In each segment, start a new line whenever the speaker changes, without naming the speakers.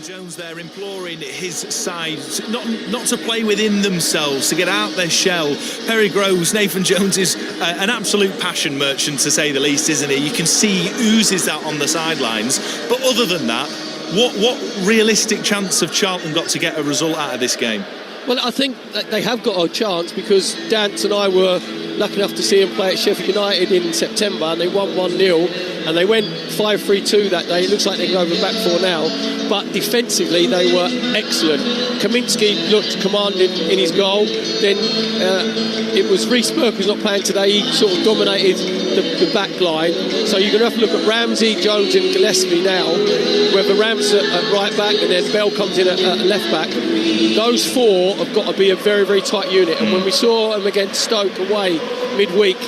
Nathan Jones there imploring his side not to play within themselves, to get out their shell. Perry Groves, Nathan Jones is an absolute passion merchant, to say the least, isn't he? You can see he oozes that on the sidelines. But other than that, what realistic chance have Charlton got to get a result out of this game?
Well, I think that they have got a chance, because Dance and I were lucky enough to see them play at Sheffield United in September, and they won 1-0, and they went 5-3-2 that day. It looks like they're going back 4 now, but defensively they were excellent. Kaminsky looked commanding in his goal. Then it was Reece Burke, who's not playing today. He sort of dominated the back line. So you're going to have to look at Ramsey, Jones and Gillespie now, whether Ramsey at right back and then Bell comes in at left back. Those four have got to be a very, very tight unit. And when we saw them against Stoke away midweek,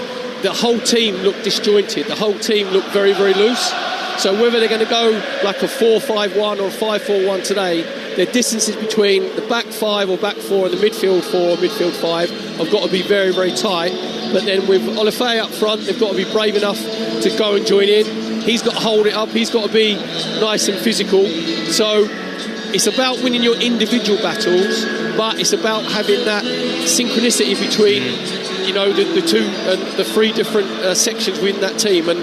the whole team looked disjointed. The whole team looked very, very loose. So whether they're going to go like a 4-5-1 or 5-4-1 today, the distances between the back 5 or back 4 and the midfield 4 or midfield 5 have got to be very, very tight. But then with Olafay up front, they've got to be brave enough to go and join in. He's got to hold it up. He's got to be nice and physical. So it's about winning your individual battles, but it's about having that synchronicity between, you know, the two and the 3 different sections within that team. And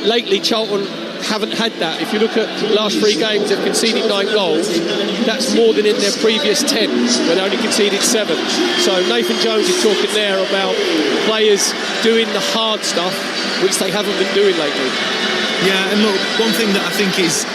lately Charlton haven't had that. If you look at the last 3 games, they've conceded 9 goals. That's more than in their previous 10, when they only conceded 7. So Nathan Jones is talking there about players doing the hard stuff, which they haven't been doing lately.
Yeah, and look, one thing that I think is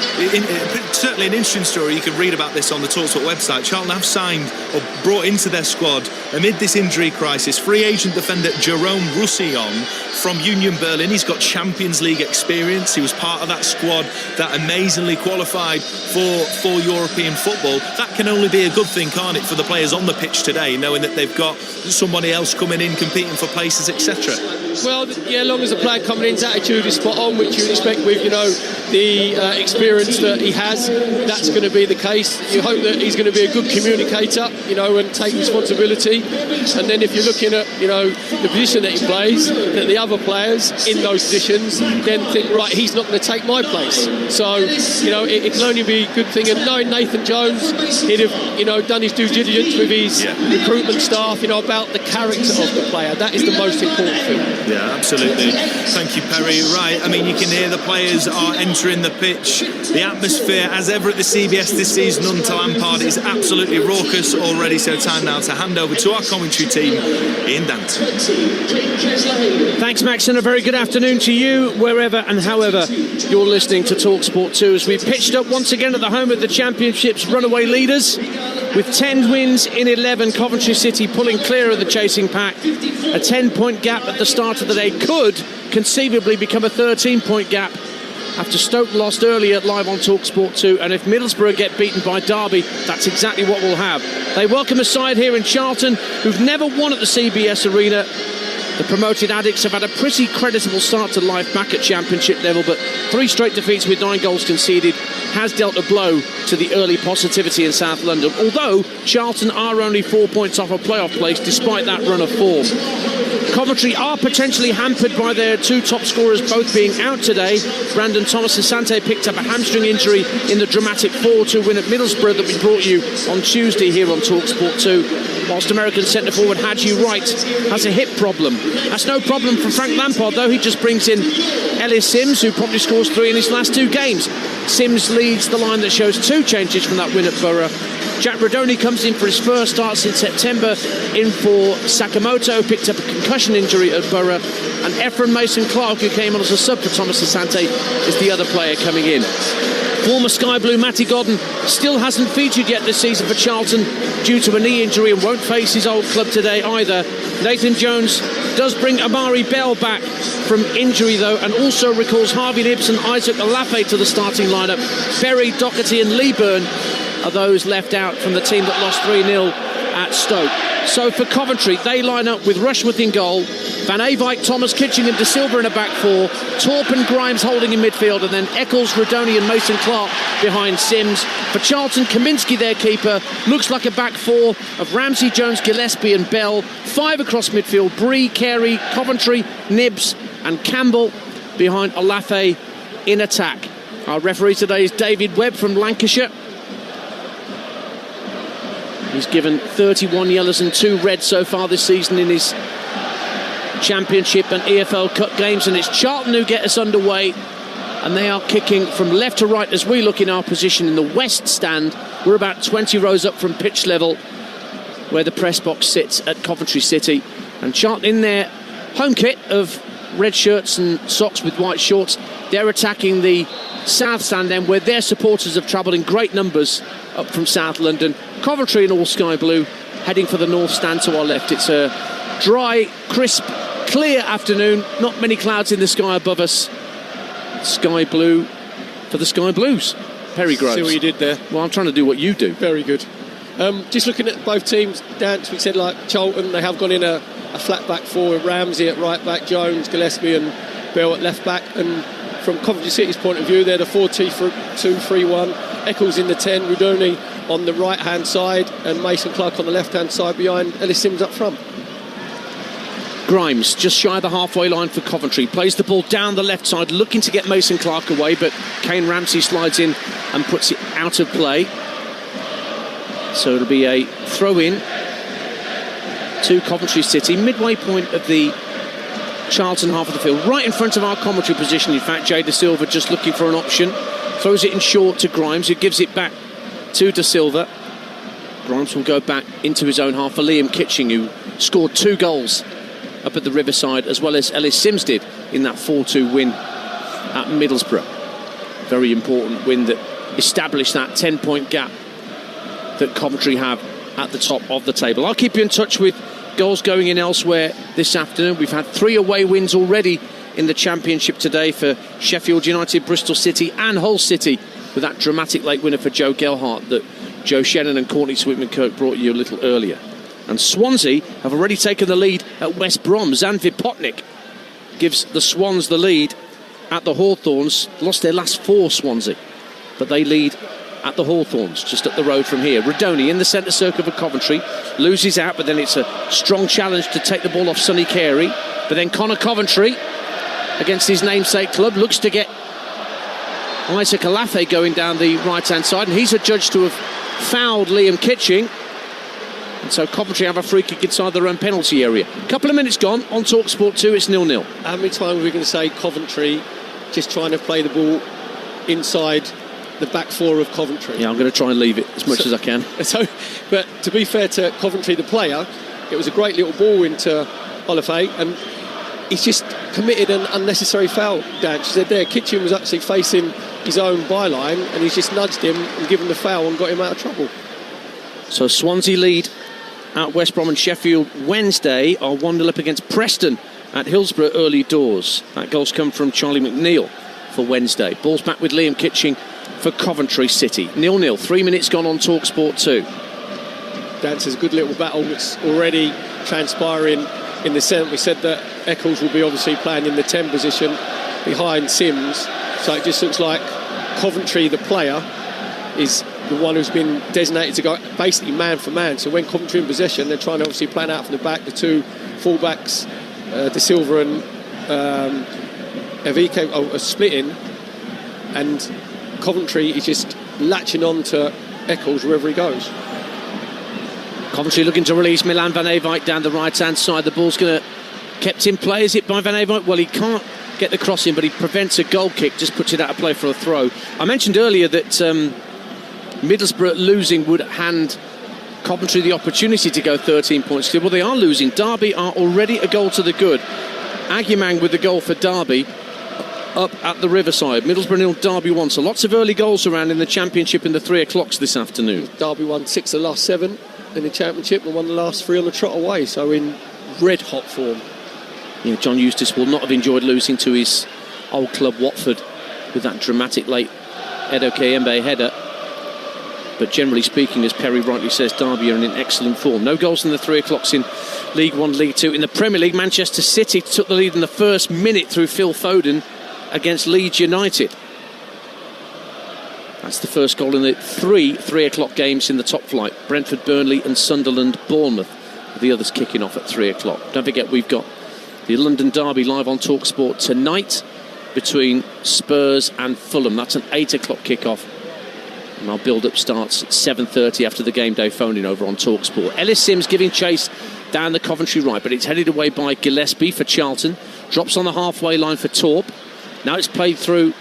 certainly an interesting story, you can read about this on the Talksport website. Charlton have signed or brought into their squad, amid this injury crisis, free agent defender Jerome Roussillon from Union Berlin. He's got Champions League experience. He was part of that squad that amazingly qualified for European football. That can only be a good thing, can't it, for the players on the pitch today, knowing that they've got somebody else coming in, competing for places, etc.
Well, yeah, as long as the player coming in's attitude is spot on, which you'd expect with, you know, the experience that he has, that's going to be the case. You hope that he's going to be a good communicator, you know, and take responsibility. And then if you're looking at, you know, the position that he plays, that the other players in those positions then think, right, he's not going to take my place. So, you know, it can only be a good thing. And knowing Nathan Jones, he'd have, you know, done his due diligence with his recruitment staff, you know, about the character of the player. That is the most important thing.
Yeah, absolutely. Thank you, Perry. Right, I mean, you can hear the players are entering the pitch. The atmosphere, as ever at the CBS this season under Lampard, is absolutely raucous already. So time now to hand over to our commentary team, Ian Dant.
Thanks, Max, and a very good afternoon to you, wherever and however you're listening to Talksport 2, as we pitched up once again at the home of the Championship's runaway leaders. With 10 wins in 11, Coventry City pulling clear of the chasing pack. A 10-point gap at the start of the day could conceivably become a 13-point gap after Stoke lost earlier live on Talksport 2. And if Middlesbrough get beaten by Derby, that's exactly what we'll have. They welcome a side here in Charlton who've never won at the CBS Arena. The promoted Addicts have had a pretty creditable start to life back at Championship level, but 3 straight defeats with 9 goals conceded has dealt a blow to the early positivity in South London, although Charlton are only 4 points off a playoff place despite that run of form. Coventry are potentially hampered by their 2 top scorers both being out today. Brandon Thomas-Asante picked up a hamstring injury in the dramatic 4-2 win at Middlesbrough that we brought you on Tuesday here on Talksport 2, whilst American centre-forward Haji Wright has a hip problem. That's no problem for Frank Lampard, though. He just brings in Ellis Sims, who probably scores 3 in his last 2 games. Sims leads the line that shows 2 changes from that win at Borough. Jack Rodoni comes in for his first start since September, in for Sakamoto, picked up a concussion injury at Borough, and Ephraim Mason-Clark, who came on as a sub for Thomas Asante, is the other player coming in. Former Sky Blue Matty Godden still hasn't featured yet this season for Charlton due to a knee injury and won't face his old club today either. Nathan Jones does bring Amari Bell back from injury though, and also recalls Harvey Hibbs and Isaac Olafay to the starting lineup. Berry, Doherty and Leeburn are those left out from the team that lost 3-0 at Stoke. So for Coventry, they line up with Rushworth in goal, Van Eyck, Thomas, Kitching and De Silva in a back 4, Torp and Grimes holding in midfield, and then Eccles, Rodoni and Mason-Clark behind Sims. For Charlton, Kaminsky, their keeper, looks like a back 4 of Ramsey, Jones, Gillespie and Bell. 5 across midfield, Bree, Carey, Coventry, Nibbs and Campbell behind Olafay in attack. Our referee today is David Webb from Lancashire. He's given 31 yellows and 2 reds so far this season in his Championship and EFL Cup games, and it's Charlton who get us underway, and they are kicking from left to right as we look in our position in the west stand. We're about 20 rows up from pitch level where the press box sits at Coventry City, and Charlton in their home kit of red shirts and socks with white shorts. They're attacking the south stand then, where their supporters have travelled in great numbers up from South London. Coventry in all sky blue, heading for the north stand to our left. It's a dry, crisp, clear afternoon, not many clouds in the sky above us. Sky blue for the Sky Blues. Perry Groves.
See what you did there.
Well, I'm trying to do what you do.
Very good. Just looking at both teams, Dance, we said like Charlton, they have gone in a flat back four with Ramsey at right back, Jones, Gillespie and Bell at left back, and from Coventry City's point of view, they're the 4-2-3-1. Eccles in the 10, Rudoni on the right hand side and Mason Clark on the left hand side behind Ellis Sims up front.
Grimes just shy of the halfway line for Coventry, plays the ball down the left side, looking to get Mason Clark away, but Kane Ramsey slides in and puts it out of play. So it'll be a throw-in to Coventry City, midway point of the Charlton half of the field, right in front of our commentary position. In fact, Jay Da Silva just looking for an option, throws it in short to Grimes, who gives it back to Da Silva. Grimes will go back into his own half for Liam Kitching, who scored 2 goals up at the Riverside, as well as Ellis Sims did in that 4-2 win at Middlesbrough. Very important win that established that 10-point gap that Coventry have at the top of the table. I'll keep you in touch with goals going in elsewhere this afternoon. We've had 3 away wins already in the Championship today for Sheffield United, Bristol City and Hull City, with that dramatic late winner for Joe Gelhardt that Joe Shannon and Courtney Sweetman-Kirk brought you a little earlier. And Swansea have already taken the lead at West Brom. Zanvi Potnik gives the Swans the lead at the Hawthorns. Lost their last 4, Swansea, but they lead at the Hawthorns, just up the road from here. Rudoni in the centre circle for Coventry, loses out, but then it's a strong challenge to take the ball off Sonny Carey. But then Connor Coventry, against his namesake club, looks to get Isaac Alafe going down the right-hand side, and he's adjudged to have fouled Liam Kitching. And so Coventry have a free kick inside their own penalty area. Couple of minutes gone on Talksport 2, it's 0-0.
How many times are we going to say Coventry just trying to play the ball inside the back 4 of Coventry?
Yeah, I'm going to try and leave it as much as I can.
But to be fair to Coventry, the player, it was a great little ball into Olafe, and he's just committed an unnecessary foul. Dan, she said there, Kitchen was actually facing his own byline, and he's just nudged him and given the foul and got him out of trouble.
So Swansea lead at West Brom, and Sheffield Wednesday are 1-0 up against Preston at Hillsborough early doors. That goal's come from Charlie McNeil for Wednesday. Ball's back with Liam Kitching for Coventry City. 0-0, 3 minutes gone on Talksport 2.
Dance's a good little battle that's already transpiring in the centre. We said that Eccles will be obviously playing in the 10 position behind Sims, so it just looks like Coventry, the player, is the one who's been designated to go basically man for man. So when Coventry in possession, they're trying to obviously plan out from the back. The 2 fullbacks, Da Silva and Evike, are splitting, and Coventry is just latching on to Eccles wherever he goes.
Coventry looking to release Milan Van Eyck down the right-hand side. The ball's going to kept in play. Is it by Van Eyck? Well, he can't get the cross in, but he prevents a goal kick, just puts it out of play for a throw. I mentioned earlier that Middlesbrough losing would hand Coventry the opportunity to go 13 points clear. Well, they are losing. Derby are already a goal to the good. Aguimang with the goal for Derby up at the Riverside. Middlesbrough 0, Derby 1. So lots of early goals around in the Championship in the 3 o'clocks this afternoon.
Derby won 6 of the last 7 in the Championship and won the last 3 on the trot away, so in red hot form.
Yeah, John Eustace will not have enjoyed losing to his old club Watford with that dramatic late Edo Kayembe header. But generally speaking, as Perry rightly says, Derby are in excellent form. No goals in the 3 o'clocks in League 1, League 2. In the Premier League, Manchester City took the lead in the first minute through Phil Foden against Leeds United. That's the first goal in the 3 o'clock games in the top flight. Brentford, Burnley and Sunderland, Bournemouth. The others kicking off at 3 o'clock. Don't forget, we've got the London Derby live on Talksport tonight between Spurs and Fulham. That's an 8 o'clock kickoff And our build-up starts at 7:30 after the game day phone-in over on Talksport. Ellis Sims giving chase down the Coventry right, but it's headed away by Gillespie for Charlton. Drops on the halfway line for Torp. Now it's played through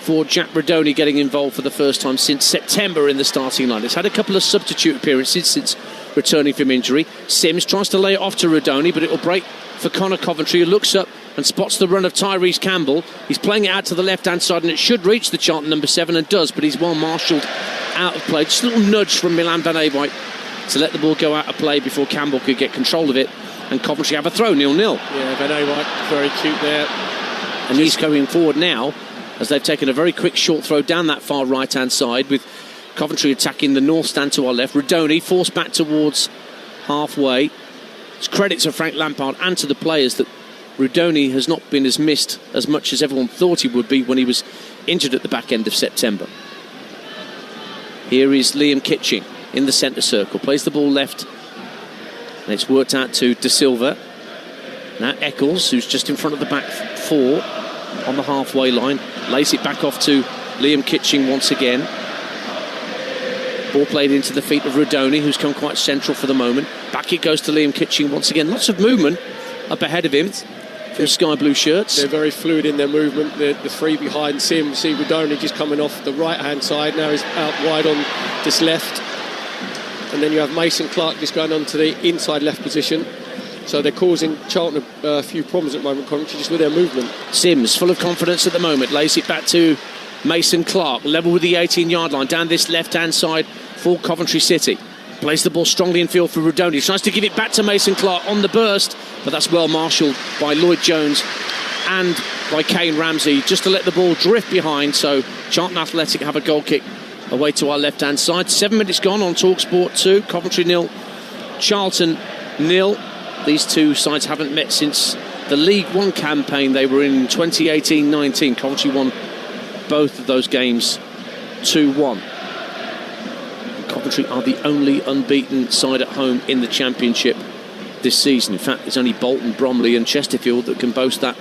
for Jack Redoni, getting involved for the first time since September in the starting line. It's had a couple of substitute appearances since returning from injury. Sims tries to lay it off to Redoni, but it'll break for Connor Coventry, who looks up and spots the run of Tyrese Campbell. He's playing it out to the left-hand side, and it should reach the Charlton number 7, and does, but he's well marshalled out of play. Just a little nudge from Milan van Ewijk to let the ball go out of play before Campbell could get control of it, and Coventry have a throw, 0-0.
Yeah, van Ewijk, very cute there.
And he's going forward now, as they've taken a very quick short throw down that far right-hand side, with Coventry attacking the north stand to our left. Redoni forced back towards halfway. It's credit to Frank Lampard and to the players that Redoni has not been as missed as much as everyone thought he would be when he was injured at the back end of September. Here is Liam Kitching in the centre circle. Plays the ball left, and it's worked out to De Silva. Now Eccles, who's just in front of the back four on the halfway line, lays it back off to Liam Kitching once again. Ball played into the feet of Redoni, who's come quite central for the moment. Back it goes to Liam Kitching once again. Lots of movement up ahead of him from Sky Blue shirts.
They're very fluid in their movement. The three behind Sims. See Redoni just coming off the right-hand side. Now he's out wide on this left. And then you have Mason Clark just going on to the inside left position. So they're causing Charlton a few problems at the moment, Coventry, just with their movement.
Sims, full of confidence at the moment, lays it back to Mason Clark, level with the 18-yard line, down this left-hand side for Coventry City. Plays the ball strongly in field for Redoni. Tries to give it back to Mason Clark on the burst, but that's well marshalled by Lloyd Jones and by Kane Ramsey, just to let the ball drift behind. So Charlton Athletic have a goal kick away to our left-hand side. 7 minutes gone on Talksport 2. Coventry 0, Charlton 0. These two sides haven't met since the League One campaign they were in 2018-19. Coventry won both of those games 2-1. Coventry are the only unbeaten side at home in the Championship this season. In fact, it's only Bolton, Bromley and Chesterfield that can boast that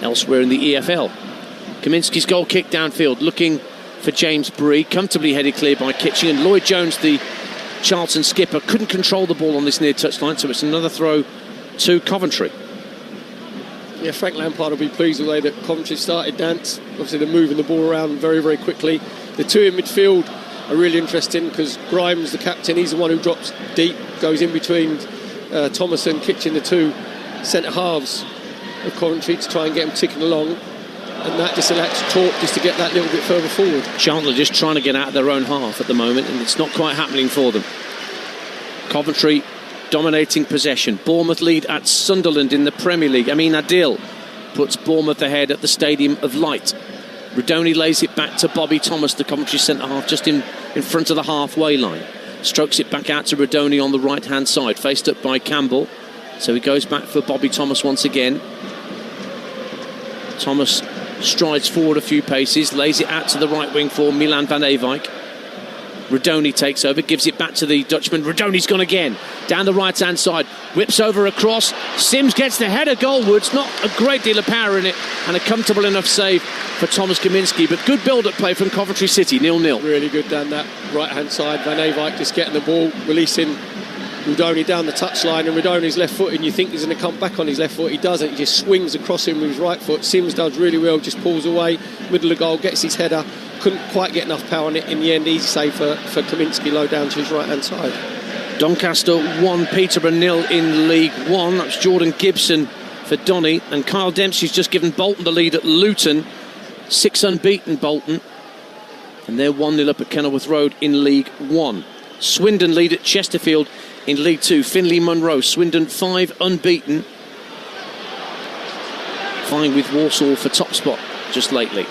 elsewhere in the EFL. Kaminski's goal kick downfield, looking for James Bree, comfortably headed clear by Kitching, and Lloyd Jones, the Charlton skipper, couldn't control the ball on this near touchline, so it's another throw to Coventry.
Yeah, Frank Lampard will be pleased with the way that Coventry started, Dance. Obviously, they're moving the ball around very, very quickly. The two in midfield are really interesting because Grimes, the captain, he's the one who drops deep, goes in between Thomas and Kitchen, the two centre halves of Coventry, to try and get them ticking along. And that just allows Torp just to get that little bit further forward.
Charlton are just trying to get out of their own half at the moment, and it's not quite happening for them. Coventry dominating possession. Bournemouth lead at Sunderland in the Premier League. Amin Adil puts Bournemouth ahead at the Stadium of Light. Redoni lays it back to Bobby Thomas, the Coventry centre-half, just in front of the halfway line. Strokes it back out to Redoni on the right-hand side, faced up by Campbell. So he goes back for Bobby Thomas once again. Thomas strides forward a few paces, lays it out to the right wing for Milan van Ewijk. Redoni takes over, gives it back to the Dutchman. Redoni's gone again, down the right-hand side, whips over a cross. Sims gets the header goalwards, not a great deal of power in it, and a comfortable enough save for Thomas Kaminski, but good build-up play from Coventry City, 0-0.
Really good down that right-hand side. Van Ewijk just getting the ball, releasing Redoni down the touchline, and Redoni's left foot, and you think he's going to come back on his left foot. He doesn't. He just swings across him with his right foot. Sims does really well, just pulls away, middle of goal, gets his header. Couldn't quite get enough power on it in the end. Easy save for Kaminski, low down to his right-hand side. Doncaster 1, Peterborough 0 in League One. That's Jordan Gibson for Donny, and Kyle Dempsey's just given Bolton the lead at Luton. 6 unbeaten Bolton, and they're 1-0 up at Kenilworth Road in League One. Swindon lead at Chesterfield in League Two. Finley Munro, Swindon 5 unbeaten, vying with Walsall for top spot just lately.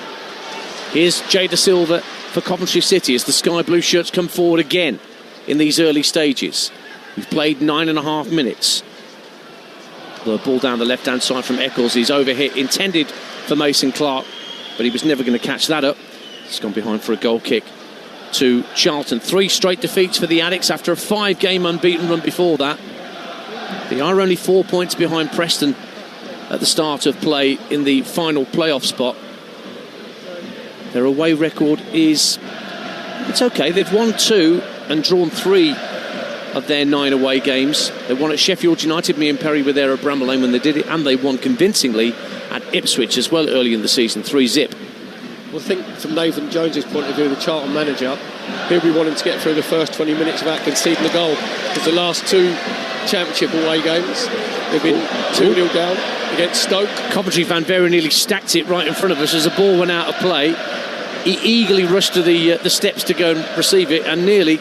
Here's Jay De Silva for Coventry City as the Sky Blue shirts come forward again in these early stages. We've played 9.5 minutes. The ball down the left-hand side from Eccles is overhit, intended for Mason Clark, but he was never going to catch that up. It's gone behind for a goal kick to Charlton. 3 straight defeats for the Addicts after a 5-game unbeaten run before that. They are only 4 points behind Preston at the start of play in the final playoff spot. Their away record is
It's okay. They've won 2 and drawn 3 of their 9 away games. They won at Sheffield United. Me and Perry were there at Bramall Lane when they did it, and they won convincingly at Ipswich as well early in the season, 3-0.
Well, I think from Nathan Jones's point of view, the Charlton manager, he'll be wanting to get through the first 20 minutes without conceding a goal. Because the last 2 Championship away games, they've been 2-0 down against Stoke.
Coventry fan very nearly stacked it right in front of us as the ball went out of play. He eagerly rushed to the steps to go and receive it, and nearly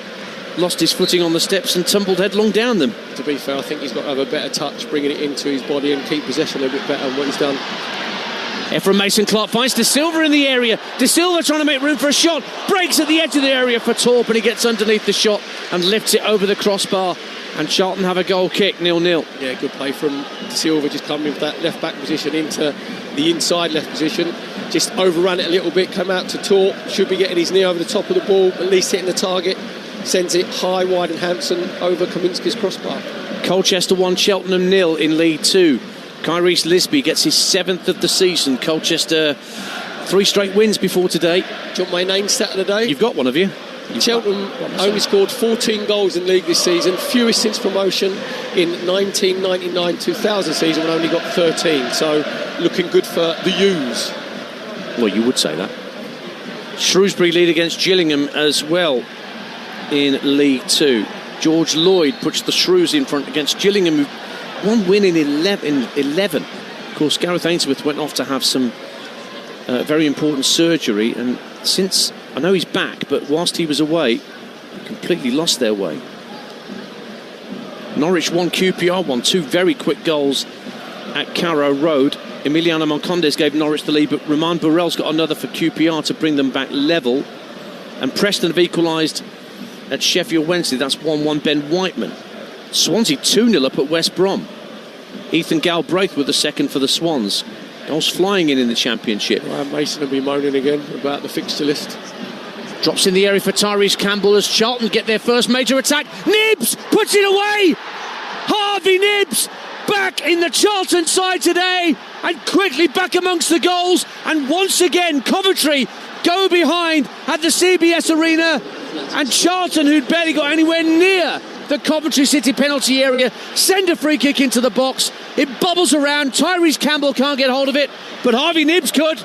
lost his footing on the steps and tumbled headlong down them.
To be fair, I think he's got to have a better touch, bringing it into his body and keep possession a bit better than what he's done.
Ephraim Mason-Clark finds De Silva in the area. De Silva trying to make room for a shot. Breaks at the edge of the area for Torp, and he gets underneath the shot and lifts it over the crossbar. And Charlton have a goal kick, 0-0.
Yeah, good play from De Silva, just coming with that left-back position into the inside left position. Just overran it a little bit, come out to Torp. Should be getting his knee over the top of the ball, at least hitting the target. Sends it high, wide and Hampson over Kaminski's crossbar.
Colchester 1, Cheltenham 0 in League 2. Kyrese Lisby gets his 7th of the season. Colchester 3 straight wins before today.
Do you want my name stat of the day?
You've got one, have you?
Cheltenham only scored 14 goals in league this season, fewest since promotion in 1999-2000 season, when only got 13. So looking good for the U's.
Well, you would say that. Shrewsbury lead against Gillingham as well in League 2. George Lloyd puts the Shrews in front against Gillingham, who one win in 11. Of course, Gareth Ainsworth went off to have some very important surgery, and since, I know he's back, but whilst he was away, completely lost their way. Norwich 1, QPR 1, 2 very quick goals at Carrow Road. Emiliano Moncondes gave Norwich the lead, but Roman Burrell's got another for QPR to bring them back level. And Preston have equalised at Sheffield Wednesday. That's 1-1. Ben Whiteman. Swansea 2-0 up at West Brom. Ethan Galbraith with the second for the Swans. Goals flying in the Championship.
Ryan Mason will be moaning again about the fixture list.
Drops in the area for Tyrese Campbell as Charlton get their first major attack. Nibbs puts it away. Harvey Nibbs back in the Charlton side today and quickly back amongst the goals. And once again, Coventry go behind at the CBS Arena. And Charlton, who'd barely got anywhere near the Coventry City penalty area, send a free kick into the box. It bubbles around. Tyrese Campbell can't get hold of it, but Harvey Nibbs could.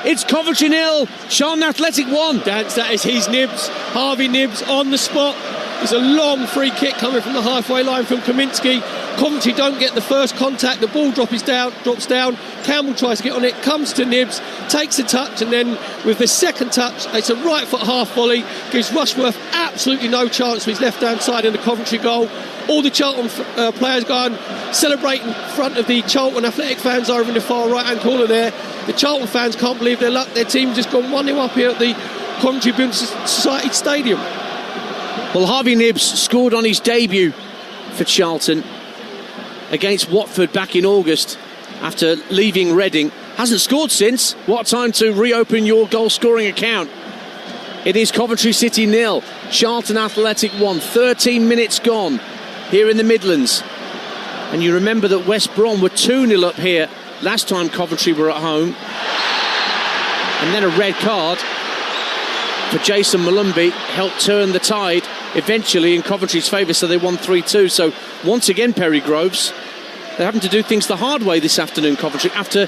It's Coventry 0, Charlton Athletic 1.
Dance, that is his Nibbs. Harvey Nibbs on the spot. It's a long free kick coming from the halfway line from Kaminski. Coventry don't get the first contact. The ball drops down. Campbell tries to get on it, comes to Nibbs, takes a touch, and then with the second touch, it's a right foot half volley. Gives Rushworth absolutely no chance with his left-hand side in the Coventry goal. All the Charlton players go and celebrate in front of the Charlton Athletic fans over in the far right-hand corner there. The Charlton fans can't believe their luck. Their team just gone 1-0 up here at the Coventry Building Society Stadium.
Well, Harvey Nibbs scored on his debut for Charlton against Watford back in August after leaving Reading. Hasn't scored since. What time to reopen your goal-scoring account. It is Coventry City 0, Charlton Athletic 1. 13 minutes gone here in the Midlands. And you remember that West Brom were 2-0 up here last time Coventry were at home. And then a red card for Jason Malumbi helped turn the tide eventually in Coventry's favour, so they won 3-2. So once again, Perry Groves, they're having to do things the hard way this afternoon, Coventry, after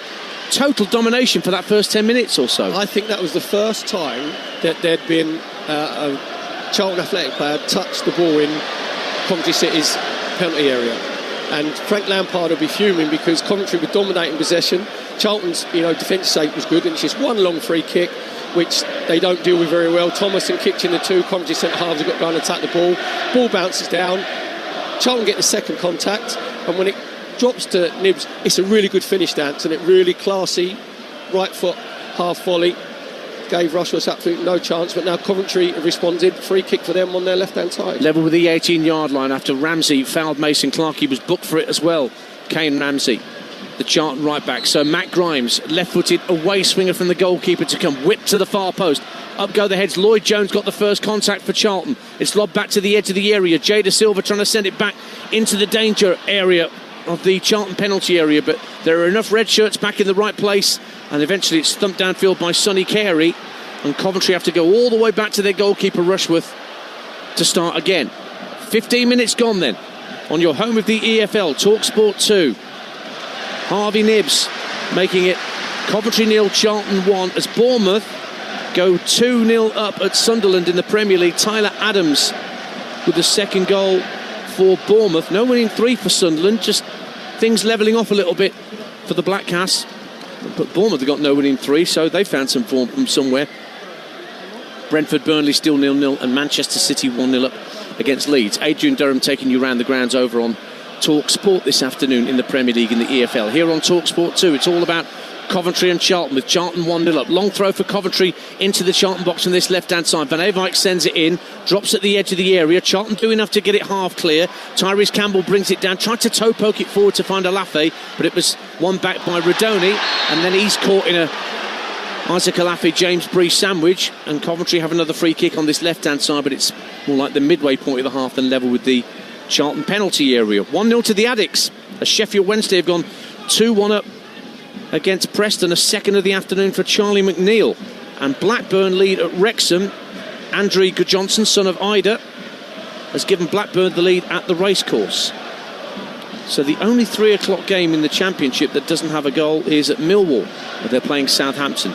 total domination for that first 10 minutes or so.
I think that was the first time that there'd been a Charlton Athletic player touch the ball in Coventry City's penalty area. And Frank Lampard will be fuming because Coventry were dominating possession. Charlton's defence sake was good, and it's just one long free kick which they don't deal with very well. Thomas and Kitchen, the two Coventry centre halves, have got to go and attack the ball. Ball bounces down. Charlton get the second contact, and when it drops to Nibbs, it's a really good finish, Dance, and it really classy right foot half volley. Gave Rushworth absolutely no chance, but now Coventry have responded. Free kick for them on their left-hand side.
Level with the 18-yard line after Ramsey fouled Mason Clark. He was booked for it as well. Kane Ramsey, the Charlton right back. So Matt Grimes, left-footed away swinger from the goalkeeper to come, whipped to the far post. Up go the heads. Lloyd Jones got the first contact for Charlton. It's lobbed back to the edge of the area. Jada Silva trying to send it back into the danger area of the Charlton penalty area, but there are enough red shirts back in the right place, and eventually it's thumped downfield by Sonny Carey. And Coventry have to go all the way back to their goalkeeper Rushworth to start again. 15 minutes gone then on your home of the EFL, Talksport 2. Harvey Nibbs making it Coventry 0, Charlton 1 as Bournemouth go 2-0 up at Sunderland in the Premier League. Tyler Adams with the second goal for Bournemouth. No winning 3 for Sunderland, just things levelling off a little bit for the Black Cats. But Bournemouth have got no winning 3, so they found some form from somewhere. Brentford, Burnley still 0-0, and Manchester City 1-0 up against Leeds. Adrian Durham taking you round the grounds over on Talksport this afternoon in the Premier League in the EFL. Here on Talksport 2, it's all about Coventry and Charlton, with Charlton 1-0 up. Long throw for Coventry into the Charlton box on this left-hand side. Van Eyck sends it in, drops at the edge of the area. Charlton do enough to get it half clear. Tyrese Campbell brings it down, tried to toe poke it forward to find Alafe, but it was won back by Rodoni, and then he's caught in a Isaac Alafe, James Bree sandwich, and Coventry have another free kick on this left-hand side, but it's more like the midway point of the half than level with the Charlton penalty area. 1-0 to the Addicts, as Sheffield Wednesday have gone 2-1 up against Preston. A second of the afternoon for Charlie McNeil. And Blackburn lead at Wrexham. Andrew Goodjohnson, son of Ida, has given Blackburn the lead at the racecourse. So the only 3 o'clock game in the Championship that doesn't have a goal is at Millwall, where they're playing Southampton.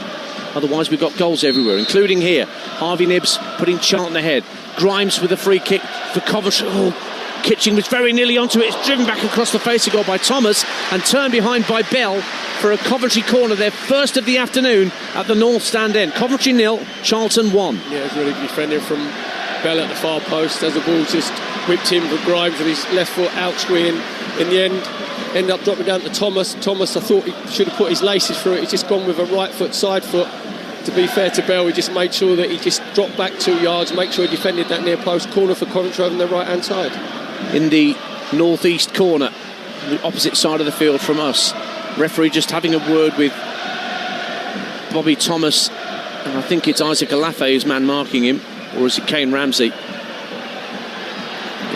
Otherwise, we've got goals everywhere, including here. Harvey Nibbs putting Charlton ahead. Grimes with a free kick for Coventry. Kitching was very nearly onto it. It's driven back across the face of goal by Thomas and turned behind by Bell for a Coventry corner, their first of the afternoon at the North Stand end. Coventry 0, Charlton 1.
Yeah, it's really good defending from Bell at the far post as the ball just whipped in for Grimes with his left foot out screen. In the end, ended up dropping down to Thomas. Thomas, I thought he should have put his laces through it. He's just gone with a right foot, side foot. To be fair to Bell, he just made sure that he just dropped back 2 yards, make sure he defended that near post corner for Coventry on the right-hand side.
In the northeast corner, the opposite side of the field from us. Referee just having a word with Bobby Thomas, and I think it's Isaac Alafe who's man marking him, or is it Kane Ramsey?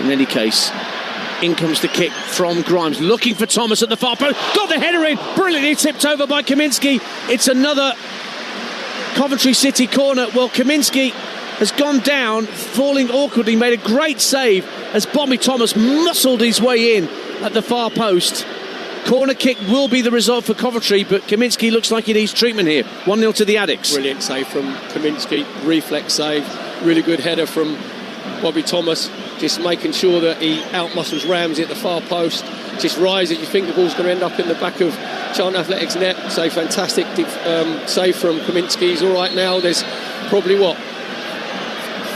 In any case, in comes the kick from Grimes, looking for Thomas at the far post. Got the header in, brilliantly tipped over by Kaminski. It's another Coventry City corner. Well, Kaminski has gone down, falling awkwardly, made a great save as Bobby Thomas muscled his way in at the far post. Corner kick will be the result for Coventry, but Kaminski looks like he needs treatment here. 1-0 to the Addicts.
Brilliant save from Kaminski, reflex save, really good header from Bobby Thomas, just making sure that he outmuscles Ramsey at the far post, just rises. You think the ball's going to end up in the back of Charlton Athletics net. So fantastic save from Kaminski. He's all right now. There's probably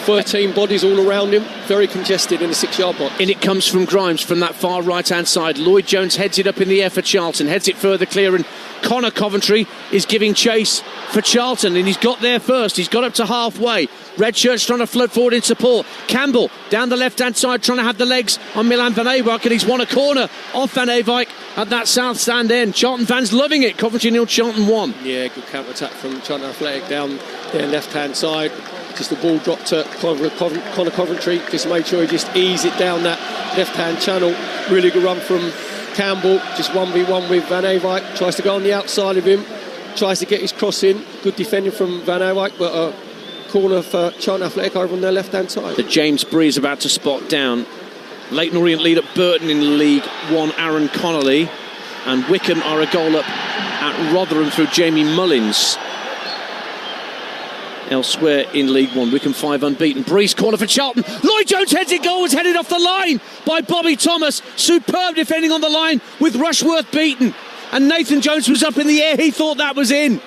13 bodies all around him, very congested in the 6-yard box.
In it comes from Grimes from that far right-hand side. Lloyd Jones heads it up in the air for Charlton, heads it further clear, and Connor Coventry is giving chase for Charlton, and he's got there first. He's got up to halfway. Red shirts trying to float forward in support. Campbell down the left-hand side trying to have the legs on Milan Van Eyck, and he's won a corner off Van Eyck at that south stand end. Charlton fans loving it. Coventry 0, Charlton 1.
Yeah, good counter-attack from Charlton Athletic down their left-hand side. Just the ball dropped to Connor Coventry, just made sure he just eased it down that left-hand channel. Really good run from Campbell, just 1v1 with Van Eyck, tries to go on the outside of him, tries to get his cross in. Good defending from Van Eyck, but a corner for Charlton Athletic over on their left-hand side.
The James Bree is about to spot down. Leighton Orient lead at Burton in League 1, Aaron Connolly, and Wickham are a goal up at Rotherham through Jamie Mullins. Elsewhere in League 1, Wickham 5 unbeaten. Breeze corner for Charlton. Lloyd Jones heads it goal, was headed off the line by Bobby Thomas. Superb defending on the line with Rushworth beaten. And Nathan Jones was up in the air, he thought that was in.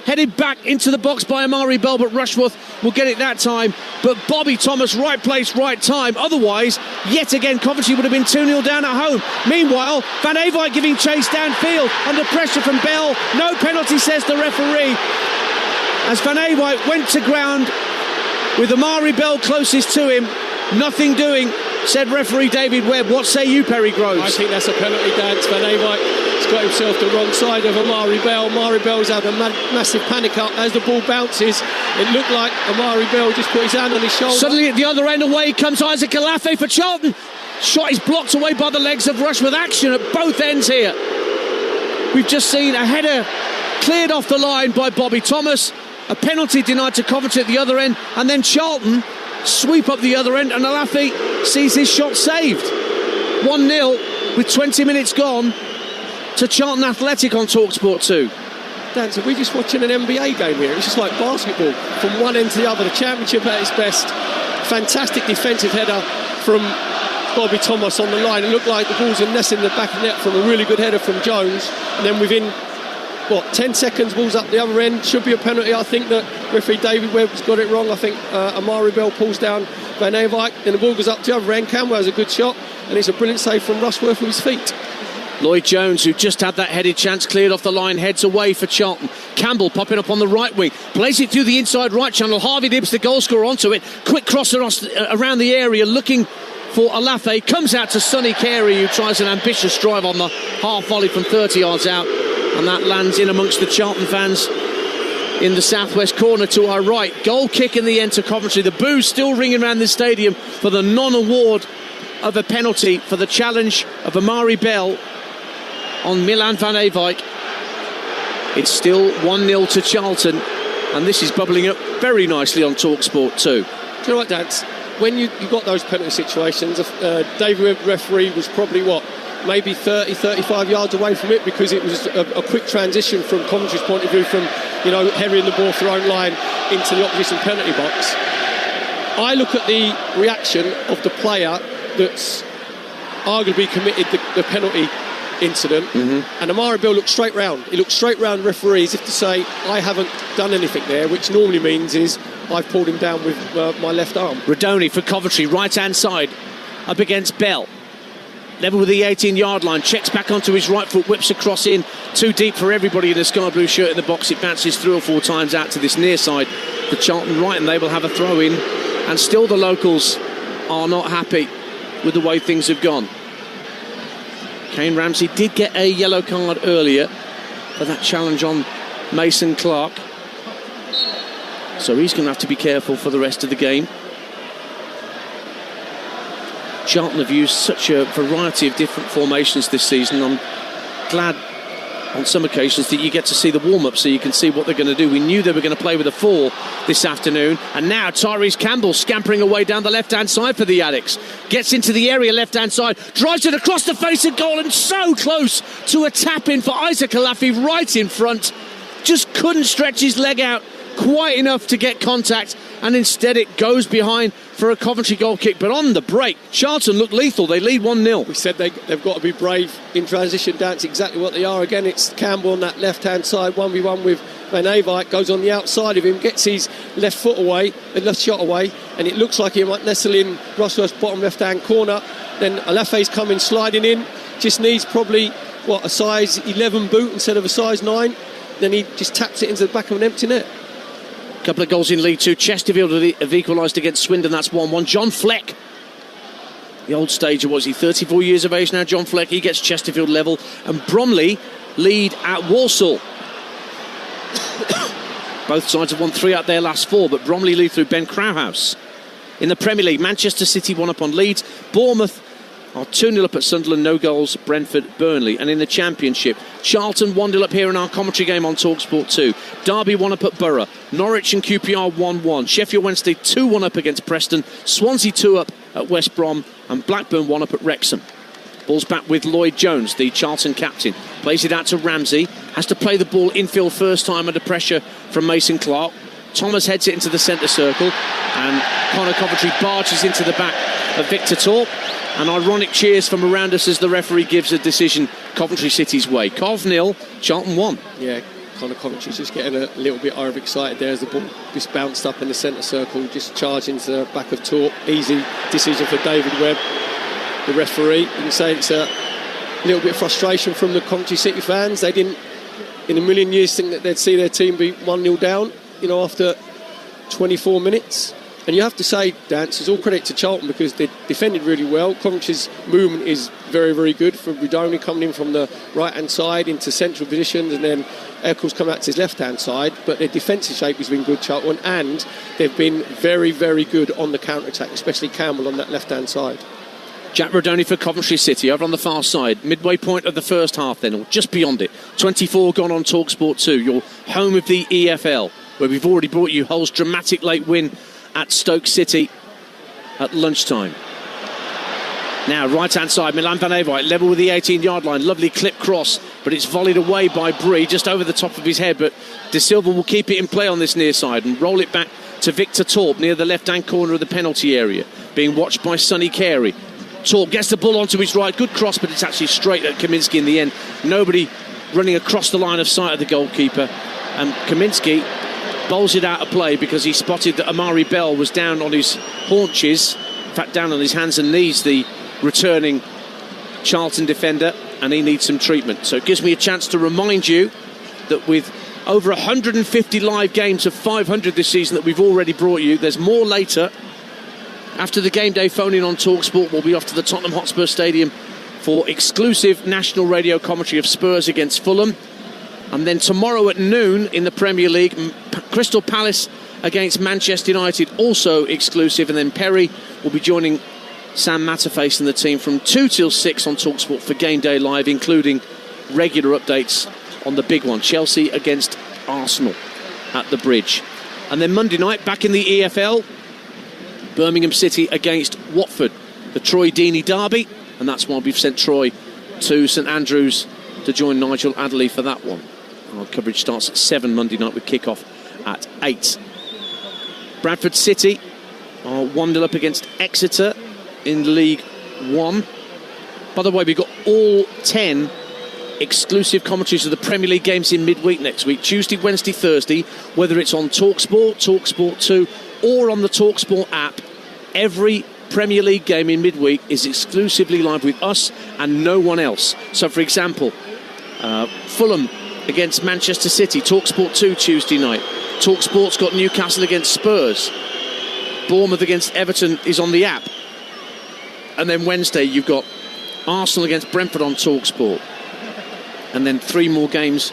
Headed back into the box by Amari Bell, but Rushworth will get it that time. But Bobby Thomas, right place, right time. Otherwise, yet again, Coventry would have been 2-0 down at home. Meanwhile, Van Eyck giving chase downfield under pressure from Bell. No penalty, says the referee. As Van Eyck went to ground with Amari Bell closest to him, nothing doing, said referee David Webb. What say you, Perry Groves?
I think that's a penalty dance. Van Eyck has got himself the wrong side of Amari Bell. Amari Bell's had a massive panic up as the ball bounces. It looked like Amari Bell just put his hand on his shoulder.
Suddenly at the other end away comes Isaac Alafe for Charlton. Shot is blocked away by the legs of Rushworth. Action at both ends here. We've just seen a header cleared off the line by Bobby Thomas. A penalty denied to Coventry at the other end, and then Charlton sweep up the other end, and Alafi sees his shot saved. 1-0 with 20 minutes gone to Charlton Athletic on Talksport 2.
Dan, so we're just watching an NBA game here. It's just like basketball from one end to the other. The championship at its best. Fantastic defensive header from Bobby Thomas on the line. It looked like the ball's in the back of the net from a really good header from Jones. And then within 10 seconds, ball's up the other end. Should be a penalty. I think that referee David Webb's got it wrong. I think Amari Bell pulls down Van Eyck, and the ball goes up the other end. Camwell has a good shot, and it's a brilliant save from Rushworth with his feet.
Lloyd Jones, who just had that headed chance cleared off the line, heads away for Charlton. Campbell popping up on the right wing, plays it through the inside right channel. Harvey Dibbs, the goal scorer, onto it. Quick cross around the area, looking for Alafe. Comes out to Sonny Carey, who tries an ambitious drive on the half volley from 30 yards out, and that lands in amongst the Charlton fans in the southwest corner to our right. Goal kick in the end to Coventry. The boos still ringing around the stadium for the non-award of a penalty for the challenge of Amari Bell on Milan Van Eyck. It's still 1-0 to Charlton, and this is bubbling up very nicely on Talksport 2.
Do you know what, Dad? When you got those penalty situations, David Webb referee was probably maybe 30, 35 yards away from it, because it was a quick transition from Coventry's point of view from, herrying the ball off their own line into the opposition penalty box. I look at the reaction of the player that's arguably committed the penalty incident, and Amari Bill looked straight round. He looked straight round referee as if to say, I haven't done anything there, which normally means is I've pulled him down with my left arm.
Rodoni for Coventry, right hand side, up against Bell. Level with the 18-yard line, checks back onto his right foot, whips across in, too deep for everybody in a sky blue shirt in the box. It bounces 3 or 4 times out to this near side, the Charlton right, and they will have a throw in. And still the locals are not happy with the way things have gone. Kane Ramsey did get a yellow card earlier for that challenge on Mason Clark, so he's going to have to be careful for the rest of the game. Charlton have used such a variety of different formations this season. I'm glad on some occasions that you get to see the warm-up so you can see what they're going to do. We knew they were going to play with a 4 this afternoon, and now Tyrese Campbell scampering away down the left-hand side for the Addicts. Gets into the area left-hand side, drives it across the face of goal, and so close to a tap-in for Isaac Alafi right in front. Just couldn't stretch his leg out quite enough to get contact, and instead it goes behind for a Coventry goal kick. But on the break, Charlton look lethal. They lead 1-0.
We said they've got to be brave in transition. That's exactly what they are. Again, it's Campbell on that left-hand side, 1v1 with Van Eyck, goes on the outside of him, gets his left foot away, left shot away, and it looks like he might nestle in Rushworth's bottom left-hand corner. Then Alafe's coming, sliding in, just needs probably, a size 11 boot instead of a size 9. Then he just taps it into the back of an empty net.
Couple of goals in League 2. Chesterfield have equalised against Swindon. That's 1-1. John Fleck, the old stager, was he 34 years of age now? John Fleck, he gets Chesterfield level, and Bromley lead at Walsall. Both sides have won 3 out their last 4, but Bromley lead through Ben Crowhouse. In the Premier League, Manchester City 1 up on Leeds. Bournemouth are 2-0 up at Sunderland, no goals, Brentford, Burnley. And in the Championship, Charlton 1-0 up here in our commentary game on Talksport 2. Derby 1 up at Borough. Norwich and QPR 1-1. Sheffield Wednesday 2-1 up against Preston. Swansea 2 up at West Brom. And Blackburn 1 up at Wrexham. Ball's back with Lloyd Jones, the Charlton captain. Plays it out to Ramsey. Has to play the ball infield first time under pressure from Mason Clark. Thomas heads it into the centre circle. And Connor Coventry barges into the back of Victor Torp. And ironic cheers from around us as the referee gives a decision Coventry City's way. Cov 0, Charlton 1.
Yeah, Connor Coventry's just getting a little bit overexcited there as the ball just bounced up in the centre circle, just charging to the back of Torp. Easy decision for David Webb, the referee. You can say it's a little bit of frustration from the Coventry City fans. They didn't, in a million years, think that they'd see their team be 1-0 down, after 24 minutes. And you have to say, Dance, it's all credit to Charlton because they defended really well. Coventry's movement is very, very good. For Rodoni coming in from the right-hand side into central positions, and then Eccles come out to his left-hand side. But their defensive shape has been good, Charlton, and they've been very, very good on the counter-attack, especially Campbell on that left-hand side.
Jack Rodoni for Coventry City over on the far side. Midway point of the first half then, or just beyond it. 24 gone on Talksport 2, your home of the EFL. where we've already brought you Hull's dramatic late win at Stoke City at lunchtime. Now, right-hand side, Milan van Ewijk, level with the 18-yard line. Lovely clip cross, but it's volleyed away by Bree, just over the top of his head. But De Silva will keep it in play on this near side and roll it back to Victor Torp near the left-hand corner of the penalty area, being watched by Sonny Carey. Torp gets the ball onto his right. Good cross, but it's actually straight at Kaminski in the end. Nobody running across the line of sight of the goalkeeper. And Kaminski bowls it out of play because he spotted that Amari Bell was down on his haunches, in fact, down on his hands and knees, the returning Charlton defender, and he needs some treatment. So it gives me a chance to remind you that with over 150 live games of 500 this season that we've already brought you, there's more later. After the game day phone-in on Talksport, we'll be off to the Tottenham Hotspur Stadium for exclusive national radio commentary of Spurs against Fulham. And then tomorrow at noon in the Premier League, Crystal Palace against Manchester United, also exclusive. And then Perry will be joining Sam Matterface and the team from 2 till 6 on Talksport for Game Day Live, including regular updates on the big one, Chelsea against Arsenal at the Bridge. And then Monday night, back in the EFL, Birmingham City against Watford, the Troy Deeney derby, and that's why we've sent Troy to St Andrews to join Nigel Adderley for that one. Our coverage starts at 7 Monday night with kick-off at 8. Bradford City are 1-0 up against Exeter in League One. By the way, we've got all 10 exclusive commentaries of the Premier League games in midweek next week, Tuesday, Wednesday, Thursday, whether it's on Talksport, Talksport 2, or on the Talksport app. Every Premier League game in midweek is exclusively live with us and no one else. So, for example, Fulham against Manchester City, Talksport 2 Tuesday night. Talksport's got Newcastle against Spurs. Bournemouth against Everton is on the app. And then Wednesday you've got Arsenal against Brentford on Talksport. And then 4 games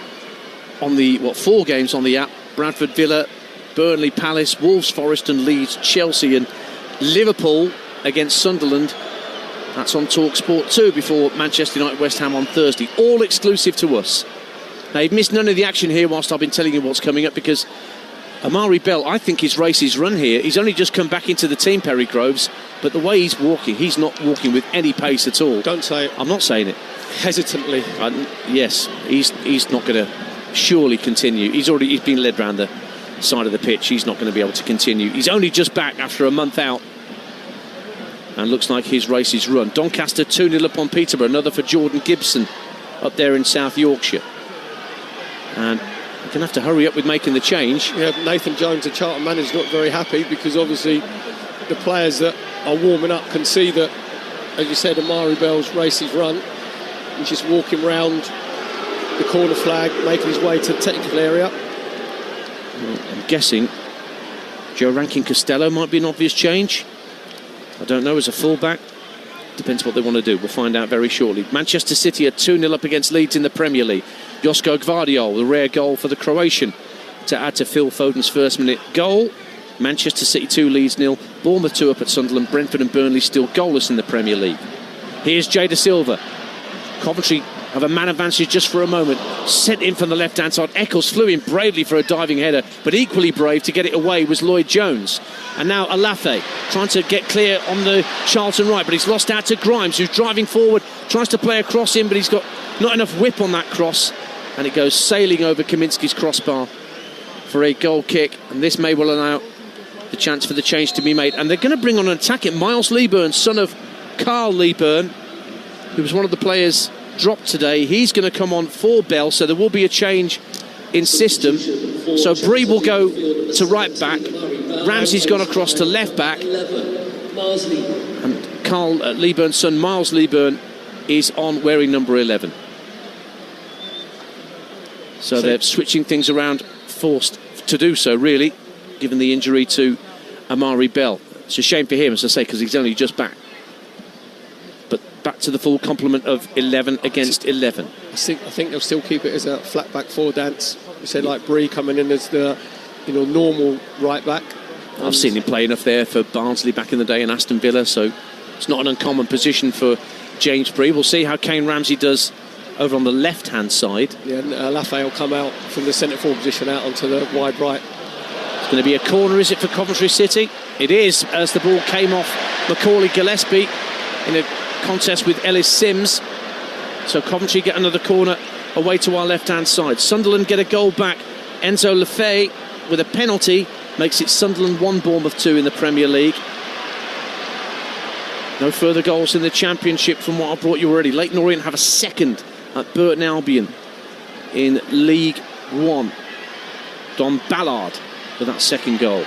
on the app. Bradford, Villa, Burnley, Palace, Wolves, Forest and Leeds, Chelsea and Liverpool against Sunderland. That's on Talksport 2 before Manchester United, West Ham on Thursday. All exclusive to us. Now, you've missed none of the action here whilst I've been telling you what's coming up, because Amari Bell, I think his race is run here. He's only just come back into the team, Perry Groves, but the way he's walking, he's not walking with any pace at all.
Don't say it.
I'm not saying it.
Hesitantly.
Yes, he's not going to surely continue. He's been led round the side of the pitch. He's not going to be able to continue. He's only just back after a month out, and looks like his race is run. Doncaster 2-0 up on Peterborough, another for Jordan Gibson up there in South Yorkshire. And we're going to have to hurry up with making the change.
Yeah, Nathan Jones, the Charlton manager, is not very happy, because obviously the players that are warming up can see that, as you said, Amari Bell's race is run. He's just walking round the corner flag, making his way to the technical area.
I'm guessing Joe Rankin-Costello might be an obvious change. I don't know, as a fullback. Depends what they want to do. We'll find out very shortly. Manchester City are 2-0 up against Leeds in the Premier League. Josko Gvardiol, the rare goal for the Croatian, to add to Phil Foden's first minute goal. Manchester City 2, Leeds 0. Bournemouth 2 up at Sunderland. Brentford and Burnley still goalless in the Premier League. Here's Jay De Silva. Coventry have a man advantage just for a moment. Sent in from the left-hand side. Eccles flew in bravely for a diving header, but equally brave to get it away was Lloyd Jones. And now Alafe trying to get clear on the Charlton right, but he's lost out to Grimes, who's driving forward, tries to play a cross in, but he's got not enough whip on that cross, and it goes sailing over Kaminski's crossbar for a goal kick. And this may well allow the chance for the change to be made. And they're going to bring on an attack at Miles Leeburn, son of Carl Leeburn, who was one of the players dropped today. He's going to come on for Bell, so there will be a change in system. So Bree will go to right back, Ramsey's gone across to left back, and Carl Leeburn's son Miles Leeburn is on wearing number 11. So they're switching things around, forced to do so really, given the injury to Amari Bell. It's a shame for him, as I say, because he's only just back. Back to the full complement of 11 against 11.
I think they'll still keep it as a flat back four, Dance. You said like Bree coming in as the normal right back.
I've seen him play enough there for Barnsley back in the day and Aston Villa, so it's not an uncommon position for James Bree. We'll see how Kane Ramsey does over on the left hand side.
Yeah, and Lafay will come out from the centre forward position out onto the wide right.
It's going to be a corner, is it, for Coventry City? It is, as the ball came off Macaulay Gillespie in a contest with Ellis Sims. So Coventry get another corner away to our left-hand side. Sunderland get a goal back. Enzo Lefebvre with a penalty makes it Sunderland 1, Bournemouth 2 in the Premier League. No further goals in the Championship from what I brought you already. Leyton Orient have a second at Burton Albion in League 1. Don Ballard with that second goal.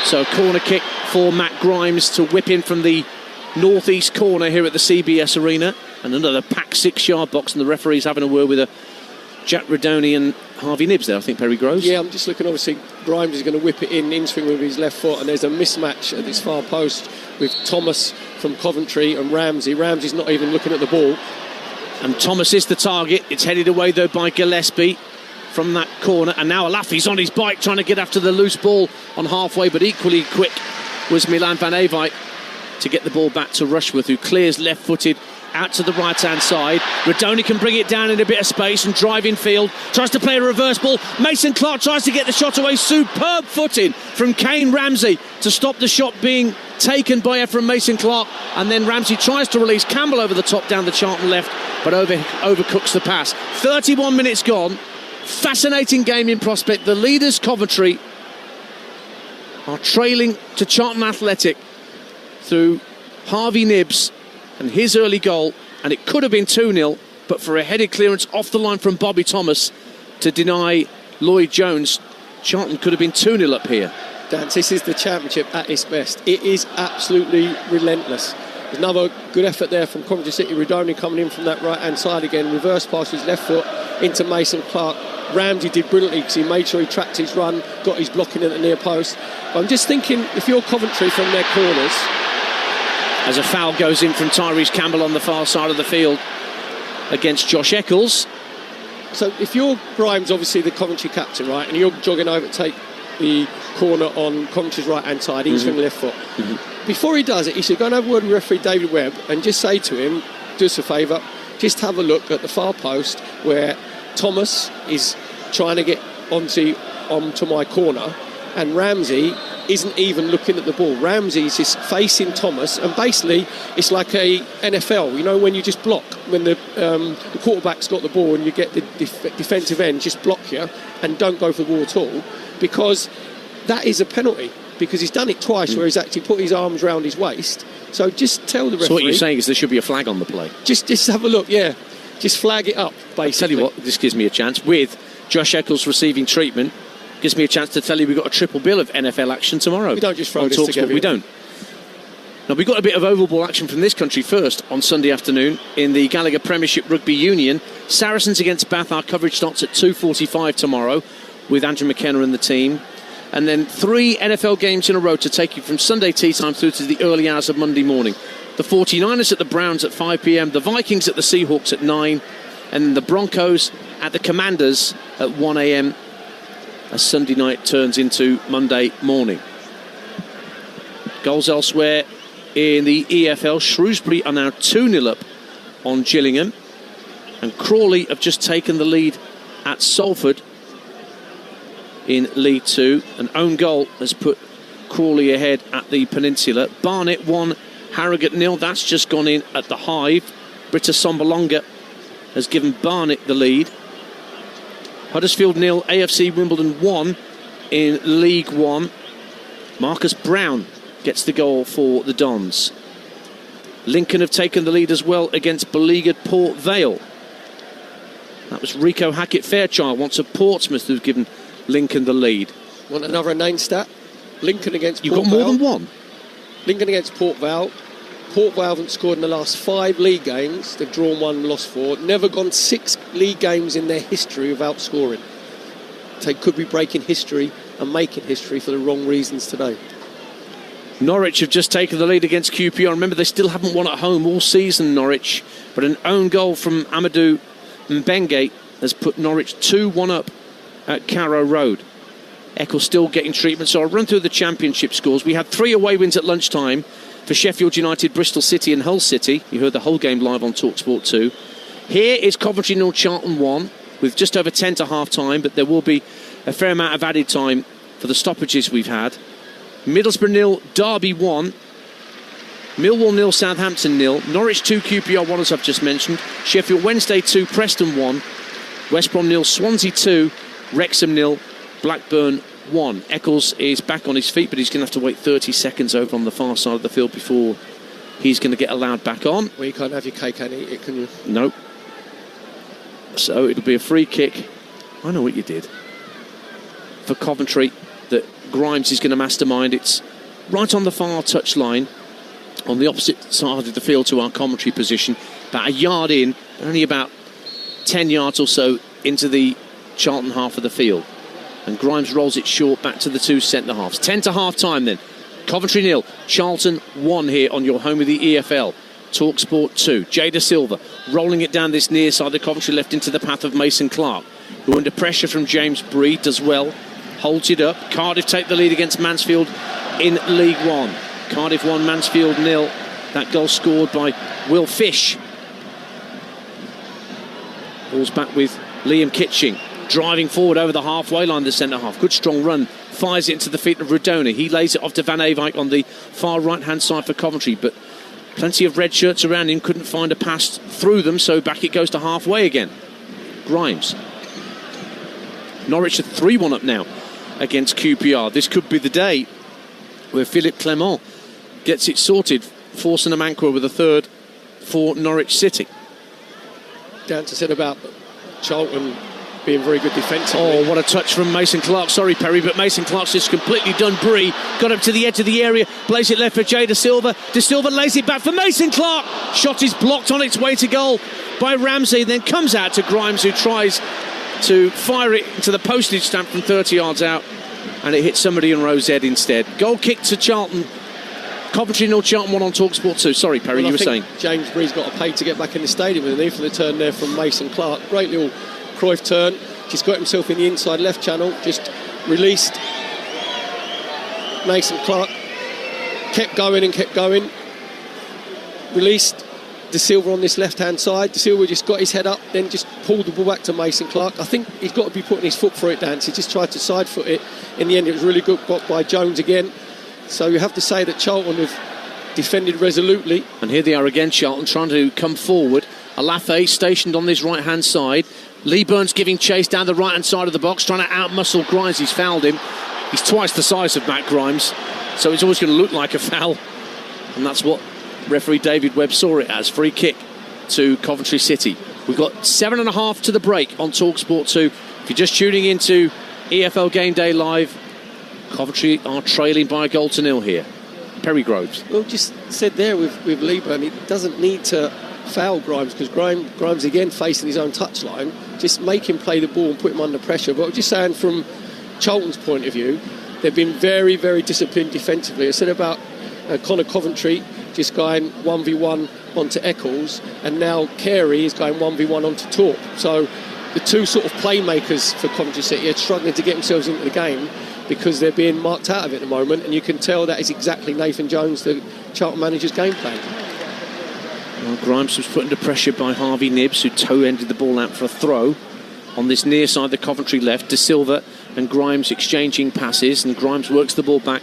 So a corner kick for Matt Grimes to whip in from the northeast corner here at the CBS Arena. And another packed 6-yard box, and the referee's having a word with Jack Redoni and Harvey Nibbs there, I think, Perry Groves.
Yeah, I'm just looking, obviously, Grimes is going to whip it in swing with his left foot, and there's a mismatch at this far post with Thomas from Coventry and Ramsey. Ramsey's not even looking at the ball.
And Thomas is the target. It's headed away, though, by Gillespie from that corner. And now Alafi's on his bike trying to get after the loose ball on halfway, but equally quick was Milan van Ewijk to get the ball back to Rushworth, who clears left-footed out to the right-hand side. Redoni can bring it down in a bit of space and drive in field. Tries to play a reverse ball. Mason Clark tries to get the shot away. Superb footing from Kane Ramsey to stop the shot being taken by Ephraim Mason Clark. And then Ramsey tries to release Campbell over the top down the Charlton left, but overcooks the pass. 31 minutes gone. Fascinating game in prospect. The leaders, Coventry, are trailing to Charlton Athletic through Harvey Nibbs and his early goal, and it could have been 2-0, but for a headed clearance off the line from Bobby Thomas to deny Lloyd Jones, Charlton could have been 2-0 up here.
Dan, this is the Championship at its best. It is absolutely relentless. There's another good effort there from Coventry City. Redoni coming in from that right-hand side again. Reverse pass with his left foot into Mason Clark. Ramsey did brilliantly because he made sure he tracked his run, got his blocking at the near post. But I'm just thinking, if you're Coventry from their corners...
As a foul goes in from Tyrese Campbell on the far side of the field against Josh Eccles.
So if you're Grimes, obviously the Coventry captain, right, and you're jogging over to take the corner on Coventry's right-hand side, he's swinging left foot. Before he does it, he should go and have a word with referee David Webb and just say to him, do us a favour, just have a look at the far post where Thomas is trying to get onto my corner and Ramsey isn't even looking at the ball. Ramsey's just facing Thomas, and basically it's like a NFL, you know, when you just block, when the quarterback's got the ball and you get the defensive end just block you and don't go for the ball at all, because that is a penalty, because he's done it twice where he's actually put his arms around his waist. So just tell the referee.
So what you're saying is there should be a flag on the play?
Just have a look, yeah. Just flag it up, basically.
I'll tell you what, this gives me a chance. With Josh Eccles receiving treatment, gives me a chance to tell you we've got a triple bill of NFL action tomorrow.
We don't just throw this
Talksport.
together.
We don't. Now, we've got a bit of oval ball action from this country first on Sunday afternoon in the Gallagher Premiership Rugby Union. Saracens against Bath. Our coverage starts at 2:45 tomorrow with Andrew McKenna and the team. And then 3 NFL games in a row to take you from Sunday tea time through to the early hours of Monday morning. The 49ers at the Browns at 5 p.m, the Vikings at the Seahawks at 9, and the Broncos at the Commanders at 1 a.m, as Sunday night turns into Monday morning. Goals elsewhere in the EFL. Shrewsbury are now 2-0 up on Gillingham, and Crawley have just taken the lead at Salford in League 2. An own goal has put Crawley ahead at the Peninsula. Barnet 1, Harrogate 0. That's just gone in at the Hive. Britta Sombalonga has given Barnet the lead. Huddersfield 0, AFC Wimbledon 1 in League 1. Marcus Brown gets the goal for the Dons. Lincoln have taken the lead as well against beleaguered Port Vale. That was Rico Hackett-Fairchild, once of Portsmouth, who's given Lincoln the lead.
Want another name stat? Lincoln against
You've
Port
got more
Vale.
than one?
Lincoln against Port Vale. Port Vale haven't scored in the last 5 league games. They've drawn 1, lost 4. Never gone 6 league games in their history without scoring. They could be breaking history and making history for the wrong reasons today.
Norwich have just taken the lead against QPR. Remember, they still haven't won at home all season, Norwich. But an own goal from Amadou Mbenge has put Norwich 2-1 up at Carrow Road. Eccles still getting treatment, so I'll run through the Championship scores. We had 3 away wins at lunchtime for Sheffield United, Bristol City and Hull City. You heard the whole game live on Talksport 2. Here is Coventry 0, Charlton 1, with just over 10 to half-time, but there will be a fair amount of added time for the stoppages we've had. Middlesbrough 0, Derby 1. Millwall 0, Southampton 0. Norwich 2, QPR 1, as I've just mentioned. Sheffield Wednesday 2, Preston 1. West Brom 0, Swansea 2. Wrexham 0, Blackburn 1. Eccles is back on his feet, but he's going to have to wait 30 seconds over on the far side of the field before he's going to get allowed back on.
Well, you can't have your cake and eat it, can you?
No. So it'll be a free kick. I know what you did. For Coventry, that Grimes is going to mastermind. It's right on the far touchline, on the opposite side of the field to our commentary position, about a yard in, only about 10 yards or so into the Charlton half of the field. And Grimes rolls it short back to the two centre-halves. 10 to half-time then. Coventry 0, Charlton 1 here on your home of the EFL. Talksport 2. Jada Silva rolling it down this near side of Coventry left into the path of Mason Clark, who under pressure from James Bree does well. Holds it up. Cardiff take the lead against Mansfield in League One. Cardiff 1, Mansfield 0. That goal scored by Will Fish. Ball's back with Liam Kitching. Driving forward over the halfway line, the centre-half. Good strong run. Fires it into the feet of Rodona. He lays it off to Van Eyck on the far right-hand side for Coventry, but plenty of red shirts around him. Couldn't find a pass through them, so back it goes to halfway again. Grimes. Norwich are 3-1 up now against QPR. This could be the day where Philippe Clement gets it sorted, forcing a Mankwa with a third for Norwich City.
Down to said about Charlton being very good defensively.
Oh, what a touch from Mason Clark. Sorry, Perry, but Mason Clark's just completely done Bree. Got up to the edge of the area, plays it left for Jay De Silva. De Silva lays it back for Mason Clark. Shot is blocked on its way to goal by Ramsey, then comes out to Grimes, who tries to fire it into the postage stamp from 30 yards out, and it hits somebody in Rose Ed instead. Goal kick to Charlton. Coventry 0, Charlton 1 on Talksport 2. Sorry, Perry, you were saying.
James Bree's got to pay to get back in the stadium, and then for the turn there from Mason Clark. Great little Cruyff turn. Just got himself in the inside left channel. Just released Mason Clark. Kept going and kept going. Released De Silva on this left-hand side. De Silva just got his head up, then just pulled the ball back to Mason Clark. I think he's got to be putting his foot through it, Dance. He just tried to side foot it. In the end, it was really good block by Jones again. So you have to say that Charlton have defended resolutely.
And here they are again, Charlton, trying to come forward. Alafe stationed on this right-hand side. Lee Burns giving chase down the right-hand side of the box, trying to out-muscle Grimes. He's fouled him. He's twice the size of Matt Grimes, so it's always going to look like a foul. And that's what referee David Webb saw it as. Free kick to Coventry City. We've got 7.5 to the break on Talksport 2. If you're just tuning into EFL Game Day Live, Coventry are trailing by a goal to nil here. Perry Groves.
Well, just said there with Lee Burns, he doesn't need to foul Grimes, because Grimes again facing his own touchline. Just make him play the ball and put him under pressure. But I'm just saying, from Charlton's point of view, they've been very, very disciplined defensively. I said about Connor Coventry just going 1v1 onto Eccles, and now Carey is going 1v1 onto Torp. So the two sort of playmakers for Coventry City are struggling to get themselves into the game, because they're being marked out of it at the moment, and you can tell that is exactly Nathan Jones, the Charlton manager's game plan.
Well, Grimes was put under pressure by Harvey Nibbs, who toe-ended the ball out for a throw on this near side, the Coventry left. De Silva and Grimes exchanging passes, and Grimes works the ball back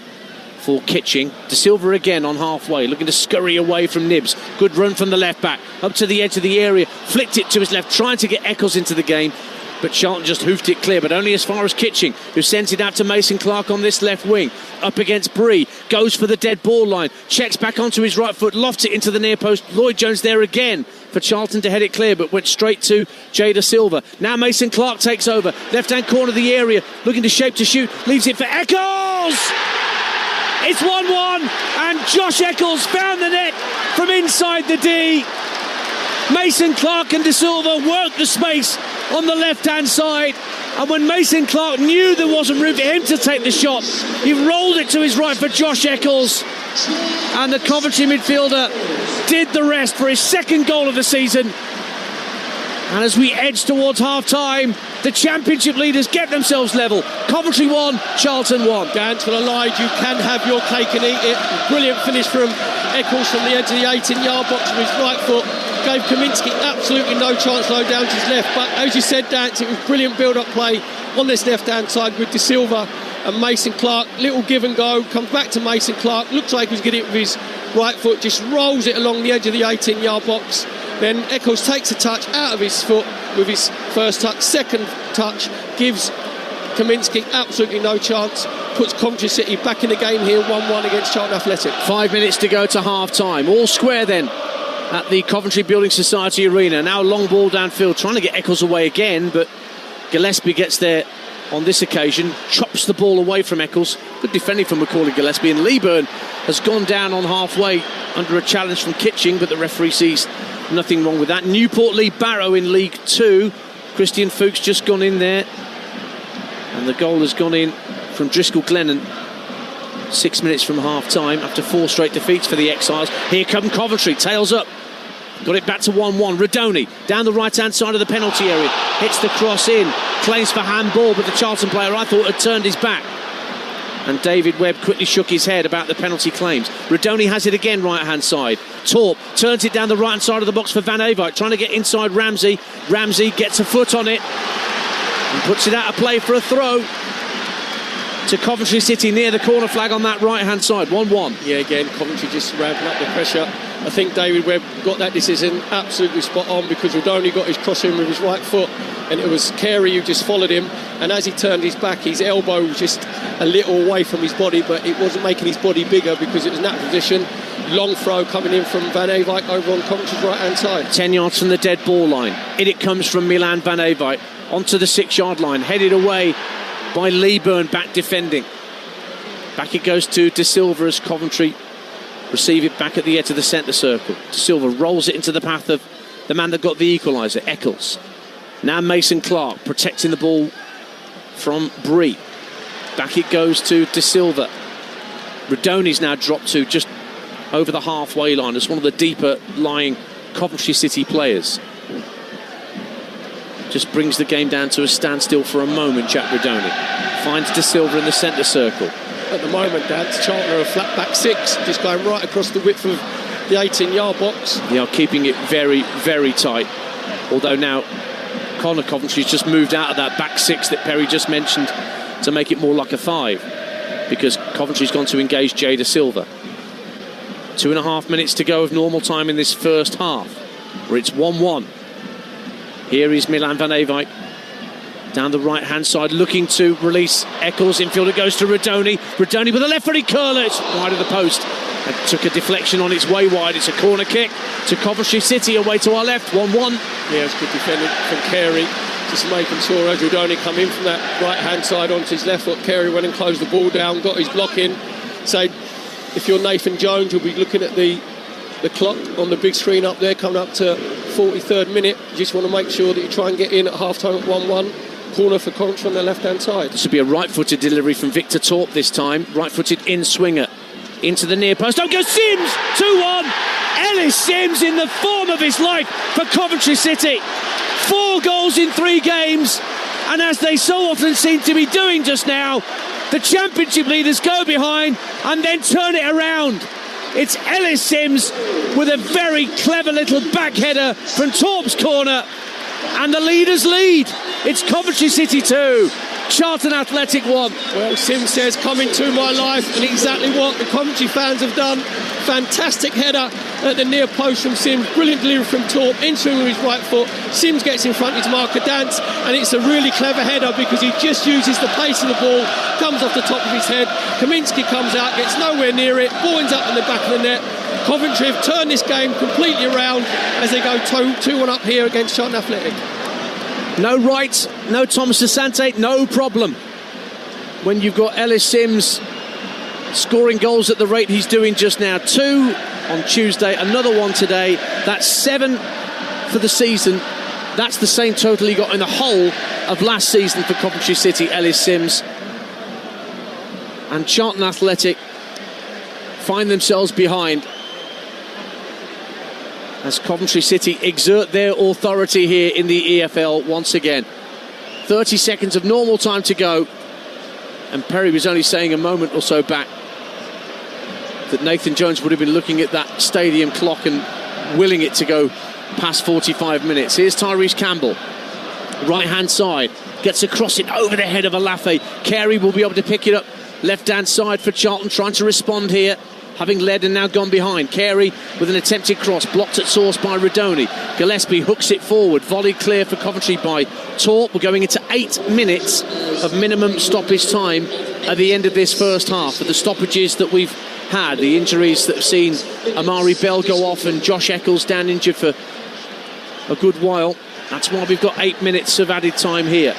for Kitching. De Silva again on halfway, looking to scurry away from Nibbs. Good run from the left back, up to the edge of the area, flicked it to his left, trying to get Eccles into the game, but Charlton just hoofed it clear, but only as far as Kitching, who sends it out to Mason Clark on this left wing, up against Bree, goes for the dead ball line, checks back onto his right foot, lofts it into the near post. Lloyd Jones there again for Charlton to head it clear, but went straight to Jada Silva. Now Mason Clark takes over, left-hand corner of the area, looking to shape to shoot, leaves it for Eccles! It's 1-1, and Josh Eccles found the net from inside the D. Mason Clark and De Silva worked the space on the left-hand side, and when Mason Clark knew there wasn't room for him to take the shot, he rolled it to his right for Josh Eccles, and the Coventry midfielder did the rest for his second goal of the season. And as we edge towards half-time, the Championship leaders get themselves level. Coventry 1, Charlton 1.
Dance for the line, you can have your cake and eat it. Brilliant finish from Eccles from the edge of the 18-yard box with his right foot. Gave Kaminsky absolutely no chance low down to his left. But as you said, Dance, it was brilliant build-up play on this left-hand side with De Silva and Mason Clark, little give and go, comes back to Mason Clark, looks like he's getting it with his right foot, just rolls it along the edge of the 18-yard box. Then Eccles takes a touch out of his foot with his first touch. Second touch gives Kaminski absolutely no chance, puts Coventry City back in the game here, 1-1 against Charlton Athletic.
5 minutes to go to half-time. All square then at the Coventry Building Society Arena. Now long ball downfield, trying to get Eccles away again, but Gillespie gets there on this occasion, chops the ball away from Eccles. Good defending from Macaulay Gillespie, and Leeburn has gone down on halfway under a challenge from Kitching, but the referee sees nothing wrong with that. Newport lead Barrow in League 2. Christian Fuchs just gone in there, and the goal has gone in from Driscoll Glennon 6 minutes from half-time after 4 straight defeats for the Exiles. Here come Coventry, tails up. Got it back to 1-1. Redoni down the right-hand side of the penalty area. Hits the cross in. Claims for handball, but the Charlton player, I thought, had turned his back. And David Webb quickly shook his head about the penalty claims. Redoni has it again, right-hand side. Torp turns it down the right-hand side of the box for Van Avijk, trying to get inside Ramsey. Ramsey gets a foot on it and puts it out of play for a throw to Coventry City near the corner flag on that right-hand side. 1-1. Yeah, again, Coventry just ramping up the pressure. I think David Webb got that decision absolutely spot on, because Redoni got his cross in with his right foot, and it was Carey who just followed him, and as he turned his back, his elbow was just a little away from his body, but it wasn't making his body bigger because it was in that position. Long throw coming in from Van Avijk over on Coventry's right-hand side. 10 yards from the dead ball line. In it comes from Milan Van Avijk onto the 6-yard line, headed away by Leeburn, back defending. Back it goes to De Silva as Coventry receive it back at the edge of the centre circle. De Silva rolls it into the path of the man that got the equaliser, Eccles. Now Mason Clark protecting the ball from Bree. Back it goes to De Silva. Redoni's now dropped to just over the halfway line as one of the deeper lying Coventry City players. Just brings the game down to a standstill for a moment. Jack Redoni finds De Silva in the centre circle.
At the moment, Charlton are a flat back 6, just going right across the width of the 18-yard box.
They are keeping it very, very tight. Although now Connor Coventry's just moved out of that back 6 that Perry just mentioned to make it more like a 5, because Coventry's gone to engage Jay De Silva. 2.5 minutes to go of normal time in this first half, where it's 1-1. Here is Milan Van Avijk down the right-hand side, looking to release Eccles. Infield it goes to Redoni. Redoni with a left-footed curler. It's wide of the post. It took a deflection on its way wide. It's a corner kick to Coventry City, away to our left. 1-1.
Yeah, it's good defending from Carey, just making sure as Redoni come in from that right-hand side onto his left foot. Carey went and closed the ball down, got his block in. So if you're Nathan Jones, you'll be looking at the clock on the big screen up there, coming up to 43rd minute. You just want to make sure that you try and get in at half-time at 1-1. Corner for Coventry on their left-hand side.
This will be a right-footed delivery from Victor Torp this time. Right-footed in-swinger into the near post. Oh, goes Sims! 2-1! Ellis Sims in the form of his life for Coventry City. 4 goals in 3 games. And as they so often seem to be doing just now, the Championship leaders go behind and then turn it around. It's Ellis Sims with a very clever little back header from Torp's corner. And the leaders lead. It's Coventry City 2, Charlton Athletic 1.
Well, Sims says, come into my life, and exactly what the Coventry fans have done. Fantastic header at the near post from Sims. Brilliant delivery from Torp, into with his right foot. Sims gets in front of his marker, Dance, and it's a really clever header because he just uses the pace of the ball, comes off the top of his head. Kaminski comes out, gets nowhere near it, ball ends up in the back of the net. Coventry have turned this game completely around as they go 2-1 up here against Charlton Athletic.
No Wright, no Thomas Asante, no problem. When you've got Ellis Sims scoring goals at the rate he's doing just now. 2 on Tuesday, another 1 today. That's 7 for the season. That's the same total he got in the whole of last season for Coventry City, Ellis Sims. And Charlton Athletic find themselves behind as Coventry City exert their authority here in the EFL once again. 30 seconds of normal time to go, and Perry was only saying a moment or so back that Nathan Jones would have been looking at that stadium clock and willing it to go past 45 minutes. Here's Tyrese Campbell. right-hand side, gets across it over the head of Alafe. Carey will be able to pick it up left-hand side for Charlton, trying to respond here, having led and now gone behind. Carey with an attempted cross, blocked at source by Redoni. Gillespie hooks it forward, volley clear for Coventry by Torp. We're going into 8 minutes of minimum stoppage time at the end of this first half. For the stoppages that we've had, the injuries that have seen Amari Bell go off and Josh Eccles down injured for a good while, that's why we've got 8 minutes of added time here.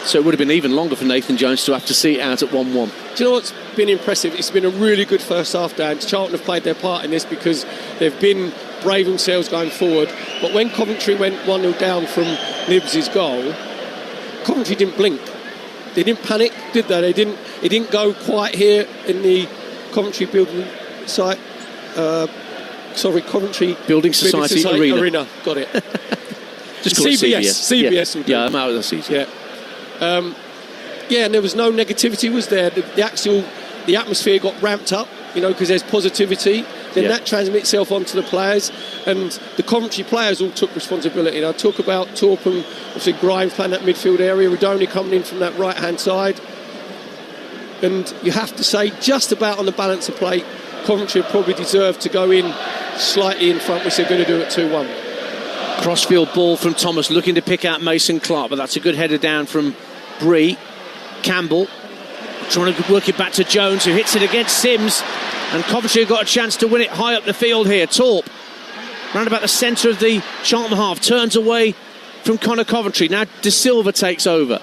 So it would have been even longer for Nathan Jones to have to see it out at 1-1.
Do you know what's been impressive? It's been a really good first half, Dan. Charlton have played their part in this because they've been brave themselves going forward. But when Coventry went 1-0 down from Nibbs' goal, Coventry didn't blink. They didn't panic, did they? It didn't go quiet here in the Coventry building site. Coventry
Building Society Arena.
Got it.
Just call it
CBS.
Yeah, that's easy.
Yeah. And there was no negativity, was there? The atmosphere got ramped up, because there's positivity. Then that transmits itself onto the players, and the Coventry players all took responsibility. I talk about Torp and obviously Grimes playing that midfield area, Redoni coming in from that right-hand side. And you have to say, just about on the balance of play, Coventry probably deserved to go in slightly in front, which they're going to do at 2-1.
Crossfield ball from Thomas, looking to pick out Mason Clark, but that's a good header down from Bree. Campbell trying to work it back to Jones, who hits it against Sims, and Coventry have got a chance to win it high up the field here. Torp, round about the centre of the Charlton half, turns away from Connor Coventry. Now De Silva takes over.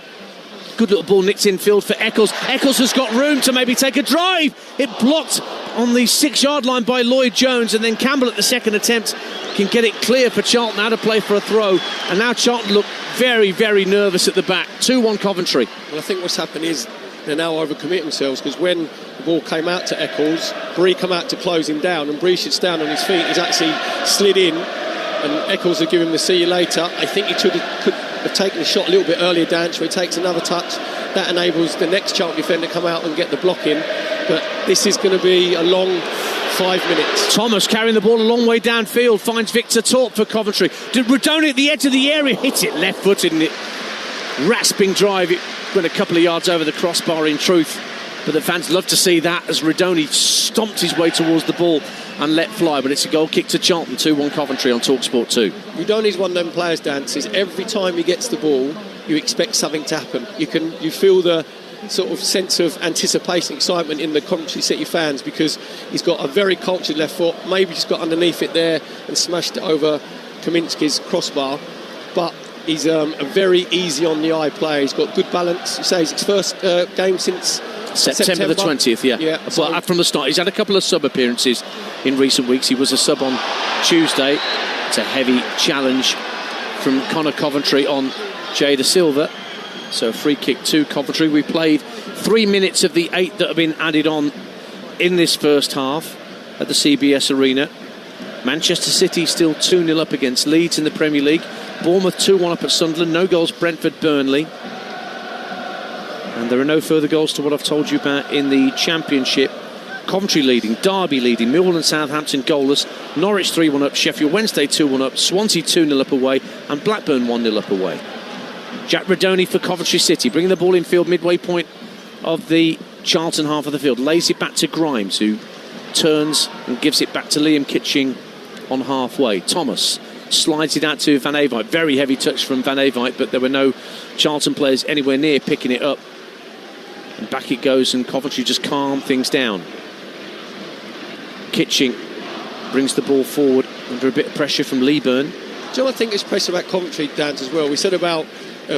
Good little ball nicked infield for Eccles. Eccles has got room to maybe take a drive. It blocked on the 6-yard line by Lloyd Jones, and then Campbell at the second attempt can get it clear for Charlton, out of play for a throw. And now Charlton look very, very nervous at the back. 2-1 Coventry.
Well, I think what's happened is they're now overcommit themselves, because when the ball came out to Eccles, Bree come out to close him down, and Bree should stand on his feet. He's actually slid in, and Eccles will give him the see you later. I think he could have taken the shot a little bit earlier, Dan, so he takes another touch. That enables the next Charlton defender to come out and get the block in. But this is going to be a long 5 minutes.
Thomas carrying the ball a long way downfield, finds Victor Torp for Coventry. Redoni at the edge of the area, hits it left-footed, and it rasping drive. It went a couple of yards over the crossbar in truth. But the fans love to see that as Redoni stomped his way towards the ball and let fly. But it's a goal kick to Charlton, 2-1 Coventry on Talksport 2.
Redoni's one of them players, Dan, says every time he gets the ball, you expect something to happen. You feel the sort of sense of anticipation, excitement in the Coventry City fans, because he's got a very cultured left foot, maybe just got underneath it there and smashed it over Kaminski's crossbar. But he's a very easy on the eye player. He's got good balance. You say it's his first game since
September the 20th, yeah. But from the start, he's had a couple of sub appearances in recent weeks. He was a sub on Tuesday. It's a heavy challenge from Connor Coventry on Jay De Silva. So a free kick to Coventry. We played 3 minutes of the 8 that have been added on in this first half at the CBS Arena. Manchester City still 2-0 up against Leeds in the Premier League. Bournemouth 2-1 up at Sunderland. No goals, Brentford, Burnley. And there are no further goals to what I've told you about in the Championship. Coventry leading, Derby leading, Millwall and Southampton goalless, Norwich 3-1 up, Sheffield Wednesday 2-1 up, Swansea 2-0 up away, and Blackburn 1-0 up away. Jack Redoni for Coventry City, bringing the ball in field midway point of the Charlton half of the field, lays it back to Grimes, who turns and gives it back to Liam Kitching on halfway. Thomas slides it out to Van Eyck. Very heavy touch from Van Eyck, but there were no Charlton players anywhere near picking it up. And back it goes, and Coventry just calm things down. Kitching brings the ball forward under a bit of pressure from Leeburn.
Do you know what I think is pressure about Coventry, Dan, as well? We said about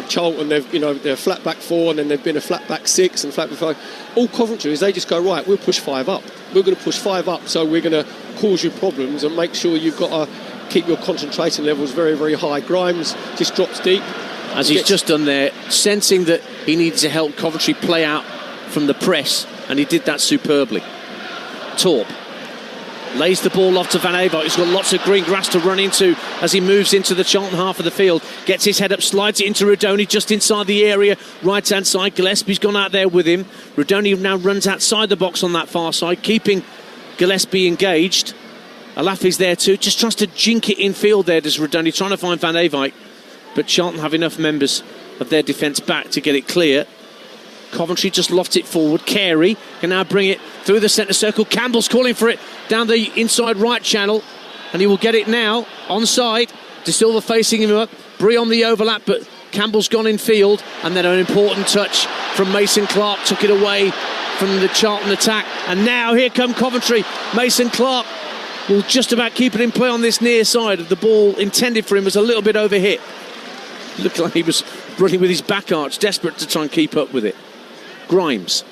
Charlton, they're flat back 4, and then they've been a flat back 6 and flat back 5. All Coventry is they just go, right, we'll push 5 up. We're going to push 5 up, so we're going to cause you problems and make sure you've got to keep your concentration levels very, very high. Grimes just drops deep.
As he's just done there, sensing that he needs to help Coventry play out from the press, and he did that superbly. Torp lays the ball off to Van Eyck. He's got lots of green grass to run into as he moves into the Charlton half of the field. Gets his head up, slides it into Redoni just inside the area, right-hand side. Gillespie's gone out there with him. Redoni now runs outside the box on that far side, keeping Gillespie engaged. Alafe's there too, just tries to jink it in field there, does Redoni, trying to find Van Eyck. but Charlton have enough members of their defence back to get it clear. Coventry just loft it forward. Carey can now bring it through the centre circle. Campbell's calling for it down the inside right channel, and he will get it now onside. De Silva facing him up. Bree on the overlap, but Campbell's gone in field, and then an important touch from Mason Clark took it away from the Charlton attack. And now here come Coventry. Mason Clark will just about keep it in play on this near side. The ball intended for him was a little bit overhit. Looked like he was running with his back arch, desperate to try and keep up with it. Grimes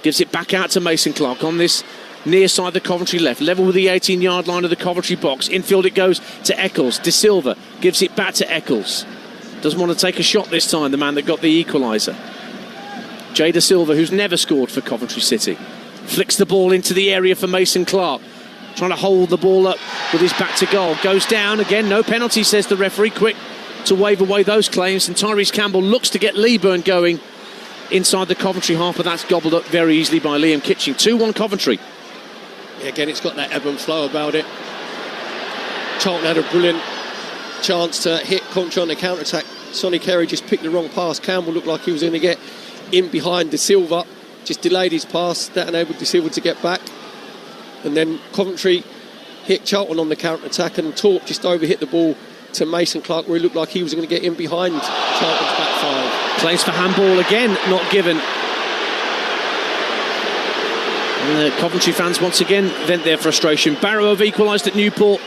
gives it back out to Mason Clark on this near side, the Coventry left, level with the 18-yard line of the Coventry box. Infield it goes to Eccles. De Silva gives it back to Eccles. Doesn't want to take a shot this time, the man that got the equaliser. Jay De Silva, who's never scored for Coventry City, flicks the ball into the area for Mason Clark, trying to hold the ball up with his back to goal. Goes down again, no penalty, says the referee. Quick to wave away those claims, and Tyrese Campbell looks to get Leeburn going inside the Coventry half, but that's gobbled up very easily by Liam Kitching. 2-1 Coventry.
Yeah, again, it's got that ebb and flow about it. Charlton had a brilliant chance to hit Coventry on the counter-attack. Sonny Carey just picked the wrong pass. Campbell looked like he was going to get in behind De Silva, just delayed his pass. That enabled De Silva to get back. And then Coventry hit Charlton on the counter-attack, and Torp just overhit the ball to Mason Clark, where he looked like he was going to get in behind Charlton's back five.
Claims for handball again, not given. And the Coventry fans once again vent their frustration. Barrow have equalised at Newport.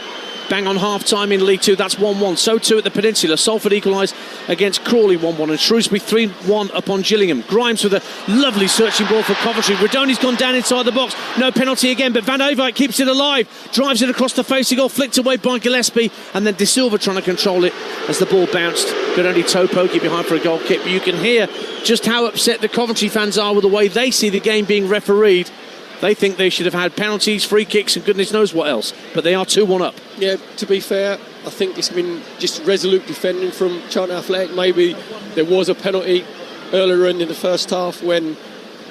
Bang on half-time in League Two, that's 1-1. So too at the Peninsula. Salford equalised against Crawley 1-1, and Shrewsbury 3-1 upon Gillingham. Grimes with a lovely searching ball for Coventry. Radoni's gone down inside the box. No penalty again, but Van Eyck keeps it alive. Drives it across the facing goal, flicked away by Gillespie, and then De Silva trying to control it as the ball bounced. Could only toe poke it behind for a goal kick. But you can hear just how upset the Coventry fans are with the way they see the game being refereed. They think they should have had penalties, free kicks, and goodness knows what else. But they are 2-1 up. Yeah,
to be fair, I think it's been just resolute defending from Charlton Athletic. Maybe there was a penalty earlier in the first half when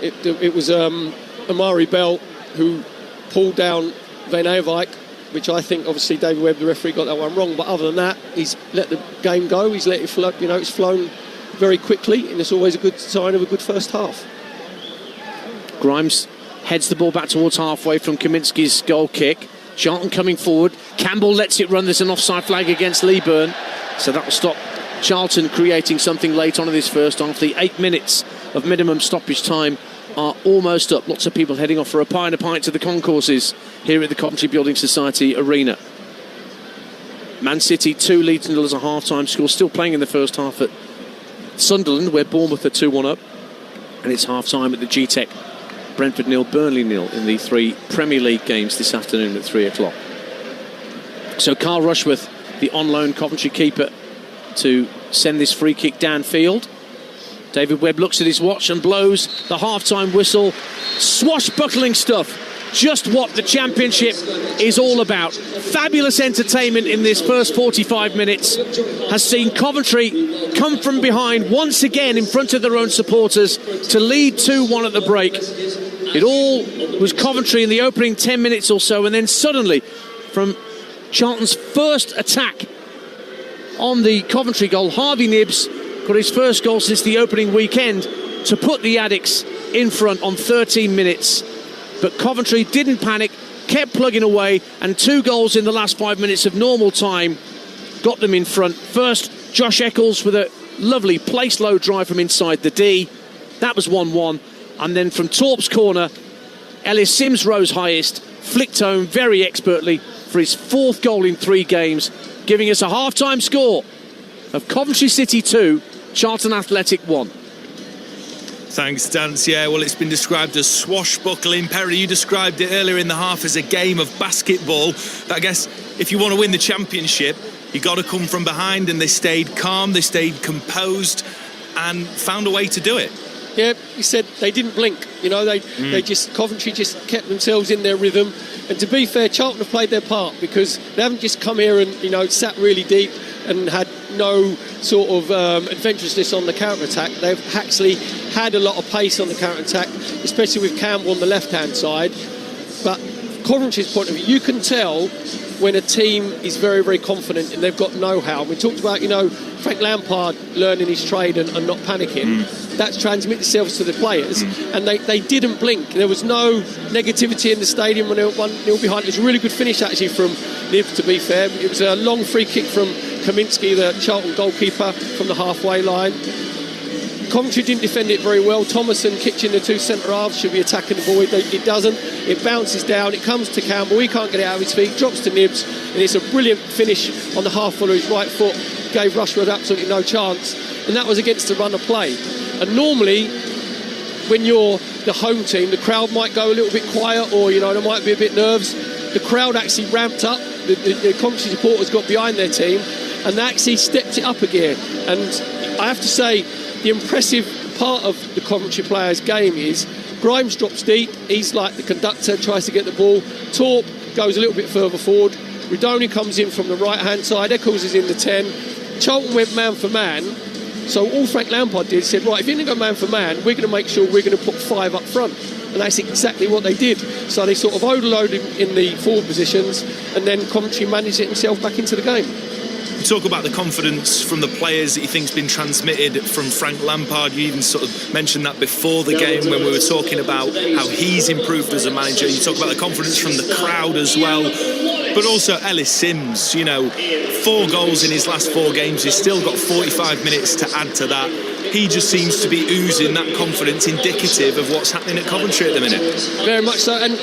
it was Amari Bell who pulled down Van Eyck, which I think obviously David Webb, the referee, got that one wrong. But other than that, he's let the game go. He's let it flow. You know, it's flown very quickly, and it's always a good sign of a good first half.
Grimes heads the ball back towards halfway from Kaminski's goal kick. Charlton coming forward. Campbell lets it run. There's an offside flag against Leeburn, so that will stop Charlton creating something late on in this first half. The 8 minutes of minimum stoppage time are almost up. Lots of people heading off for a pie and a pint to the concourses here at the Coventry Building Society Arena. Man City 2 leads 0 as a half-time score. Still playing in the first half at Sunderland, where Bournemouth are 2-1 up, and it's half-time at the G-Tech. Brentford 0, Burnley 0 in the 3 Premier League games this afternoon at 3 o'clock. So Carl Rushworth, the on-loan Coventry keeper, to send this free kick downfield. David Webb looks at his watch and blows the half-time whistle. Swashbuckling stuff. Just what the Championship is all about. Fabulous entertainment in this first 45 minutes has seen Coventry come from behind once again in front of their own supporters to lead 2-1 at the break. It all was Coventry in the opening 10 minutes or so, and then suddenly, from Charlton's first attack on the Coventry goal, Harvey Nibbs got his first goal since the opening weekend to put the Addicts in front on 13 minutes. But Coventry didn't panic, kept plugging away, and 2 goals in the last 5 minutes of normal time got them in front. First, Josh Eccles with a lovely place-low drive from inside the D. That was 1-1. And then from Torp's corner, Ellis Sims rose highest, flicked home very expertly for his 4th goal in 3 games, giving us a half-time score of Coventry City 2, Charlton Athletic 1.
Thanks, Dance. Yeah, well, it's been described as swashbuckling. Perry, you described it earlier in the half as a game of basketball. I guess if you want to win the Championship, you got to come from behind, and they stayed calm, they stayed composed, and found a way to do it.
Yeah, he said they didn't blink. You know, Coventry just kept themselves in their rhythm. And to be fair, Charlton have played their part, because they haven't just come here and, you know, sat really deep and had no sort of adventurousness on the counter-attack. They've actually had a lot of pace on the counter-attack, especially with Campbell on the left-hand side. But Coventry's point of view, you can tell when a team is very, very confident and they've got know-how. We talked about, Frank Lampard learning his trade and not panicking. That's transmitted itself to the players, and they didn't blink. There was no negativity in the stadium when they were 1-0 behind. It was a really good finish, actually, from Nibs, to be fair. It was a long free kick from Kaminski, the Charlton goalkeeper, from the halfway line. Coventry didn't defend it very well. Thomas and Kitchen, the two centre-halves, should be attacking the ball. It doesn't. It bounces down. It comes to Campbell. He can't get it out of his feet. Drops to Nibs. And it's a brilliant finish on the half-full of his right foot. Gave Rushford absolutely no chance. And that was against the run of play. And normally, when you're the home team, the crowd might go a little bit quiet, or, there might be a bit nerves. The crowd actually ramped up. The Coventry supporters got behind their team, and they actually stepped it up a gear. And I have to say, the impressive part of the Coventry players' game is Grimes drops deep. He's like the conductor, tries to get the ball. Torp goes a little bit further forward. Ridoni comes in from the right-hand side. Eccles is in the 10. Charlton went man for man. So all Frank Lampard did, said, right, if you're going to go man for man, we're going to make sure we're going to put 5 up front. And that's exactly what they did. So they sort of overloaded in the forward positions, and then Coventry managed it himself back into the game.
You talk about the confidence from the players that you think's been transmitted from Frank Lampard. You even sort of mentioned that before the game when we were talking about how he's improved as a manager. You talk about the confidence from the crowd as well. But also Ellis Sims, 4 goals in his last 4 games. He's still got 45 minutes to add to that. He just seems to be oozing that confidence, indicative of what's happening at Coventry at the minute.
Very much so. And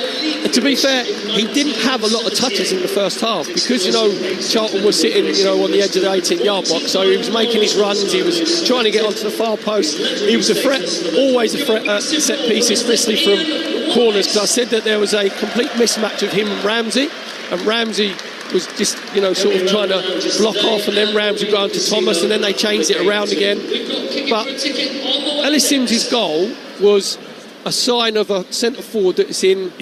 to be fair, he didn't have a lot of touches in the first half because, Charlton was sitting, on the edge of the 18-yard box. So he was making his runs. He was trying to get onto the far post. He was a threat, always a threat at set pieces, especially from corners. Because I said that there was a complete mismatch of him and Ramsey. And Ramsey was just, sort of trying to block off, and then Ramsey go on to Thomas, and then they changed it around again. But Ellis Sims' goal was a sign of a centre-forward that's in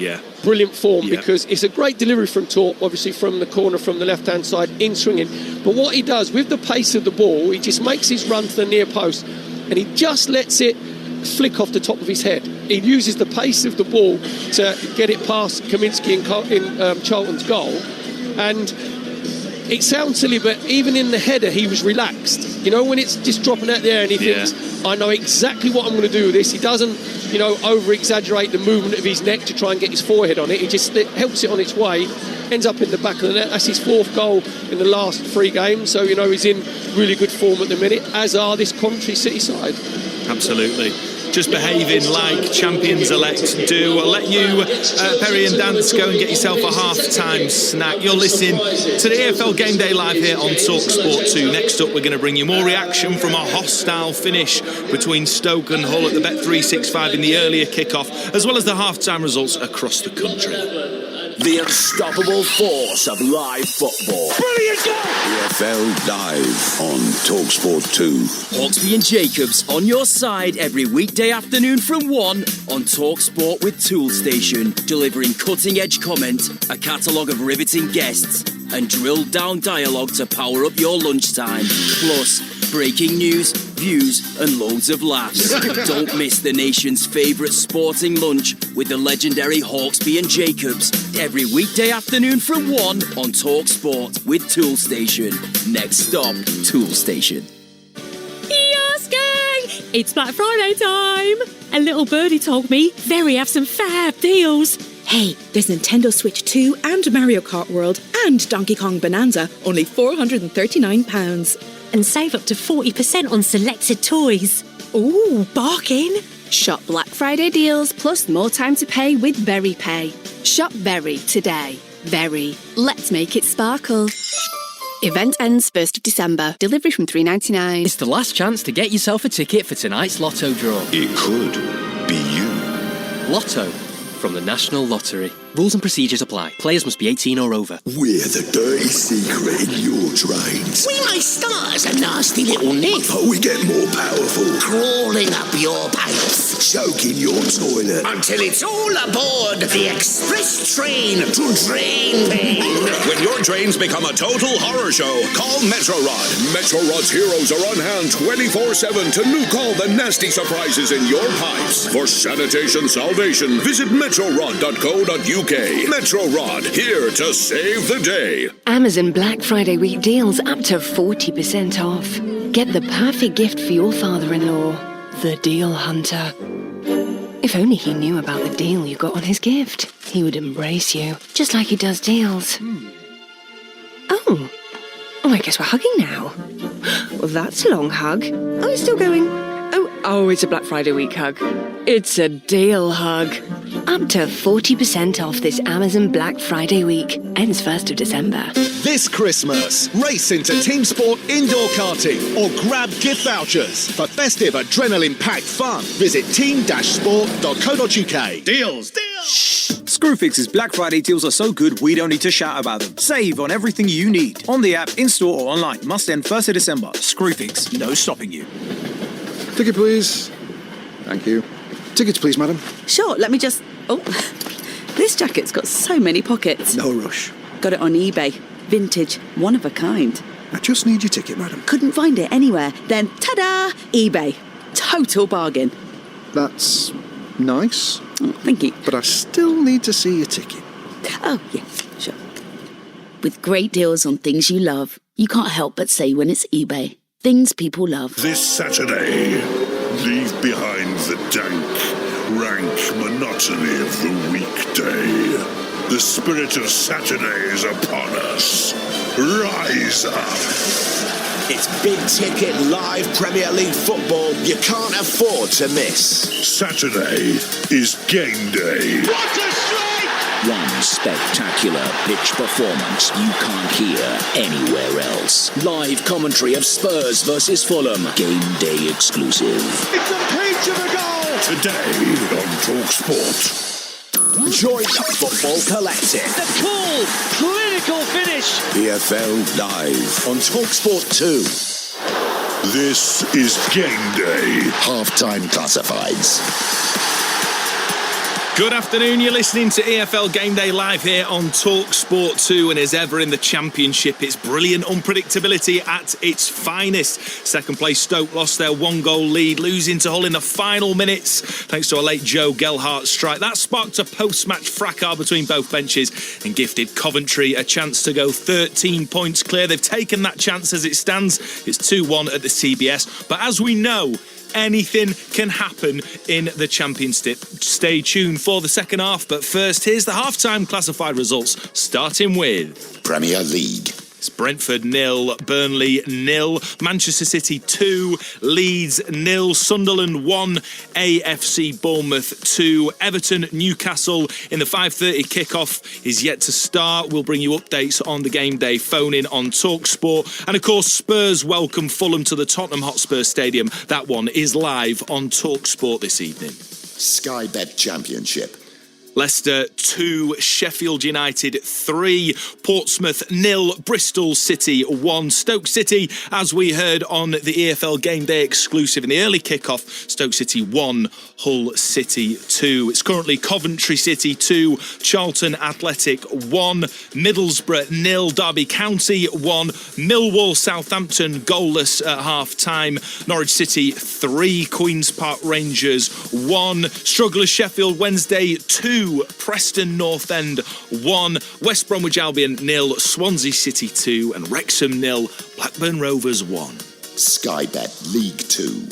brilliant form, because it's a great delivery from Torp, obviously from the corner from the left-hand side, in swinging. But what he does, with the pace of the ball, he just makes his run to the near post, and he just lets it flick off the top of his head. He uses the pace of the ball to get it past Kaminski in Charlton's goal. And it sounds silly, but even in the header, he was relaxed. When it's just dropping out there and he thinks, I know exactly what I'm going to do with this. He doesn't, over-exaggerate the movement of his neck to try and get his forehead on it. He just helps it on its way, ends up in the back of the net. That's his 4th goal in the last 3 games. So, he's in really good form at the minute, as are this Coventry City side.
Absolutely. Just behaving like champions-elect do. I'll let you, Perry and Dance, go and get yourself a half-time snack. You're listening to the EFL Game Day Live here on Talksport 2. Next up, we're going to bring you more reaction from a hostile finish between Stoke and Hull at the Bet365 in the earlier kickoff, as well as the half-time results across the country.
The unstoppable force of live football.
Brilliant goal!
EFL Live on Talksport 2.
Hawksby and Jacobs on your side every weekday afternoon from 1 on Talksport with Toolstation, delivering cutting-edge comment, a catalogue of riveting guests, and drilled-down dialogue to power up your lunchtime. Plus, breaking news, views, and loads of laughs. Don't miss the nation's favourite sporting lunch with the legendary Hawksby and Jacobs every weekday afternoon from 1 on Talksport with Toolstation. Next stop, Toolstation.
Yes, gang! It's Black Friday time! A little birdie told me Very have some fab deals. Hey, there's Nintendo Switch 2 and Mario Kart World and Donkey Kong Bonanza, only £439. And save up to 40% on selected toys. Ooh, bargain!
Shop Black Friday deals plus more time to pay with Very Pay. Shop Very today. Very. Let's make it sparkle. Event ends 1st of December. Delivery from $3.99.
It's the last chance to get yourself a ticket for tonight's Lotto draw.
It could be you.
Lotto from the National Lottery. Rules and procedures apply. Players must be 18 or over.
We're the dirty secret in your drains.
We may start as a nasty little nip,
but we get more powerful.
Crawling up your pipes,
choking your toilet,
until it's all aboard the express train to drain pain.
When your drains become a total horror show, call Metro Rod. Metro Rod's heroes are on hand 24/7 to nuke all the nasty surprises in your pipes. For sanitation salvation, visit metrorod.co.uk UK. Metro Rod, here to save the day.
Amazon Black Friday week deals up to 40% off. Get the perfect gift for your father-in-law, the Deal Hunter. If only he knew about the deal you got on his gift, he would embrace you, just like he does deals. Oh, I guess we're hugging now. Well, that's a long hug. Oh, it's still going. Oh, it's a Black Friday week hug. It's a deal hug. Up to 40% off this Amazon Black Friday week. Ends 1st of December.
This Christmas, race into Team Sport indoor karting or grab gift vouchers for festive adrenaline-packed fun. Visit team-sport.co.uk.
Deals! Screwfix's Black Friday deals are so good we don't need to shout about them. Save on everything you need. On the app, in-store or online. Must end 1st of December. Screwfix, no stopping you.
Ticket, please. Thank you. Tickets, please, madam.
Sure, let me just... Oh, this jacket's got so many pockets.
No rush.
Got it on eBay. Vintage, one of a kind.
I just need your ticket, madam.
Couldn't find it anywhere. Then, ta-da! eBay. Total bargain.
That's nice.
Oh, thank you.
But I still need to see your ticket.
Oh, yes, sure. With great deals on things you love, you can't help but say when it's eBay. Things people love.
This Saturday, leave behind the dank, rank monotony of the weekday. The spirit of Saturday is upon us. Rise up.
It's big ticket live Premier League football you can't afford to miss.
Saturday is game day.
What a strike!
One spectacular pitch performance you can't hear anywhere else. Live commentary of Spurs versus Fulham. Game day exclusive.
It's a peach of a goal!
Today on Talksport.
Join the Football Collective.
The cool, clinical finish.
EFL Live on Talksport 2.
This is game day.
Half-time classifieds.
Good afternoon, you're listening to EFL Game Day live here on TalkSport 2, and as ever in the Championship, it's brilliant unpredictability at its finest. Second place Stoke lost their one-goal lead, losing to Hull in the final minutes thanks to a late Joe Gelhardt strike. That sparked a post-match fracas between both benches and gifted Coventry a chance to go 13 points clear. They've taken that chance as it stands. It's 2-1 at the CBS, but as we know, anything can happen in the Championship. Stay tuned for the second half, but first, here's the half-time classified results, starting with
Premier League.
It's Brentford 0, Burnley 0, Manchester City 2, Leeds 0, Sunderland 1, AFC Bournemouth 2, Everton Newcastle in the 5:30 kickoff is yet to start. We'll bring you updates on the game day phone in on TalkSport, and of course Spurs welcome Fulham to the Tottenham Hotspur Stadium. That one is live on TalkSport this evening.
Sky Bet Championship.
Leicester 2, Sheffield United 3, Portsmouth 0, Bristol City 1, Stoke City, as we heard on the EFL Game Day exclusive in the early kickoff, Stoke City 1, Hull City 2. It's currently Coventry City 2, Charlton Athletic 1, Middlesbrough 0, Derby County 1, Millwall Southampton goalless at half-time, Norwich City 3, Queen's Park Rangers 1, Strugglers Sheffield Wednesday 2, Preston North End 1, West Bromwich Albion 0, Swansea City 2, and Wrexham 0, Blackburn Rovers 1.
Sky Bet League 2.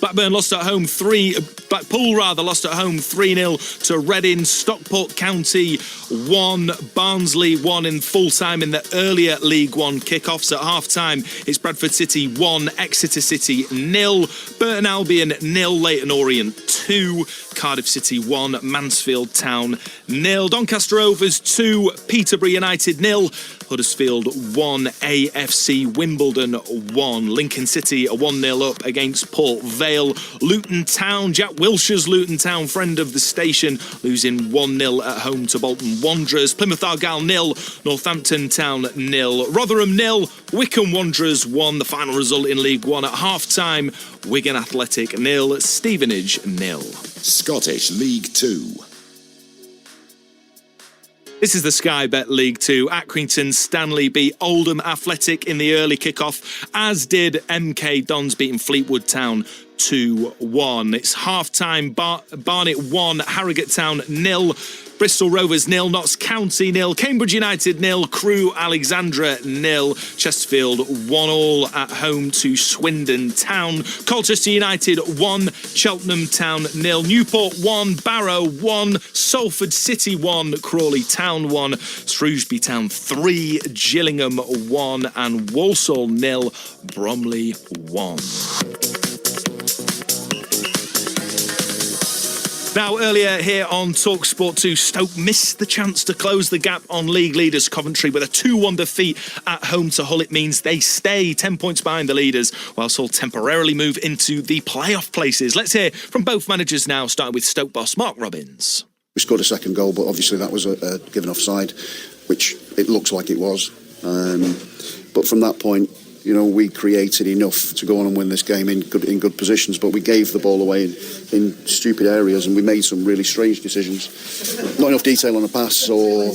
Blackpool lost at home 3-0 to Reading. Stockport County 1, Barnsley 1 in full time in the earlier League One kickoffs. At half time, it's Bradford City 1, Exeter City 0, Burton Albion 0, Leyton Orient 2, Cardiff City 1, Mansfield Town 0, Doncaster Rovers 2, Peterborough United 0, Huddersfield 1, AFC Wimbledon 1, Lincoln City a 1-0 up against Port Vale, Luton Town, Jack Wilshire's Luton Town, friend of the station, losing 1-0 at home to Bolton Wanderers, Plymouth Argyle 0, Northampton Town 0, Rotherham 0, Wycombe Wanderers 1, the final result in League One at half-time, Wigan Athletic 0, Stevenage 0.
Scottish League 2.
This is the Sky Bet League 2. Accrington Stanley beat Oldham Athletic in the early kickoff, as did MK Dons beating Fleetwood Town 2-1. It's half-time, Barnet 1, Harrogate Town 0, Bristol Rovers 0, Notts County 0, Cambridge United 0, Crewe Alexandra 0, Chesterfield 1-1 at home to Swindon Town, Colchester United 1, Cheltenham Town 0, Newport 1, Barrow 1, Salford City 1, Crawley Town 1, Shrewsbury Town 3, Gillingham 1 and Walsall 0, Bromley 1. Now, earlier here on Talksport 2, Stoke missed the chance to close the gap on league leaders Coventry with a 2-1 defeat at home to Hull. It means they stay 10 points behind the leaders, whilst Hull temporarily move into the playoff places. Let's hear from both managers now, starting with Stoke boss Mark Robbins.
We scored a second goal, but obviously that was a given offside, which it looks like it was. But from that point, you know, we created enough to go on and win this game in good positions, but we gave the ball away in stupid areas, and we made some really strange decisions. Not enough detail on a pass, or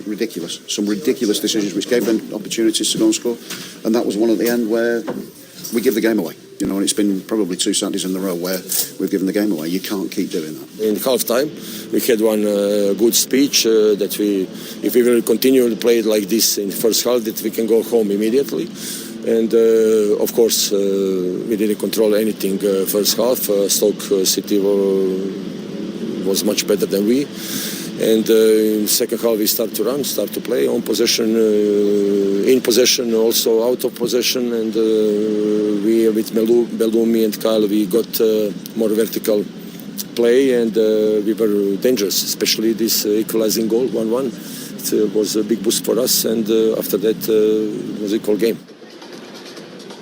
ridiculous. Some ridiculous decisions which gave them opportunities to go and score, and that was one at the end where we give the game away. You know, and it's been probably 2 Saturdays in a row where we've given the game away. You can't keep doing that.
In half-time, we had one good speech that if we will continue to play like this in the first half, that we can go home immediately. And of course, we didn't control anything first half. Stoke City was much better than we. And in second half we start to run, start to play on possession, in possession, also out of possession, and we with Bellumi and Kyle we got more vertical play, and we were dangerous, especially this equalizing goal 1-1. It was a big boost for us, and after that it was an equal game.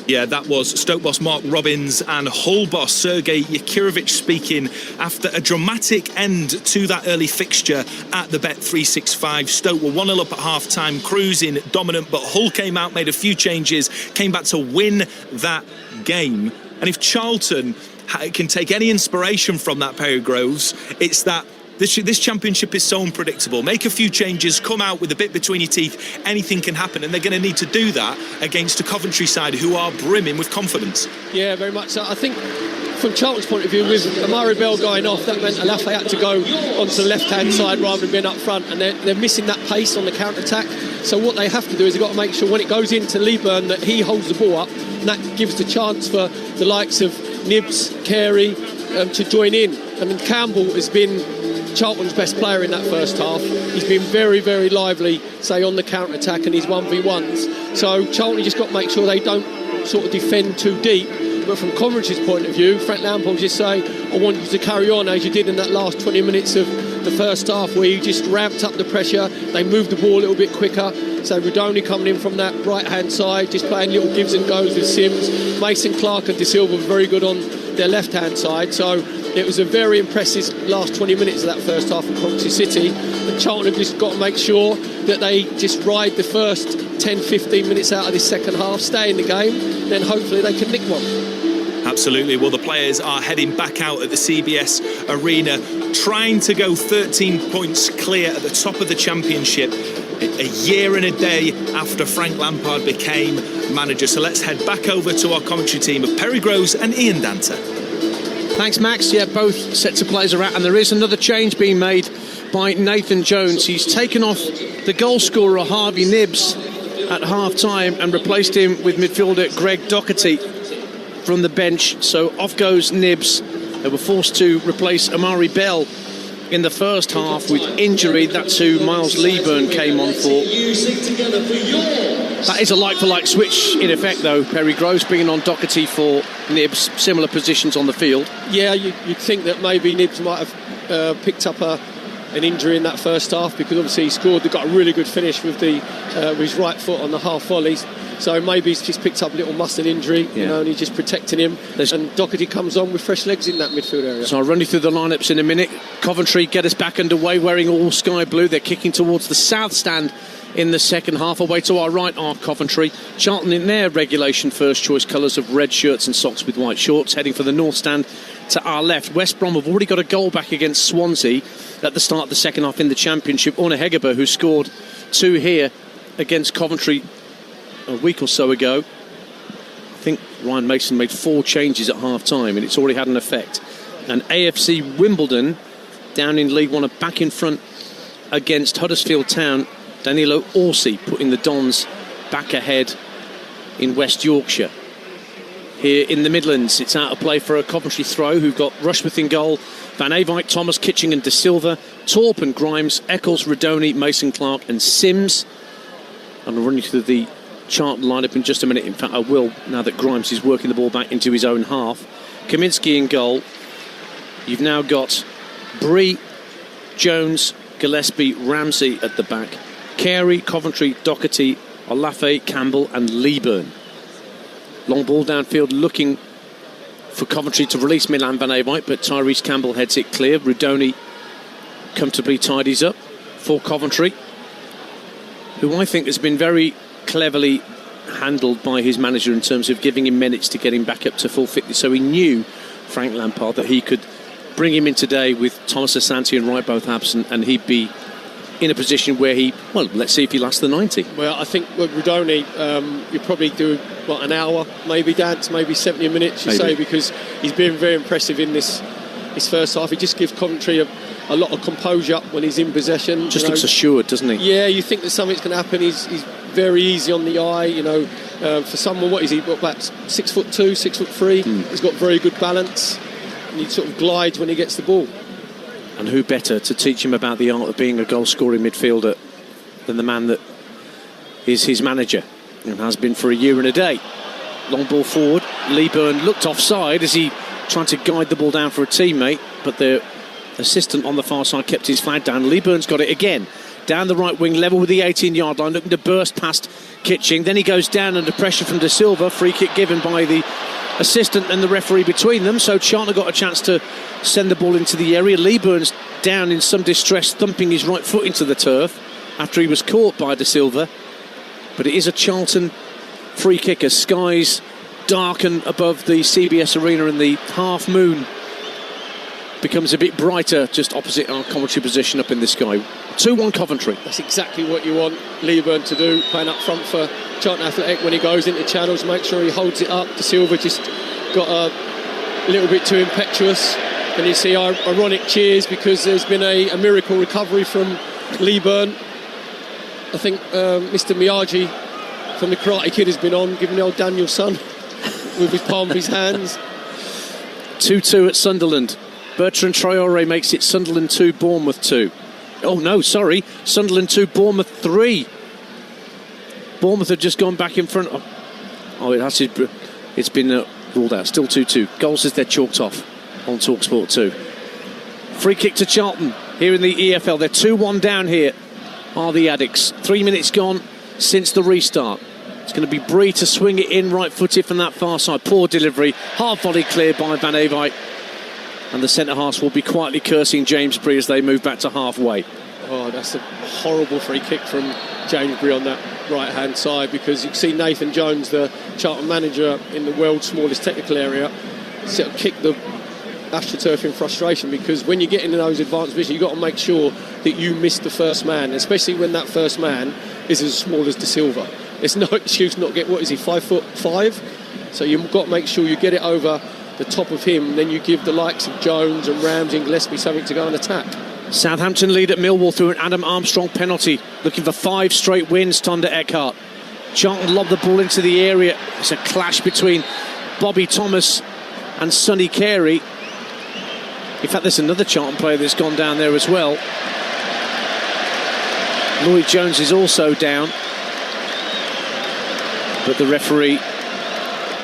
Yeah, that was Stoke boss Mark Robbins and Hull boss Sergei Yakirovich speaking after a dramatic end to that early fixture at the Bet365. Stoke were 1-0 up at half-time, cruising dominant, but Hull came out, made a few changes, came back to win that game. And if Charlton can take any inspiration from that, Perry Groves, it's that this championship is so unpredictable. Make a few changes, come out with a bit between your teeth, anything can happen, and they're going to need to do that against a Coventry side who are brimming with confidence.
Yeah, very much so. I think from Charlton's point of view, with Amari Bell going off, that meant Alafe had to go onto the left-hand side rather than being up front, and they're missing that pace on the counter-attack. So what they have to do is they've got to make sure when it goes into Leeburn that he holds the ball up, and that gives the chance for the likes of Nibs, Carey to join in. I mean, Campbell has been Charlton's best player in that first half. He's been very, very lively, say, on the counter-attack and his 1v1s. So Charlton just got to make sure they don't sort of defend too deep. But from Coventry's point of view, Frank Lampard just saying, I want you to carry on as you did in that last 20 minutes of the first half, where you just ramped up the pressure. They moved the ball a little bit quicker. So Rudoni coming in from that right-hand side, just playing little gives and goes with Sims. Mason Clark and De Silva were very good on their left-hand side. So it was a very impressive last 20 minutes of that first half of Coventry City. And Charlton have just got to make sure that they just ride the first 10-15 minutes out of this second half, stay in the game, then hopefully they can nick one.
Absolutely. Well, the players are heading back out at the CBS Arena, trying to go 13 points clear at the top of the championship a year and a day after Frank Lampard became manager. So let's head back over to our commentary team of Perry Groves and Ian Danter.
Thanks, Max. Yeah, both sets of players are out, and there is another change being made by Nathan Jones. He's taken off the goal scorer Harvey Nibs at half-time and replaced him with midfielder Greg Doherty from the bench. So off goes Nibs. They were forced to replace Amari Bell in the first half with injury. That's who Miles Leeburn came on for. That is a like-for-like switch in effect, though. Perry Groves bringing on Doherty for Nibs, similar positions on the field.
Yeah, you'd think that maybe Nibs might have picked up an injury in that first half, because obviously he scored. They got a really good finish with his right foot on the half volleys. So maybe he's just picked up a little muscle injury, you know, and he's just protecting him. And Doherty comes on with fresh legs in that midfield area.
So I'll run you through the lineups in a minute. Coventry get us back underway wearing all sky blue. They're kicking towards the south stand in the second half. Away to our right are Coventry. Charlton in their regulation first choice colours of red shirts and socks with white shorts, heading for the north stand to our left. West Brom have already got a goal back against Swansea at the start of the second half in the Championship. Orna Hegerberg, who scored 2 here against Coventry a week or so ago. I think Ryan Mason made 4 changes at half-time, and it's already had an effect. And AFC Wimbledon down in League One are back in front against Huddersfield Town. Danilo Orsi putting the Dons back ahead in West Yorkshire. Here in the Midlands, it's out of play for a Coventry throw, who've got Rushworth in goal, Van Avijk, Thomas, Kitching and De Silva, Torp and Grimes, Eccles, Redoni, Mason Clark and Sims. And I'll run you through the Charlton lineup in just a minute. In fact, I will, now that Grimes is working the ball back into his own half. Kaminsky in goal. You've now got Bree, Jones, Gillespie, Ramsey at the back. Carey, Coventry, Doherty, Olafe, Campbell and Leeburn. Long ball downfield looking for Coventry to release Milan Van Avijk, but Tyrese Campbell heads it clear. Rudoni comfortably tidies up for Coventry, who I think has been very cleverly handled by his manager in terms of giving him minutes to get him back up to full fitness. So he knew, Frank Lampard, that he could bring him in today with Thomas Asante and Wright both absent, and he'd be in a position where let's see if he lasts the 90.
Well, I think with Rudoni, you probably do an hour, maybe dance, maybe 70 minutes, say, because he's been very impressive in his first half. He just gives Coventry a lot of composure when he's in possession.
Just looks assured, doesn't he?
Yeah, you think that something's going to happen. He's very easy on the eye, for someone, what is he, about 6'2", 6'3". He's got very good balance, and he sort of glides when he gets the ball.
And who better to teach him about the art of being a goal-scoring midfielder than the man that is his manager and has been for a year and a day. Long ball forward. Leeburn looked offside as he tried to guide the ball down for a teammate, but the assistant on the far side kept his flag down. Leeburn's got it again. Down the right wing, level with the 18-yard line, looking to burst past Kitching. Then he goes down under pressure from De Silva. Free kick given by the assistant and the referee between them, so Charlton got a chance to send the ball into the area. Leeburn's down in some distress, thumping his right foot into the turf after he was caught by De Silva. But it is a Charlton free kick as skies darken above the CBS Arena and the half moon becomes a bit brighter just opposite our commentary position up in the sky. 2-1 Coventry.
That's exactly what you want Leeburn to do, playing up front for Charlton Athletic. When he goes into channels, make sure he holds it up. De Silva just got a little bit too impetuous, and you see ironic cheers because there's been a miracle recovery from Leeburn. I think Mr Miyagi from the Karate Kid has been on, giving the old Daniel son with his palm of his hands.
2-2 at Sunderland. Bertrand Traore makes it Sunderland 2, Bournemouth 2. Oh no, sorry, Sunderland 2, Bournemouth 3. Bournemouth have just gone back in front. It's been ruled out. Still 2-2. Goals as they're chalked off on Talksport 2. Free kick to Charlton here in the EFL. They're 2-1 down here, are the Addicts. 3 minutes gone since the restart. It's going to be Bree to swing it in right-footed from that far side. Poor delivery. Hard volley cleared by Van Avijk. And the centre-halves will be quietly cursing James Bree as they move back to halfway.
Oh, that's a horrible free kick from James Bree on that right-hand side, because you can see Nathan Jones, the Charlton manager in the world's smallest technical area, sort of kick the AstroTurf in frustration, because when you get into those advanced vision, you've got to make sure that you miss the first man, especially when that first man is as small as De Silva. There's no excuse not to get, 5'5"? So you've got to make sure you get it over the top of him, then you give the likes of Jones and Ramsey and Gillespie something to go and attack.
Southampton lead at Millwall through an Adam Armstrong penalty, looking for 5 straight wins. Thunder Eckhart. Charlton lobbed the ball into the area. It's a clash between Bobby Thomas and Sonny Carey. In fact, there's another Charlton player that's gone down there as well. Lloyd Jones is also down, but the referee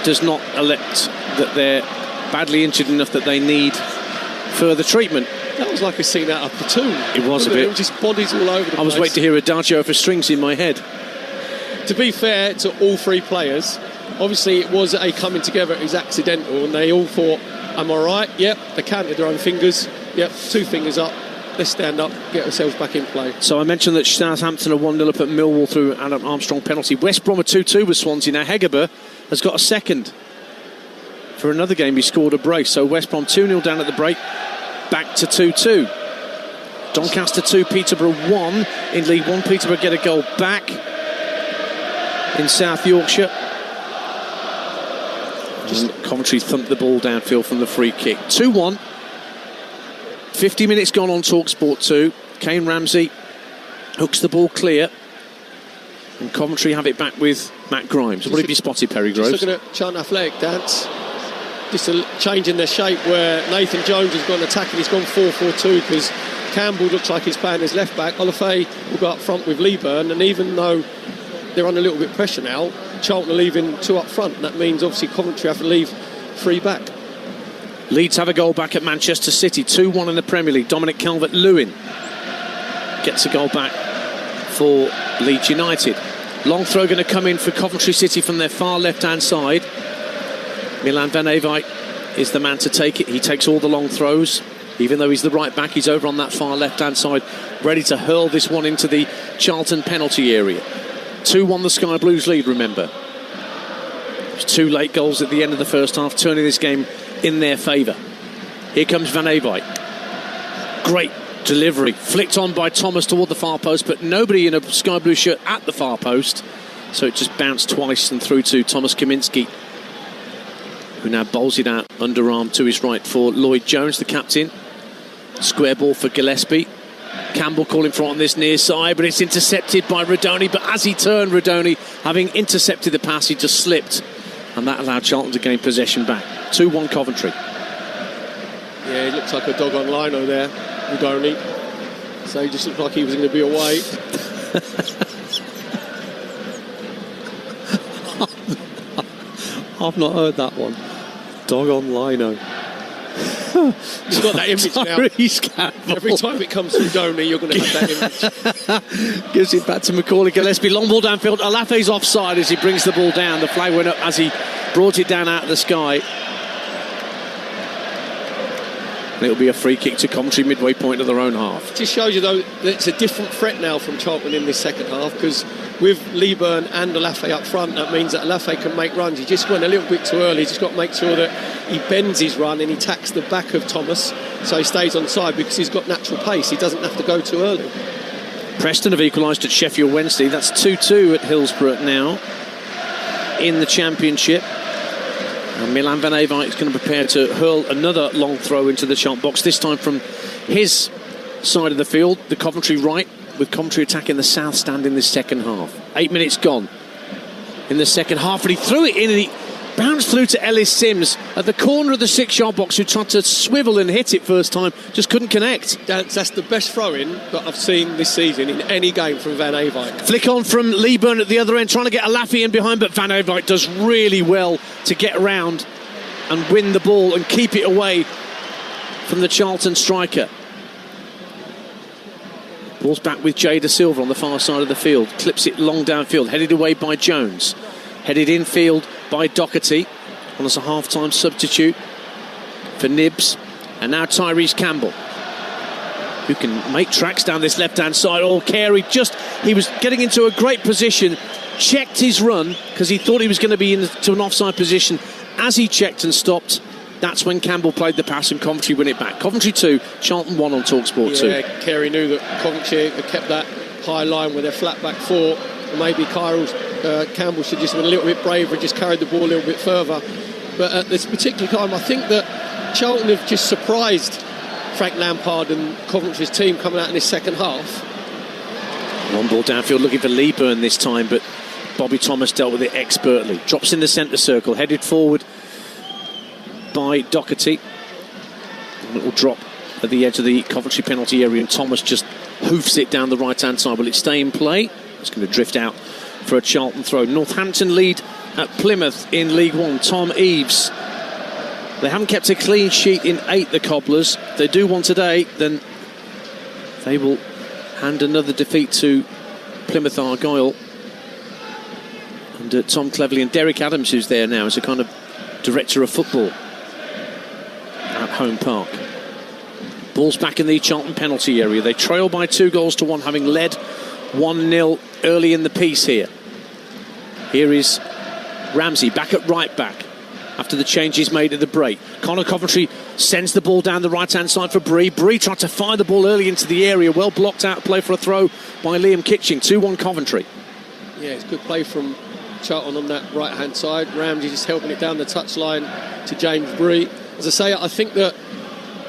does not elect that they're badly injured enough that they need further treatment.
That was like a scene out of Platoon.
It was a bit.
It was just bodies all over the place.
I was waiting to hear Adagio for strings in my head.
To be fair to all three players, obviously it was a coming together. It was accidental, and they all thought, am I right? Yep. They counted their own fingers. Yep, 2 fingers up. Let's stand up, get ourselves back in play.
So I mentioned that Southampton are 1-0 up at Millwall through an Adam Armstrong penalty. West Brom are 2-2 with Swansea. Now Hegerber has got a second. For another game, he scored a brace. So West Brom 2-0 down at the break, back to 2-2. Doncaster 2, Peterborough 1 in League One. Peterborough get a goal back in South Yorkshire. Coventry thumped the ball downfield from the free kick. 2-1 50 minutes gone on Talksport 2. Kane Ramsey hooks the ball clear. And Coventry have it back with Matt Grimes. What have you spotted, Perry Groves?
Just looking at Charlton Athletic, Dance. Just a change in their shape where Nathan Jones has gone attacking. He's gone 4-4-2 because Campbell looks like he's playing as left back. Olafay will go up front with Leeburn, and even though they're under a little bit of pressure now, Charlton are leaving 2 up front. That means obviously Coventry have to leave 3 back.
Leeds have a goal back at Manchester City, 2-1 in the Premier League. Dominic Calvert-Lewin gets a goal back for Leeds United. Long throw going to come in for Coventry City from their far left-hand side. Milan van Ewijk is the man to take it. He takes all the long throws. Even though he's the right back, he's over on that far left-hand side, ready to hurl this one into the Charlton penalty area. 2-1 the Sky Blues lead, remember. There's 2 late goals at the end of the first half, turning this game in their favour. Here comes Van Ewijk. Great delivery, flicked on by Thomas toward the far post, but nobody in a Sky Blue shirt at the far post. So it just bounced twice and through to Thomas Kaminski, who now bowls it out underarm to his right for Lloyd Jones, the captain. Square ball for Gillespie. Campbell calling for it on this near side, but it's intercepted by Rodoni. But as he turned, Rodoni, having intercepted the pass, he just slipped, and that allowed Charlton to gain possession back. 2-1 Coventry.
Yeah, he looks like a dog on lino there, Rodoni. So he just looked like he was going to be away.
I've not heard that one. Dog on lino.
He's got that image now. Every time it comes through Donny, you're going to have that image.
Gives it back to Macaulay Gillespie. Long ball downfield. Alafe's offside as he brings the ball down. The flag went up as he brought it down out of the sky. And it'll be a free kick to Coventry midway point of their own half.
It just shows you, though, that it's a different threat now from Charlton in this second half, because with Leeburn and Alafay up front, that means that Alafay can make runs. He just went a little bit too early. He's just got to make sure that he bends his run and he tacks the back of Thomas so he stays on side, because he's got natural pace. He doesn't have to go too early.
Preston have equalised at Sheffield Wednesday. That's 2-2 at Hillsborough now in the Championship. And Milan van Ewijk is going to prepare to hurl another long throw into the Charlton box, this time from his side of the field, the Coventry right, with Coventry attacking the south stand in this second half. 8 minutes gone in the second half, and he threw it in and he bounced through to Ellis Sims at the corner of the 6-yard box, who tried to swivel and hit it first time, just couldn't connect.
That's the best throw-in that I've seen this season in any game from Van Ewijk.
Flick on from Leeburn at the other end, trying to get Alafi in behind, but Van Ewijk does really well to get around and win the ball and keep it away from the Charlton striker. Ball's back with Jay Da Silva on the far side of the field. Clips it long downfield, headed away by Jones. Headed infield by Doherty on as a half-time substitute for Nibs. And now Tyrese Campbell, who can make tracks down this left-hand side. Oh, Carey he was getting into a great position, checked his run because he thought he was going to be into an offside position. As he checked and stopped, that's when Campbell played the pass and Coventry win it back. Coventry 2, Charlton 1 on Talksport 2.
Yeah, Carey knew that Coventry had kept that high line with their flat-back 4. Maybe Campbell should just have been a little bit braver and just carried the ball a little bit further. But at this particular time, I think that Charlton have just surprised Frank Lampard and Coventry's team coming out in this second half.
Long ball downfield, looking for Leeburn this time, but Bobby Thomas dealt with it expertly. Drops in the centre circle, headed forward by Doherty. A little drop at the edge of the Coventry penalty area, and Thomas just hoofs it down the right-hand side. Will it stay in play? It's going to drift out for a Charlton throw. Northampton lead at Plymouth in League One. Tom Eaves. They haven't kept a clean sheet in 8, the Cobblers. If they do one today, then they will hand another defeat to Plymouth Argyle. And Tom Cleverley and Derek Adams, who's there now as a kind of director of football at Home Park. Ball's back in the Charlton penalty area. They trail by 2-1, having led 1-0 early in the piece here. Here is Ramsey back at right back after the changes made at the break. Connor Coventry sends the ball down the right-hand side for Bree. Bree tried to fire the ball early into the area. Well blocked out play for a throw by Liam Kitching. 2-1 Coventry.
Yeah, it's good play from Charlton on that right-hand side. Ramsey just helping it down the touchline to James Bree. As I say, I think that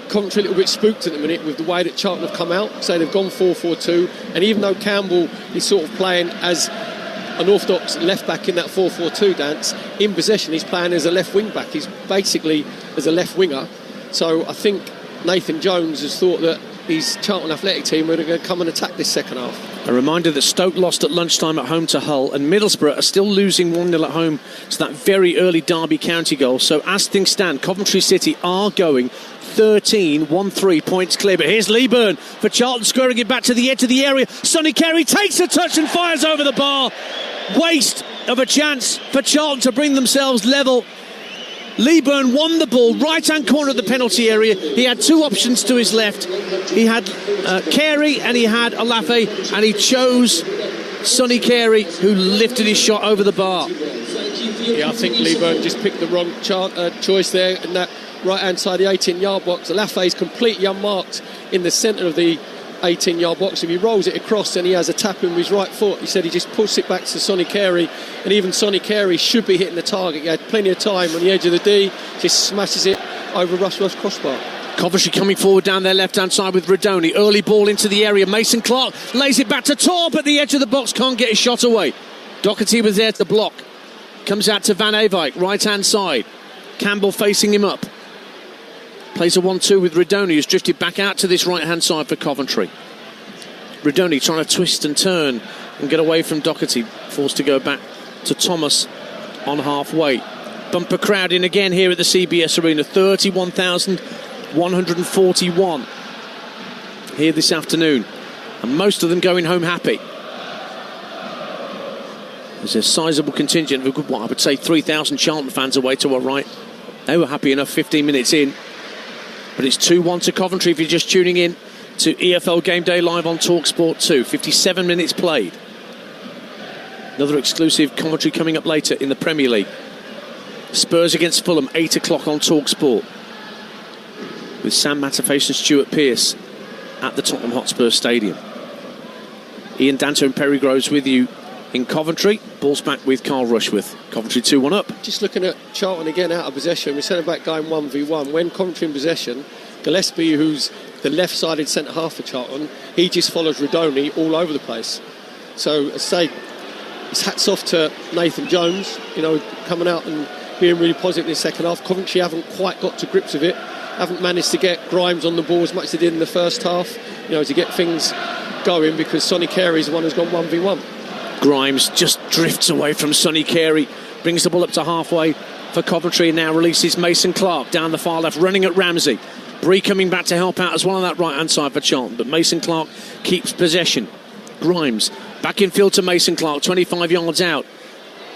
Coventry a little bit spooked at the minute with the way that Charlton have come out. So they've gone 4-4-2, and even though Campbell is sort of playing as an orthodox left back in that 4-4-2 dance, in possession he's playing as a left wing back. He's basically as a left winger. So I think Nathan Jones has thought that his Charlton Athletic team are going to come and attack this second half.
A reminder that Stoke lost at lunchtime at home to Hull, and Middlesbrough are still losing 1-0 at home to that very early Derby County goal. So as things stand, Coventry City are going 13 points clear. But here's Leeburn for Charlton, squaring it back to the edge of the area. Sonny Carey takes a touch and fires over the bar. Waste of a chance for Charlton to bring themselves level. Leeburn won the ball, right-hand corner of the penalty area. He had two options to his left. He had Carey and he had Olafe, and he chose Sonny Carey, who lifted his shot over the bar.
Yeah, I think Leeburn just picked the wrong choice there in that right-hand side of the 18-yard box. Olafe is completely unmarked in the centre of the 18-yard box. If he rolls it across and he has a tap in with his right foot, he said he just puts it back to Sonny Carey, and even Sonny Carey should be hitting the target. He had plenty of time on the edge of the D, just smashes it over Rushworth's crossbar.
Coventry coming forward down their left-hand side with Redoni. Early ball into the area. Mason Clark lays it back to Torp at the edge of the box. Can't get his shot away. Doherty was there to block. Comes out to Van Eyck, right-hand side. Campbell facing him up. Plays a 1-2 with Redoni, who's drifted back out to this right-hand side for Coventry. Redoni trying to twist and turn and get away from Doherty. Forced to go back to Thomas on halfway. Bumper crowd in again here at the CBS Arena. 31,141 here this afternoon. And most of them going home happy. There's a sizable contingent of, I would say, 3,000 Charlton fans away to our right. They were happy enough 15 minutes in. But it's 2-1 to Coventry if you're just tuning in to EFL Game Day live on Talksport 2. 57 minutes played. Another exclusive commentary coming up later in the Premier League. Spurs against Fulham, 8 o'clock on Talksport. With Sam Matterface and Stuart Pearce at the Tottenham Hotspur Stadium. Ian Danter and Perry Groves with you in Coventry. Ball's back with Carl Rushworth. Coventry 2-1 up.
Just looking at Charlton again out of possession. We centre back going 1v1. When Coventry in possession, Gillespie, who's the left-sided centre half for Charlton, he just follows Redoni all over the place. So, as I say, it's hats off to Nathan Jones, coming out and being really positive in the second half. Coventry haven't quite got to grips with it. Haven't managed to get Grimes on the ball as much as they did in the first half, to get things going, because Sonny Carey's the one who's gone 1v1.
Grimes just drifts away from Sonny Carey, brings the ball up to halfway for Coventry, and now releases Mason Clark down the far left, running at Ramsey. Bree coming back to help out as well on that right-hand side for Charlton, but Mason Clark keeps possession. Grimes back in field to Mason Clark, 25 yards out.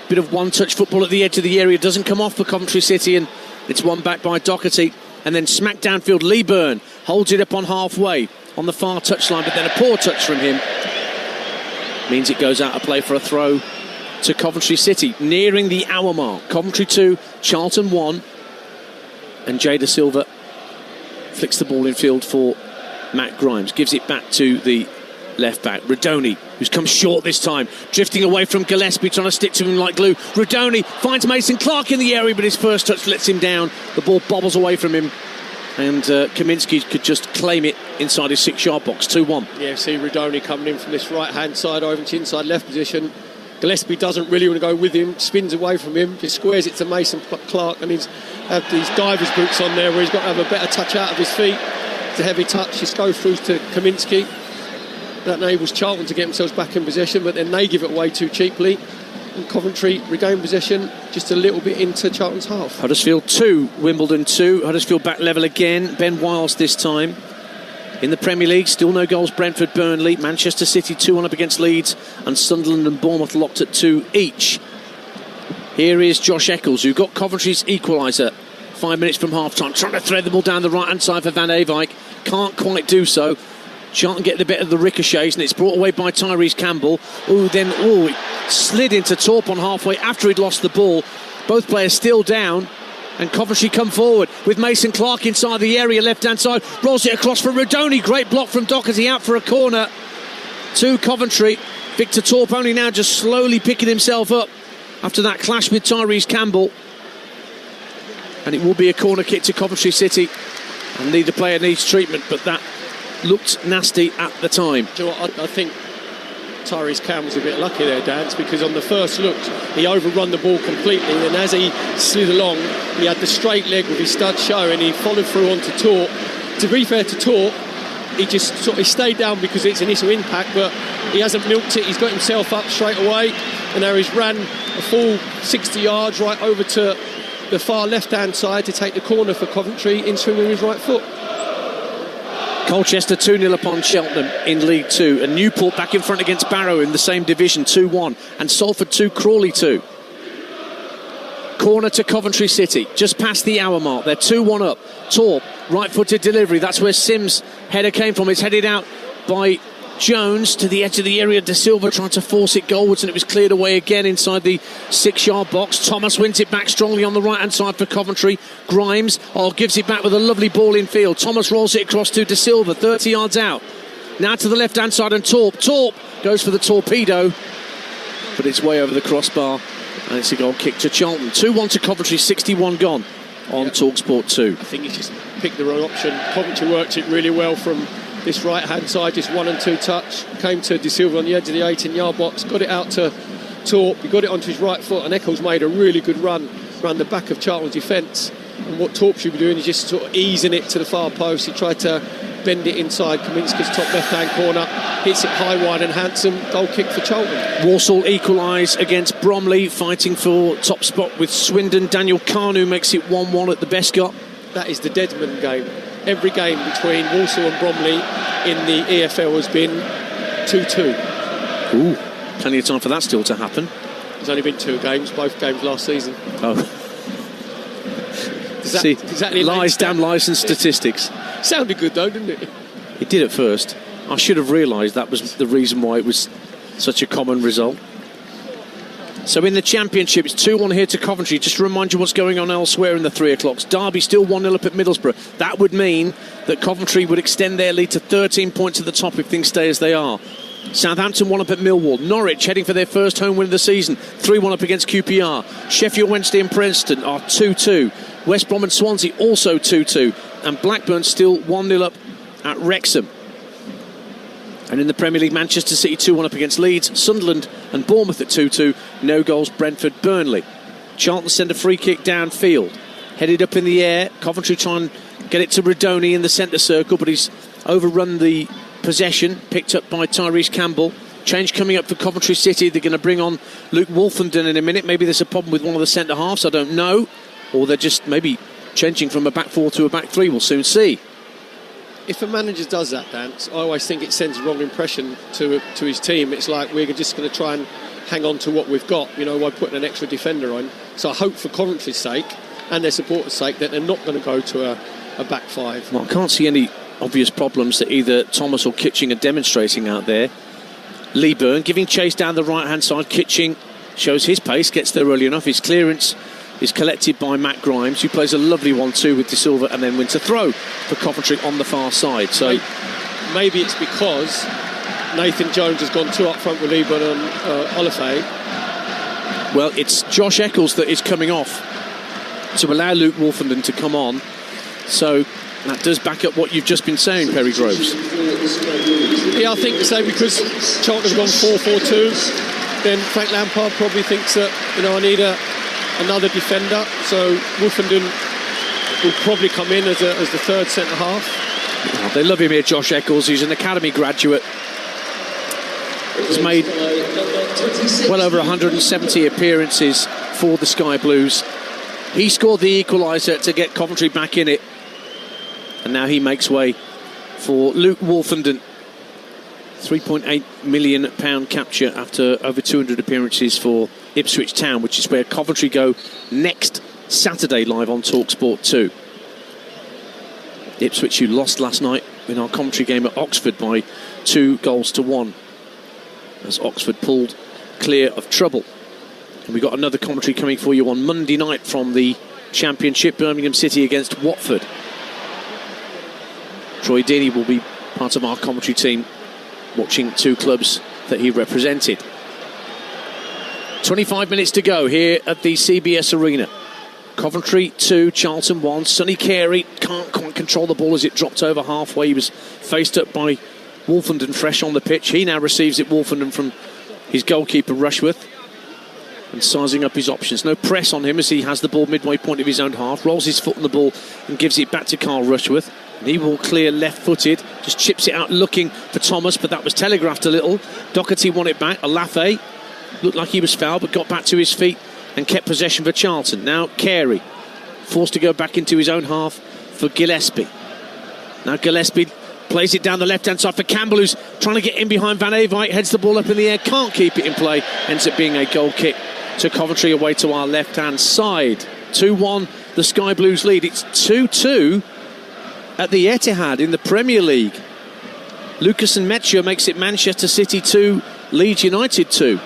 Bit of one-touch football at the edge of the area, doesn't come off for Coventry City, and it's won back by Doherty. And then smack downfield, Leeburn holds it up on halfway on the far touchline, but then a poor touch from him means it goes out of play for a throw to Coventry City. Nearing the hour mark. Coventry 2, Charlton 1. And Jay Da Silva flicks the ball in field for Matt Grimes. Gives it back to the left back, Redoni, who's come short this time. Drifting away from Gillespie, trying to stick to him like glue. Redoni finds Mason Clark in the area, but his first touch lets him down. The ball bobbles away from him. And Kaminski could just claim it inside his 6-yard box. 2-1.
Yeah, see Redoni coming in from this right-hand side over to inside left position. Gillespie doesn't really want to go with him, spins away from him, just squares it to Mason Clark, and he's had these diver's boots on there where he's got to have a better touch out of his feet. It's a heavy touch, just go through to Kaminski. That enables Charlton to get themselves back in possession, but then they give it away too cheaply. And Coventry regain possession just a little bit into Charlton's half.
Huddersfield 2, Wimbledon 2. Huddersfield back level again. Ben Wiles this time. In the Premier League, still no goals. Brentford, Burnley, Manchester City 2-1 up against Leeds, and Sunderland and Bournemouth locked at 2 each. Here is Josh Eccles, who got Coventry's equaliser 5 minutes from half-time, trying to thread the ball down the right-hand side for Van Eyck. Can't quite do so. Charlton get the bit of the ricochets, and it's brought away by Tyrese Campbell. It slid into Torp on halfway after he'd lost the ball. Both players still down, and Coventry come forward with Mason Clark inside the area, left-hand side, rolls it across for Redoni. Great block from Doherty out for a corner to Coventry. Victor Torp only now just slowly picking himself up after that clash with Tyrese Campbell. And it will be a corner kick to Coventry City And neither player needs treatment, but that looked nasty at the time.
Do you know what? I think Tyrese Cam was a bit lucky there, Dance, because on the first look he overrun the ball completely, and as he slid along he had the straight leg with his stud show and he followed through onto Torp. To be fair to Torp, he just sort of stayed down because it's initial impact, but he hasn't milked it. He's got himself up straight away, and now he's ran a full 60 yards right over to the far left-hand side to take the corner for Coventry in swing with his right foot.
Colchester 2-0 upon Cheltenham in League 2, and Newport back in front against Barrow in the same division, 2-1, and Salford 2, Crawley 2. Corner to Coventry City, just past the hour mark. They're 2-1 up. Torp, right-footed delivery. That's where Sims' header came from. It's headed out by Jones to the edge of the area. De Silva trying to force it goalwards, and it was cleared away again inside the 6-yard box. Thomas wins it back strongly on the right-hand side for Coventry. Grimes gives it back with a lovely ball in field. Thomas rolls it across to De Silva, 30 yards out. Now to the left-hand side, and Torp goes for the torpedo, but it's way over the crossbar, and it's a goal kick to Charlton. 2-1 to Coventry, 61 gone on Talksport 2.
I think he just picked the wrong option. Coventry worked it really well from this right-hand side, just 1 and 2 touch. Came to De Silva on the edge of the 18-yard box, got it out to Torp. He got it onto his right foot, and Eccles made a really good run around the back of Charlton's defence. And what Torp should be doing is just sort of easing it to the far post. He tried to bend it inside Kaminski's top left-hand corner, hits it high, wide and handsome. Goal kick for Charlton.
Walsall equalise against Bromley, fighting for top spot with Swindon. Daniel Carnu makes it 1-1 at the Bescott.
That is the Deadman game. Every game between Walsall and Bromley in the EFL has been 2-2.
Ooh, plenty of time for that still to happen.
There's only been 2 games, both games last season.
Oh.
Exactly
lies, damn lies and statistics.
Sounded good though, didn't it?
It did at first. I should have realised that was the reason why it was such a common result. So in the Championship, it's 2-1 here to Coventry. Just to remind you what's going on elsewhere in the 3 o'clocks. Derby still 1-0 up at Middlesbrough. That would mean that Coventry would extend their lead to 13 points at the top if things stay as they are. Southampton 1 up at Millwall. Norwich heading for their first home win of the season, 3-1 up against QPR. Sheffield Wednesday and Preston are 2-2. West Brom and Swansea also 2-2. And Blackburn still 1-0 up at Wrexham. And in the Premier League, Manchester City 2-1 up against Leeds. Sunderland and Bournemouth at 2-2. No goals, Brentford, Burnley. Charlton send a free kick downfield. Headed up in the air. Coventry try and get it to Redoni in the centre circle, but he's overrun the possession. Picked up by Tyrese Campbell. Change coming up for Coventry City. They're going to bring on Luke Wolfenden in a minute. Maybe there's a problem with one of the centre halves, I don't know. Or they're just maybe changing from a back 4 to a back 3. We'll soon see.
If a manager does that, Dance, I always think it sends a wrong impression to his team. It's like we're just going to try and hang on to what we've got, by putting an extra defender on. So I hope for Coventry's sake and their supporters' sake that they're not going to go to a back 5.
Well, I can't see any obvious problems that either Thomas or Kitching are demonstrating out there. Lee Byrne giving chase down the right-hand side. Kitching shows his pace, gets there early enough. His clearance is collected by Matt Grimes, who plays a lovely 1-2 with De Silva and then wins a throw for Coventry on the far side. So
maybe it's because Nathan Jones has gone 2 up front with Lee Byrne and Olafay.
Well, it's Josh Eccles that is coming off to allow Luke Wolfenden to come on. So that does back up what you've just been saying, Perry Groves.
Yeah, I think so, because Charlton have gone 4-4-2. Then Frank Lampard probably thinks that, I need another defender. So Wolfenden will probably come in as the third centre half.
Oh, they love him here, Josh Eccles. He's an academy graduate. He's made well over 170 appearances for the Sky Blues. He scored the equaliser to get Coventry back in it. And now he makes way for Luke Wolfenden. £3.8 million capture after over 200 appearances for Ipswich Town, which is where Coventry go next Saturday live on Talksport 2. Ipswich, who lost last night in our commentary game at Oxford by 2-1, as Oxford pulled clear of trouble. And we've got another commentary coming for you on Monday night from the Championship, Birmingham City against Watford. Troy Deeney will be part of our commentary team, watching 2 clubs that he represented. 25 minutes to go here at the CBS Arena. Coventry 2, Charlton 1. Sonny Carey can't quite control the ball as it dropped over halfway. He was faced up by Wolfenden fresh on the pitch. He now receives it, Wolfenden, from his goalkeeper Rushworth, and sizing up his options. No press on him as he has the ball midway point of his own half, rolls his foot on the ball and gives it back to Carl Rushworth. And he will clear left-footed, just chips it out looking for Thomas, but that was telegraphed a little. Doherty won it back. Olafe looked like he was fouled, but got back to his feet and kept possession for Charlton. Now Carey forced to go back into his own half for Gillespie. Now Gillespie plays it down the left-hand side for Campbell, who's trying to get in behind Van Eyck, heads the ball up in the air, can't keep it in play, ends up being a goal kick to Coventry away to our left-hand side. 2-1, the Sky Blues lead. It's 2-2 at the Etihad in the Premier League. Lucas and Metcha makes it Manchester City 2, Leeds United 2.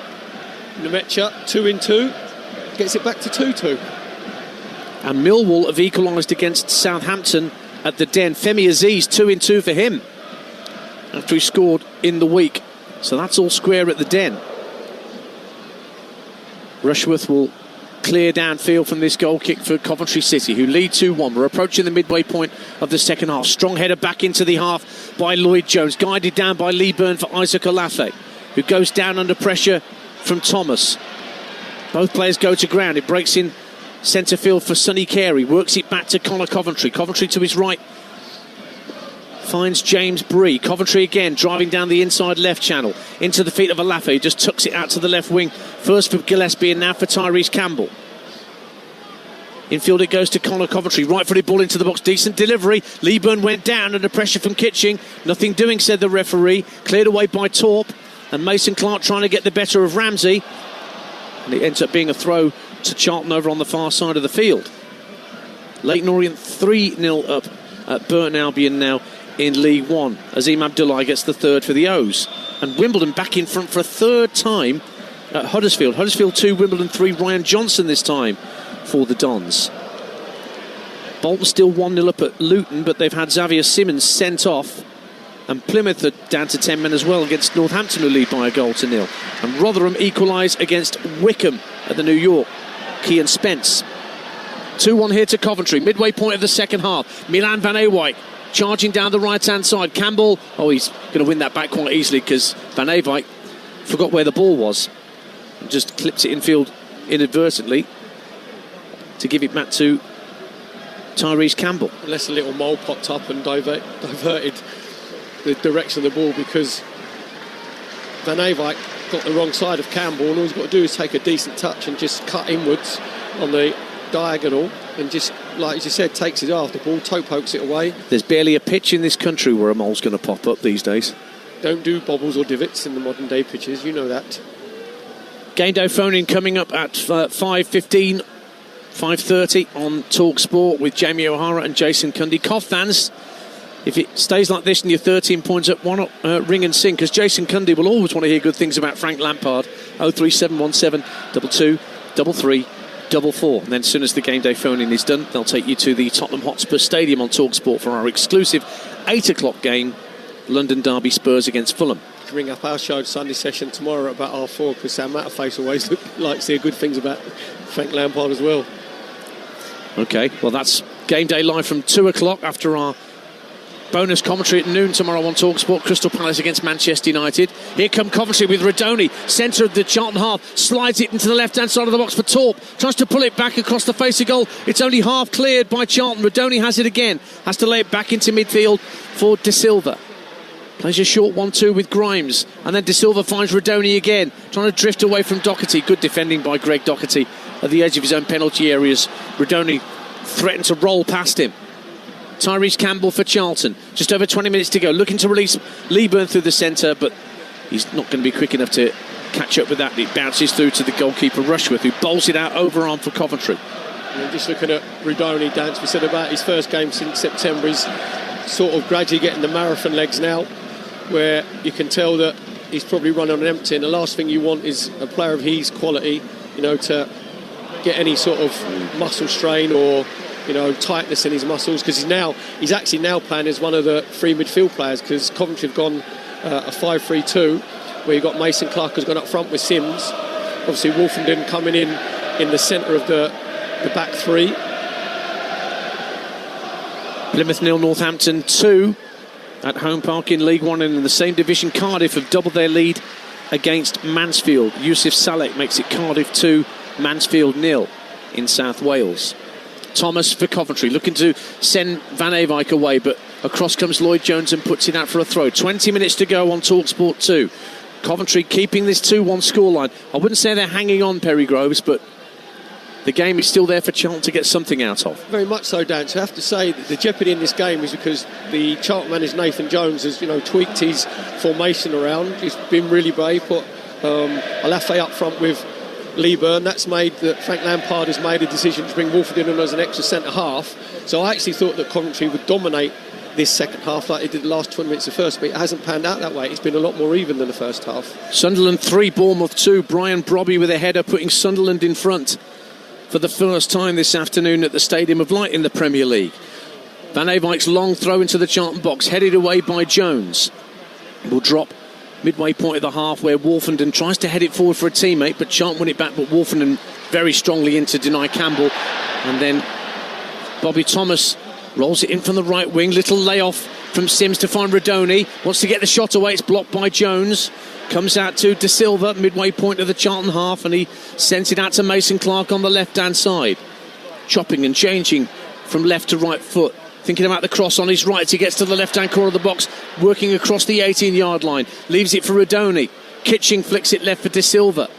Metcha 2-2, gets it back to 2-2.
And Millwall have equalised against Southampton at the Den. Femi Aziz 2-2 for him after he scored in the week. So that's all square at the Den. Rushworth will clear downfield from this goal kick for Coventry City, who lead 2-1. We're approaching the midway point of the second half. Strong header back into the half by Lloyd Jones, guided down by Lee Byrne for Isaac Olafe, who goes down under pressure from Thomas. Both players go to ground. It breaks in centre field for Sonny Carey, works it back to Connor Coventry. Coventry to his right finds James Bree. Coventry again driving down the inside left channel into the feet of Olafe, who just tucks it out to the left wing, first for Gillespie and now for Tyrese Campbell. Infield it goes to Connor Coventry, right-footed ball into the box, decent delivery. Lee Byrne went down under pressure from Kitching, nothing doing, said the referee. Cleared away by Torp, and Mason Clark trying to get the better of Ramsey, and it ends up being a throw to Charlton over on the far side of the field. Leyton Orient 3-0 up at Burton Albion now in League One. Azim Abdullahi gets the third for the O's. And Wimbledon back in front for a third time at Huddersfield. Huddersfield 2, Wimbledon 3, Ryan Johnson this time for the Dons. Bolton still 1-0 up at Luton, but they've had Xavier Simmons sent off. And Plymouth are down to 10 men as well against Northampton, who lead by 1-0. And Rotherham equalise against Wickham at the New York. Kean Spence. 2-1 here to Coventry, midway point of the second half. Milan Van Eyck charging down the right-hand side. Campbell, he's going to win that back quite easily because Van Eyck forgot where the ball was and just clips it infield inadvertently to give it back to Tyrese Campbell.
Unless a little mole popped up and diverted the direction of the ball, because Van Eyck got the wrong side of Campbell, and all he's got to do is take a decent touch and just cut inwards on the diagonal and just, like as you said, takes it off the ball, toe pokes it away.
There's barely a pitch in this country where a mole's going to pop up these days.
Don't do bobbles or divots in the modern day pitches, you know that.
Game day phone-in coming up at 5:15, 5:30 on Talksport with Jamie O'Hara and Jason Cundy. Cov fans, if it stays like this and you're 13 points up, why not ring and sing? Because Jason Cundy will always want to hear good things about Frank Lampard. 03717 22 33 4. And then as soon as the game day phone-in is done, they'll take you to the Tottenham Hotspur Stadium on Talksport for our exclusive 8 o'clock game, London Derby Spurs against Fulham.
Ring up our show Sunday session tomorrow at about 4:30, because Sam Matterface always likes to hear good things about Frank Lampard as well.
OK, well that's game day live from 2 o'clock after our bonus commentary at noon tomorrow on Talksport. Crystal Palace against Manchester United. Here come Coventry with Radoni, centre of the Charlton half, slides it into the left-hand side of the box for Torp, tries to pull it back across the face of goal. It's only half cleared by Charlton. Radoni has it again, has to lay it back into midfield for De Silva. Plays a short 1-2 with Grimes, and then De Silva finds Radoni again, trying to drift away from Doherty. Good defending by Greg Doherty at the edge of his own penalty areas. Radoni threatened to roll past him. Tyrese Campbell for Charlton. Just over 20 minutes to go. Looking to release Lee Byrne through the centre, but he's not going to be quick enough to catch up with that. It bounces through to the goalkeeper Rushworth, who bowls it out overarm for Coventry.
And just looking at Radoni, Dance, we said about his first game since September, he's sort of gradually getting the marathon legs now, where you can tell that he's probably running on empty, and the last thing you want is a player of his quality, to get any sort of muscle strain or tightness in his muscles, because he's actually now playing as one of the three midfield players, because Coventry have gone a 5-3-2 where you've got Mason Clark has gone up front with Sims, obviously Wolfenden coming in the centre of the the back three.
Plymouth 0, Northampton 2 at Home Park in League One, and in the same division Cardiff have doubled their lead against Mansfield. Yusuf Salek makes it Cardiff 2, Mansfield 0 in South Wales. Thomas for Coventry, looking to send Van Eyck away, but across comes Lloyd Jones and puts it out for a throw. 20 minutes to go on Talksport 2. Coventry keeping this 2-1 scoreline. I wouldn't say they're hanging on, Perry Groves, but the game is still there for Charlton to get something out of.
Very much so, Dan. So I have to say that the jeopardy in this game is because the Charlton manager Nathan Jones has, tweaked his formation around. He's been really brave, put Alafe up front with Lee Byrne. That's made that Frank Lampard has made a decision to bring Wolford in as an extra centre half. So I actually thought that Coventry would dominate this second half like it did the last 20 minutes of first, but it hasn't panned out that way. It's been a lot more even than the first half.
Sunderland 3, Bournemouth 2. Brian Brobby with a header putting Sunderland in front for the first time this afternoon at the Stadium of Light in the Premier League. Van Eyck's long throw into the Charlton box, headed away by Jones. Will drop midway point of the half where Wolfenden tries to head it forward for a teammate, but Charlton win it back, but Wolfenden very strongly in to deny Campbell. And then Bobby Thomas rolls it in from the right wing. Little layoff from Sims to find Rodoni. Wants to get the shot away. It's blocked by Jones. Comes out to De Silva, midway point of the Charlton half, and he sends it out to Mason Clark on the left-hand side. Chopping and changing from left to right foot. Thinking about the cross on his right. He gets to the left-hand corner of the box, working across the 18-yard line. Leaves it for Rodoni. Kitching flicks it left for De Silva.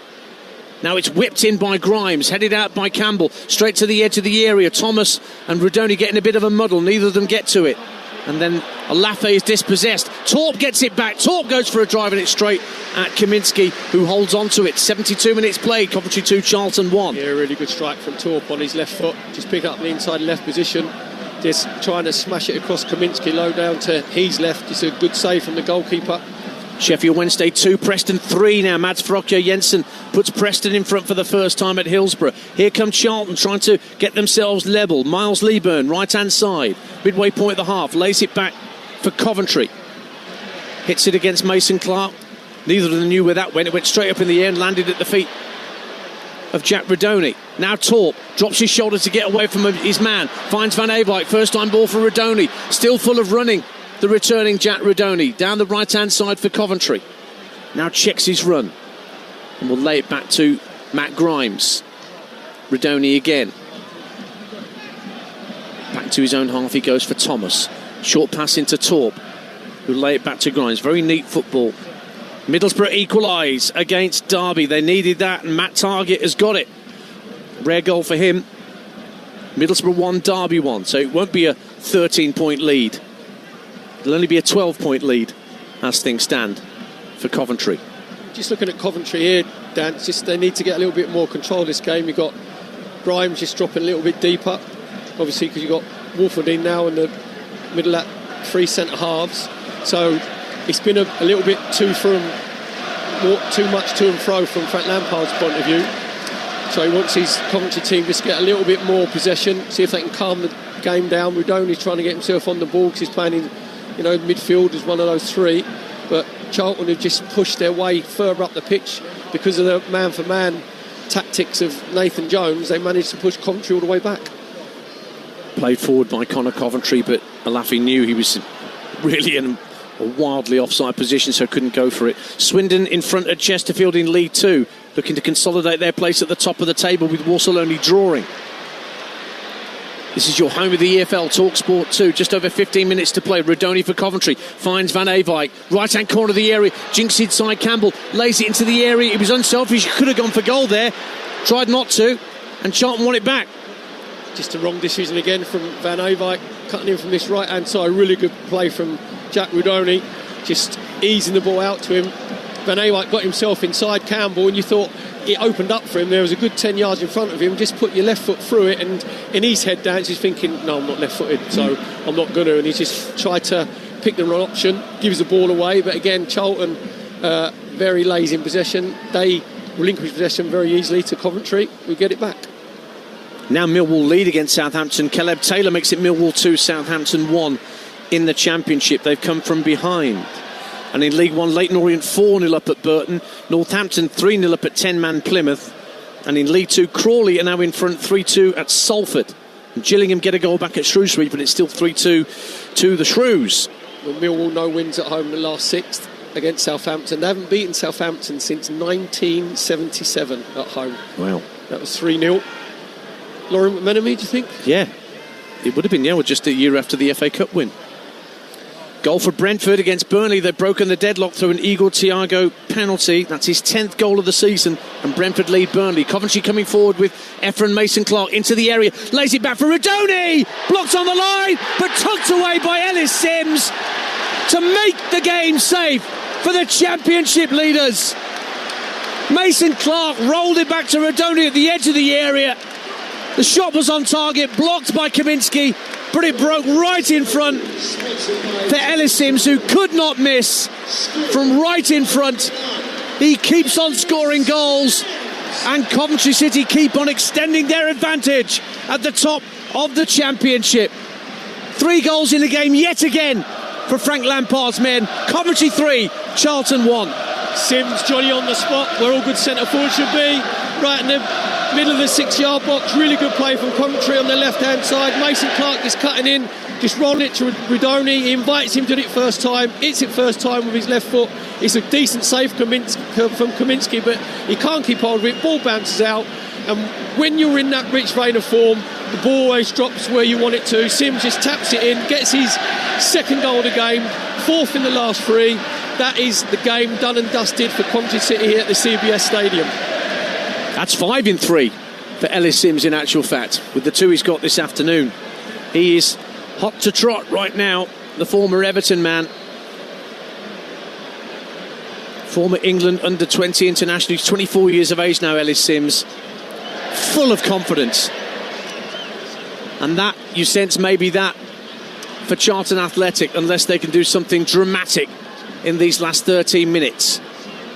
Now it's whipped in by Grimes, headed out by Campbell, straight to the edge of the area. Thomas and Rodoni getting a bit of a muddle. Neither of them get to it. And then Alafe is dispossessed. Torp gets it back. Torp goes for a drive and it's straight at Kaminski, who holds on to it. 72 minutes played. Coventry 2, Charlton 1.
Yeah, a really good strike from Torp on his left foot. Just pick up the inside left position. Just trying to smash it across Kaminski, low down to his left. It's a good save from the goalkeeper.
Sheffield Wednesday 2, Preston 3 now. Mads Frokja Jensen puts Preston in front for the first time at Hillsborough. Here comes Charlton trying to get themselves level. Miles Leaburn, right-hand side. Midway point of the half. Lays it back for Coventry. Hits it against Mason Clark. Neither of them knew where that went. It went straight up in the air and landed at the feet of Jack Rodoni. Now Torp drops his shoulder to get away from his man. Finds Van Eyck. First time ball for Rodoni. Still full of running. The returning Jack Rodoni down the right-hand side for Coventry. Now checks his run and will lay it back to Matt Grimes. Rodoni again. Back to his own half he goes for Thomas. Short pass into Torp, who lay it back to Grimes. Very neat football. Middlesbrough equalise against Derby. They needed that and Matt Targett has got it. Rare goal for him. Middlesbrough 1, Derby 1. So it won't be a 13-point lead. It'll only be a 12-point lead as things stand for Coventry.
Just looking at Coventry here, Dan, just they need to get a little bit more control of this game. You've got Grimes just dropping a little bit deeper, obviously, because you've got Wolford in now in the middle of that 3 centre halves. So it's been a little bit too much to and fro from Frank Lampard's point of view. So he wants his Coventry team just to get a little bit more possession, see if they can calm the game down. Rodoni's trying to get himself on the ball because he's playing in midfield as one of those 3, but Charlton have just pushed their way further up the pitch because of the man-for-man tactics of Nathan Jones. They managed to push Coventry all the way back.
Played forward by Connor Coventry, but Alafi knew he was really in a wildly offside position, so couldn't go for it. Swindon in front at Chesterfield in League 2, looking to consolidate their place at the top of the table with Walsall only drawing. This is your home of the EFL, Talksport 2. Just over 15 minutes to play. Rodoni for Coventry. Finds Van Eyck. Right-hand corner of the area. Jinks inside Campbell. Lays it into the area. It was unselfish. He could have gone for goal there. Tried not to. And Charlton won it back.
Just a wrong decision again from Van Eyck. Cutting in from this right-hand side. Really good play from Jack Rodoni. Just easing the ball out to him. Van Eyck got himself inside Campbell, and you thought it opened up for him. There was a good 10 yards in front of him. Just put your left foot through it, and in his head down, he's thinking, no, I'm not left-footed, so I'm not going to. And he just tried to pick the wrong option, gives the ball away. But again, Charlton very lazy in possession. They relinquish possession very easily to Coventry. We get it back.
Now Millwall lead against Southampton. Caleb Taylor makes it Millwall 2, Southampton 1 in the Championship. They've come from behind. And in League 1, Leyton Orient 4-0 up at Burton. Northampton 3-0 up at 10-man Plymouth. And in League Two, Crawley are now in front 3-2 at Salford. And Gillingham get a goal back at Shrewsbury, but it's still 3-2 to the Shrews.
Well, Millwall no wins at home in the last 6 against Southampton. They haven't beaten Southampton since 1977 at home.
Wow.
That was 3-0. Lauren McMenemy, do you think?
Yeah, it would have been, just a year after the FA Cup win. Goal for Brentford against Burnley. They've broken the deadlock through an Igor Thiago penalty. That's his 10th goal of the season, and Brentford lead Burnley. Coventry coming forward with Ephron Mason-Clark into the area. Lays it back for Radoni. Blocked on the line, but tucked away by Ellis Sims to make the game safe for the Championship leaders. Mason-Clark rolled it back to Radoni at the edge of the area. The shot was on target, blocked by Kaminski, but it broke right in front for Ellis Sims, who could not miss from right in front. He keeps on scoring goals, and Coventry City keep on extending their advantage at the top of the Championship. 3 goals in the game yet again for Frank Lampard's men. Coventry 3, Charlton 1.
Sims, Johnny on the spot, where all good centre forward should be, right in the middle of the 6-yard box. Really good play from Coventry on the left-hand side. Mason-Clark is cutting in, just rolling it to Radoni. He invites him to do it first time, hits it first time with his left foot. It's a decent save from Kaminski, but he can't keep hold of it. Ball bounces out, and when you're in that rich vein of form, the ball always drops where you want it to. Sims just taps it in, gets his 2nd goal of the game, 4th in the last 3. That is the game done and dusted for Coventry City here at the CBS Stadium.
That's 5 in 3 for Ellis Sims, in actual fact, with the 2 he's got this afternoon. He is hot to trot right now, the former Everton man. Former England under-20 international. He's 24 years of age now, Ellis Sims. Full of confidence. And that, you sense maybe that for Charlton Athletic, unless they can do something dramatic in these last 13 minutes.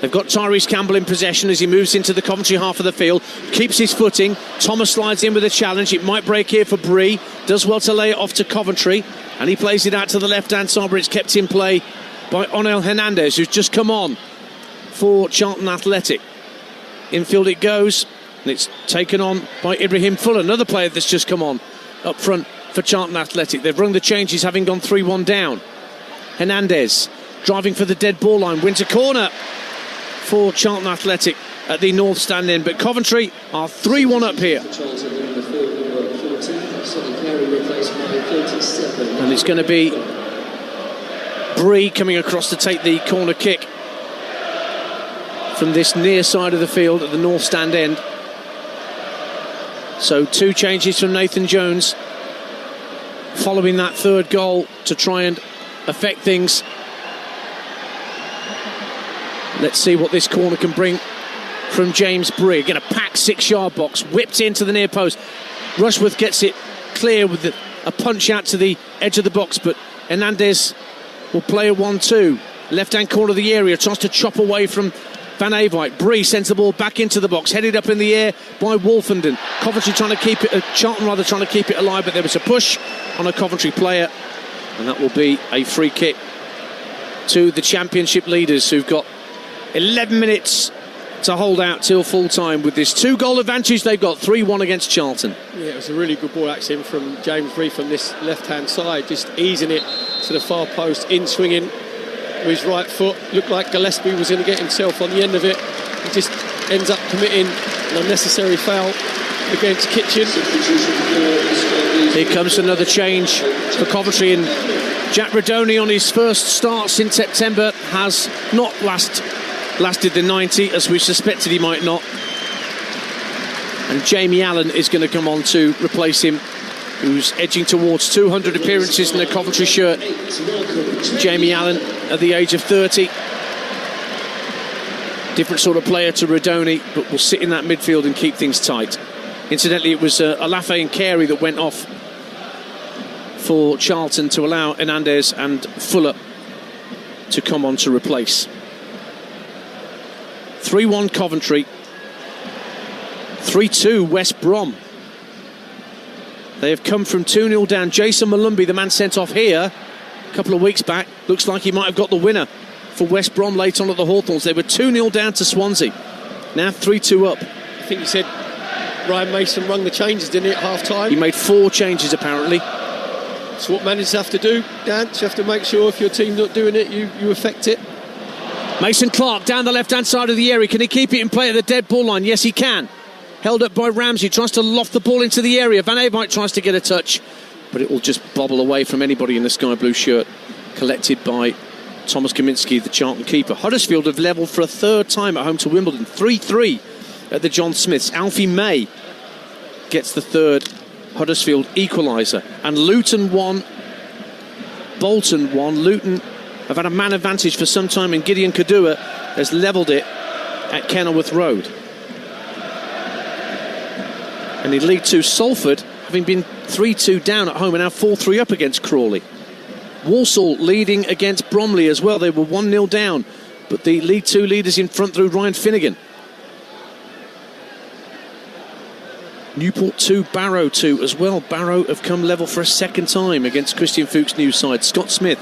They've got Tyrese Campbell in possession as he moves into the Coventry half of the field. Keeps his footing. Thomas slides in with a challenge. It might break here for Bree. Does well to lay it off to Coventry. And he plays it out to the left-hand side, where it's kept in play by Onel Hernandez, who's just come on for Charlton Athletic. Infield it goes, and it's taken on by Ibrahim Fuller, another player that's just come on up front for Charlton Athletic. They've rung the changes, having gone 3-1 down. Hernandez driving for the dead ball line, wins a corner for Charlton Athletic at the north stand end, but Coventry are 3-1 up here. And it's going to be Bree coming across to take the corner kick from this near side of the field at the north stand end. So 2 changes from Nathan Jones following that 3rd goal to try and affect things. Let's see what this corner can bring from James Bree. Again, a packed 6-yard box, whipped into the near post. Rushworth gets it clear with a punch out to the edge of the box, but Hernandez will play a 1-2. Left-hand corner of the area, tries to chop away from Van Avijk. Bree sends the ball back into the box, headed up in the air by Wolfenden. Coventry trying to keep it, Charlton rather trying to keep it alive, but there was a push on a Coventry player, and that will be a free kick to the Championship leaders, who've got 11 minutes to hold out till full time with this 2-goal advantage they've got. 3-1 against Charlton. Yeah,
it was a really good ball actually from James Bree from this left-hand side, just easing it to the far post, in swinging with his right foot. Looked like Gillespie was going to get himself on the end of it. He just ends up committing an unnecessary foul against Kitchen.
Here comes another change for Coventry, and Jack Radoni, on his first start since September, has not lasted the 90, as we suspected he might not. And Jamie Allen is going to come on to replace him, who's edging towards 200 appearances in a Coventry shirt. Jamie Allen at the age of 30. Different sort of player to Radoni, but will sit in that midfield and keep things tight. Incidentally, it was Alafe and Carey that went off for Charlton to allow Hernandez and Fuller to come on to replace. 3-1 Coventry, 3-2 West Brom. They have come from 2-0 down. Jason Malumbi, the man sent off here a couple of weeks back, looks like he might have got the winner for West Brom late on at the Hawthorns. They were 2-0 down to Swansea, now 3-2 up.
think you said Ryan Mason rung the changes, didn't he, at half-time?
He made 4 changes, apparently.
That's what managers have to do, Dan. You have to make sure if your team's not doing it, you affect it.
Mason Clark down the left-hand side of the area. Can he keep it in play at the dead ball line? Yes, he can. Held up by Ramsey, tries to loft the ball into the area. Van Eyck tries to get a touch, but it will just bobble away from anybody in the sky blue shirt. Collected by Thomas Kaminski, the Charlton keeper. Huddersfield have levelled for a 3rd time at home to Wimbledon. 3-3 at the John Smiths. Alfie May gets the 3rd Huddersfield equaliser. And Luton won, Bolton won. Luton have had a man advantage for some time, and Gideon Kadua has levelled it at Kenilworth Road. And in League 2, Salford, having been 3-2 down at home, are now 4-3 up against Crawley. Walsall leading against Bromley as well. They were 1-0 down, but the League 2 leaders in front through Ryan Finnegan. Newport 2, Barrow 2 as well. Barrow have come level for a 2nd time against Christian Fuchs' new side. Scott Smith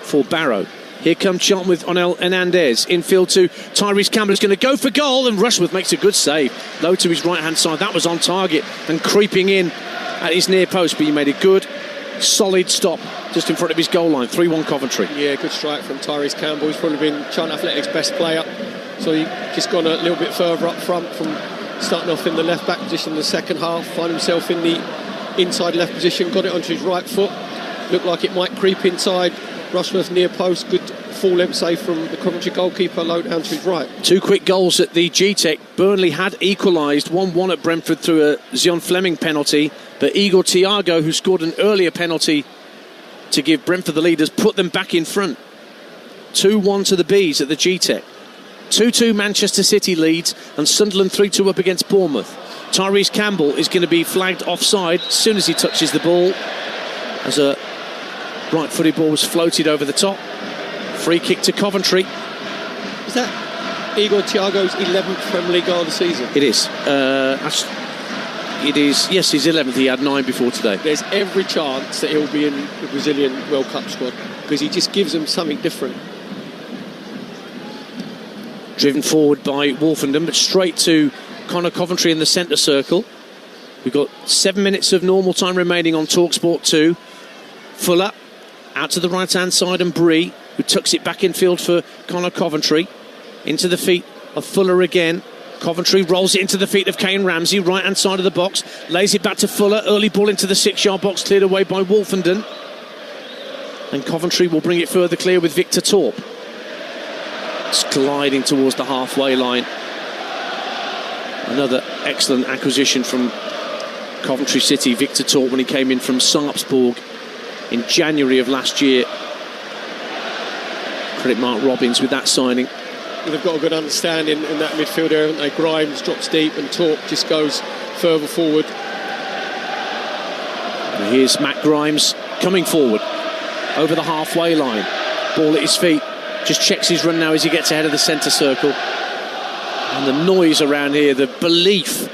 for Barrow. Here comes Charlton with Onel Hernandez. Infield to Tyrese Campbell, is going to go for goal, and Rushworth makes a good save. Low to his right-hand side. That was on target and creeping in at his near post, but he made a good, solid stop just in front of his goal line. 3-1 Coventry.
Yeah, good strike from Tyrese Campbell. He's probably been Charlton Athletics' best player. So he just gone a little bit further up front from starting off in the left-back position in the second half. Find himself in the inside left position. Got it onto his right foot. Looked like it might creep inside Rushworth near post. Good full-length save from the Coventry goalkeeper, low down to his right.
2 quick goals at the G-Tech. Burnley had equalised 1-1 at Brentford through a Zion Fleming penalty, but Igor Thiago, who scored an earlier penalty to give Brentford the lead, has put them back in front. 2-1 to the Bees at the G-Tech. 2-2 Manchester City leads, and Sunderland 3-2 up against Bournemouth. Tyrese Campbell is going to be flagged offside as soon as he touches the ball, as a right-footed ball was floated over the top. Free kick to Coventry.
Is that Igor Thiago's 11th Premier League goal of the season?
It is. It is, yes, his 11th. He had 9 before today.
There's every chance that he'll be in the Brazilian World Cup squad, because he just gives them something different.
Driven forward by Wolfenden, but straight to Connor Coventry in the centre circle. We've got 7 minutes of normal time remaining on Talksport 2. Fuller out to the right-hand side, and Bree, who tucks it back in field for Connor Coventry. Into the feet of Fuller again. Coventry rolls it into the feet of Kane Ramsey, right-hand side of the box. Lays it back to Fuller. Early ball into the 6-yard box, cleared away by Wolfenden. And Coventry will bring it further clear with Victor Torp. It's gliding towards the halfway line. Another excellent acquisition from Coventry City, Victor Torp, when he came in from Sarpsborg in January of last year. Credit Mark Robbins with that signing.
They've got a good understanding in that midfield area, haven't they? Grimes drops deep and Torp just goes further forward.
And here's Matt Grimes coming forward over the halfway line. Ball at his feet. Just checks his run now as he gets ahead of the centre circle. And the noise around here, the belief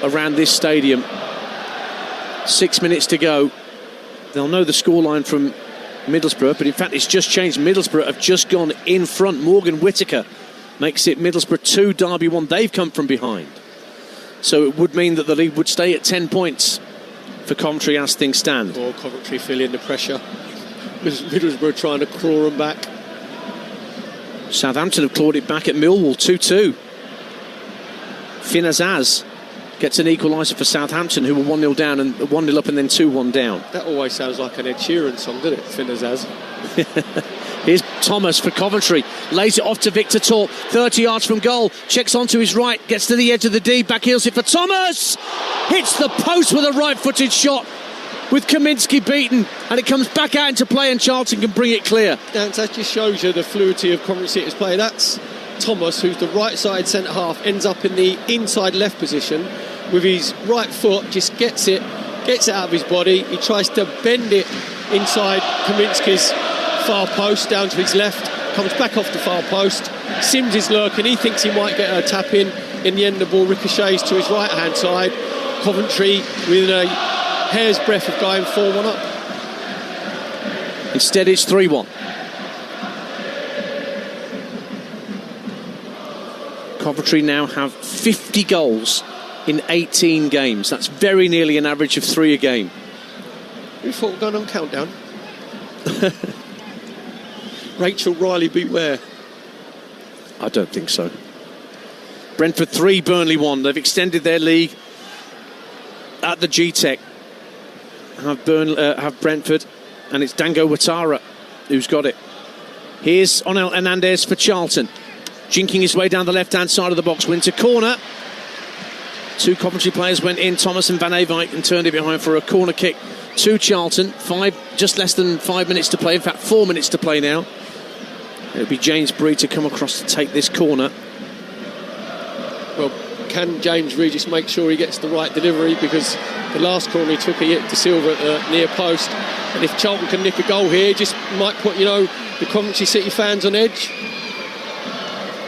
around this stadium. 6 minutes to go. They'll know the scoreline from Middlesbrough, but in fact it's just changed. Middlesbrough have just gone in front. Morgan Whittaker makes it Middlesbrough 2, Derby 1. They've come from behind. So it would mean that the lead would stay at 10 points for Coventry as things stand.
Or Coventry feeling the pressure. Middlesbrough trying to claw them back.
Southampton have clawed it back at Millwall 2-2. Finn Azaz gets an equaliser for Southampton, who were 1-0 down and 1-0 up and then 2-1 down.
That always sounds like an Ed Sheeran song, doesn't it? Finn Azaz.
Here's Thomas for Coventry. Lays it off to Victor Torp. 30 yards from goal. Checks onto his right. Gets to the edge of the D. Back heels it for Thomas. Hits the post with a right-footed shot, with Kaminski beaten, and it comes back out into play, and Charlton can bring it clear.
That just shows you the fluidity of Coventry City's play. That's Thomas, who's the right side centre half, ends up in the inside left position with his right foot, just gets it out of his body. He tries to bend it inside Kaminski's far post down to his left, comes back off the far post. Sims is lurking, he thinks he might get a tap in. In the end, the ball ricochets to his right hand side. Coventry with a hair's breadth of going 4-1 up.
Instead it's 3-1. Coventry now have 50 goals in 18 games. That's very nearly an average of 3 a game.
Who thought going on countdown? Rachel Riley, beware.
I don't think so. Brentford 3, Burnley 1. They've extended their league at the G-Tech. Have Brentford, and it's Dango Ouattara who's got it. Here's Onel Hernandez for Charlton. Jinking his way down the left-hand side of the box. Went to corner. 2 Coventry players went in, Thomas and Van Eyck, and turned it behind for a corner kick to Charlton. Just less than 5 minutes to play. In fact, 4 minutes to play now. It'll be James Bree to come across to take this corner.
Well, can James Bree just make sure he gets the right delivery, because the last corner he took a hit to Silva at the near post, and if Charlton can nick a goal here, just might put, the Coventry City fans on edge.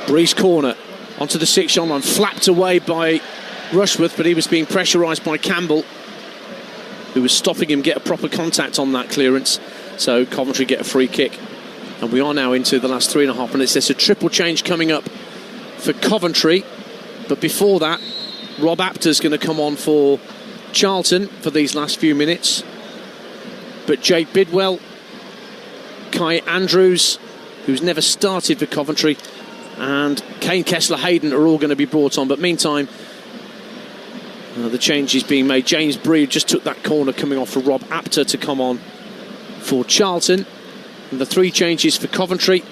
Bree's corner onto the 6-yard line, flapped away by Rushworth, but he was being pressurised by Campbell, who was stopping him get a proper contact on that clearance. So Coventry get a free kick, and we are now into the last 3.5 minutes. There's a triple change coming up for Coventry, but before that, Rob Apter's going to come on for Charlton for these last few minutes. But Jake Bidwell, Kai Andrews, who's never started for Coventry, and Kane Kessler-Hayden are all going to be brought on. But meantime, the change is being made. James Bree just took that corner coming off for Rob Apter to come on for Charlton. And the 3 changes for Coventry.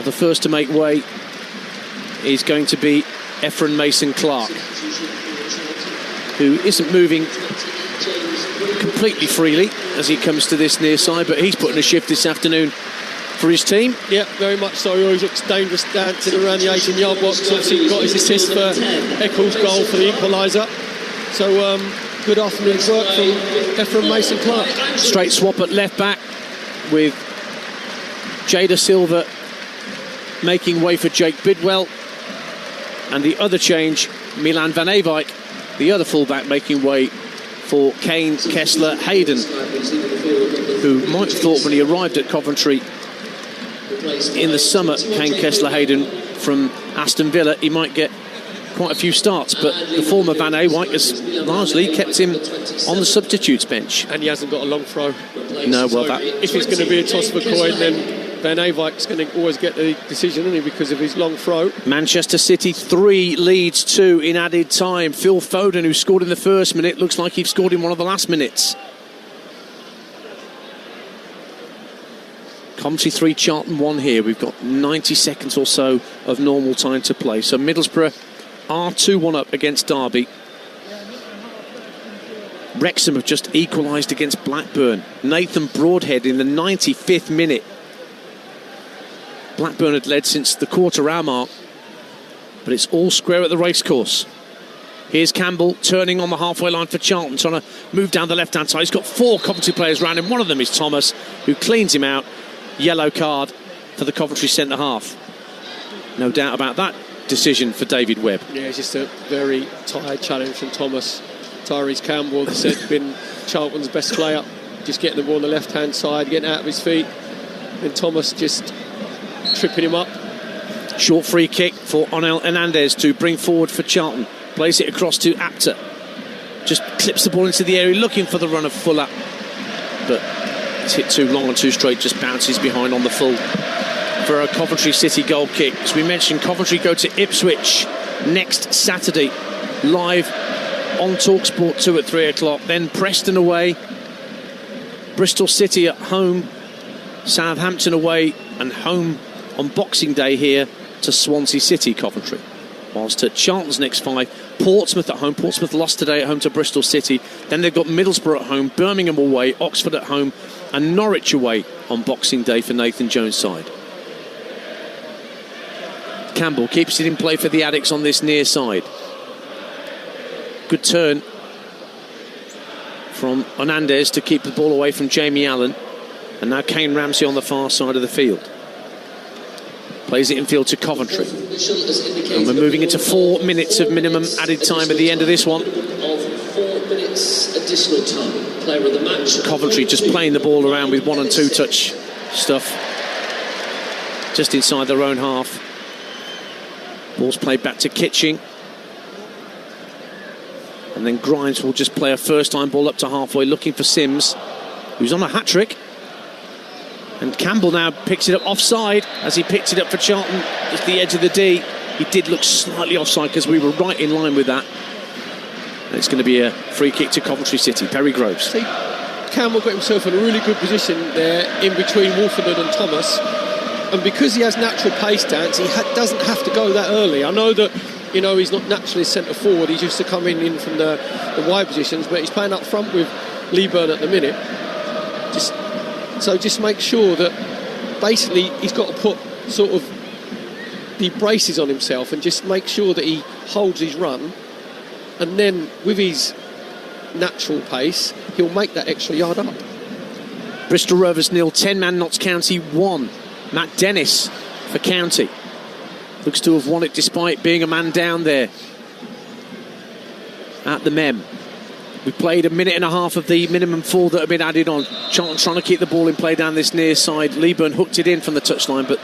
The first to make way is going to be Efren Mason-Clark, who isn't moving completely freely as he comes to this near side, but he's putting a shift this afternoon for his team.
Yeah, very much so. He always looks dangerous dancing around the 18-yard box. Obviously got his assist for Eccles' goal for the equaliser. So good afternoon's work from Efren Mason-Clark.
Straight swap at left back with Jada Silva making way for Jake Bidwell, and the other change, Milan Van Eyck, the other fullback, making way for Kane Kessler-Hayden, who might have thought when he arrived at Coventry in the summer, Kane Kessler-Hayden from Aston Villa, he might get quite a few starts, but the former Van Eyck has largely kept him on the substitutes bench.
And he hasn't got a long throw.
No, well,
so if it's going to be a toss of a coin, then Van Eyck's going to always get the decision, isn't he, because of his long throw.
Manchester City 3, Leeds 2 in added time. Phil Foden, who scored in the first minute, looks like he scored in one of the last minutes. Coventry 3, Charlton 1 here. We've got 90 seconds or so of normal time to play. So Middlesbrough are 2-1 up against Derby. Wrexham have just equalised against Blackburn. Nathan Broadhead in the 95th minute. Blackburn had led since the quarter-hour mark, but it's all square at the racecourse. Here's Campbell turning on the halfway line for Charlton, trying to move down the left-hand side. He's got 4 Coventry players around him. One of them is Thomas, who cleans him out. Yellow card for the Coventry centre-half. No doubt about that decision for David Webb.
Yeah, it's just a very tired challenge from Thomas. Tyrese Campbell, they said, been Charlton's best player. Just getting the ball on the left-hand side, getting out of his feet. And Thomas just tripping him up.
Short free kick for Onel Hernandez to bring forward for Charlton. Plays it across to Apter. Just clips the ball into the area, looking for the run of Fuller. But it's hit too long and too straight, just bounces behind on the full for a Coventry City goal kick. As we mentioned, Coventry go to Ipswich next Saturday, live on Talksport 2 at 3 o'clock. Then Preston away, Bristol City at home, Southampton away, and home on Boxing Day here to Swansea City, Coventry. Whilst at Charlton's next 5, Portsmouth at home. Portsmouth lost today at home to Bristol City. Then they've got Middlesbrough at home, Birmingham away, Oxford at home, and Norwich away on Boxing Day for Nathan Jones' side. Campbell keeps it in play for the Addicts on this near side. Good turn from Hernandez to keep the ball away from Jamie Allen. And now Kane Ramsey on the far side of the field. Plays it infield to Coventry. And we're moving into 4 minutes of minimum added time at the end of this one.
4 minutes additional time. Player of the match.
Coventry just playing the ball around with 1 and 2 touch stuff. just inside their own half. Ball's played back to Kitching. And then Grimes will just play a first-time ball up to halfway, looking for Sims, who's on a hat-trick. And Campbell now picks it up offside as he picked it up for Charlton at the edge of the D. He did look slightly offside because we were right in line with that. And it's going to be a free kick to Coventry City. Perry Groves.
See, Campbell got himself in a really good position there in between Wolfenden and Thomas. And because he has natural pace, Dance, he doesn't have to go that early. I know that, you know, he's not naturally centre forward. He's used to coming in from the wide positions, but he's playing up front with Leeburn at the minute. Just make sure that basically he's got to put sort of the braces on himself and just make sure that he holds his run, and then with his natural pace he'll make that extra yard up.
Bristol Rovers 0, 10-man Notts County 1. Matt Dennis for County looks to have won it despite being a man down there at the Mem. We played a minute and a half of the minimum 4 that have been added on. Charlton trying to keep the ball in play down this near side. Leeburn hooked it in from the touchline, but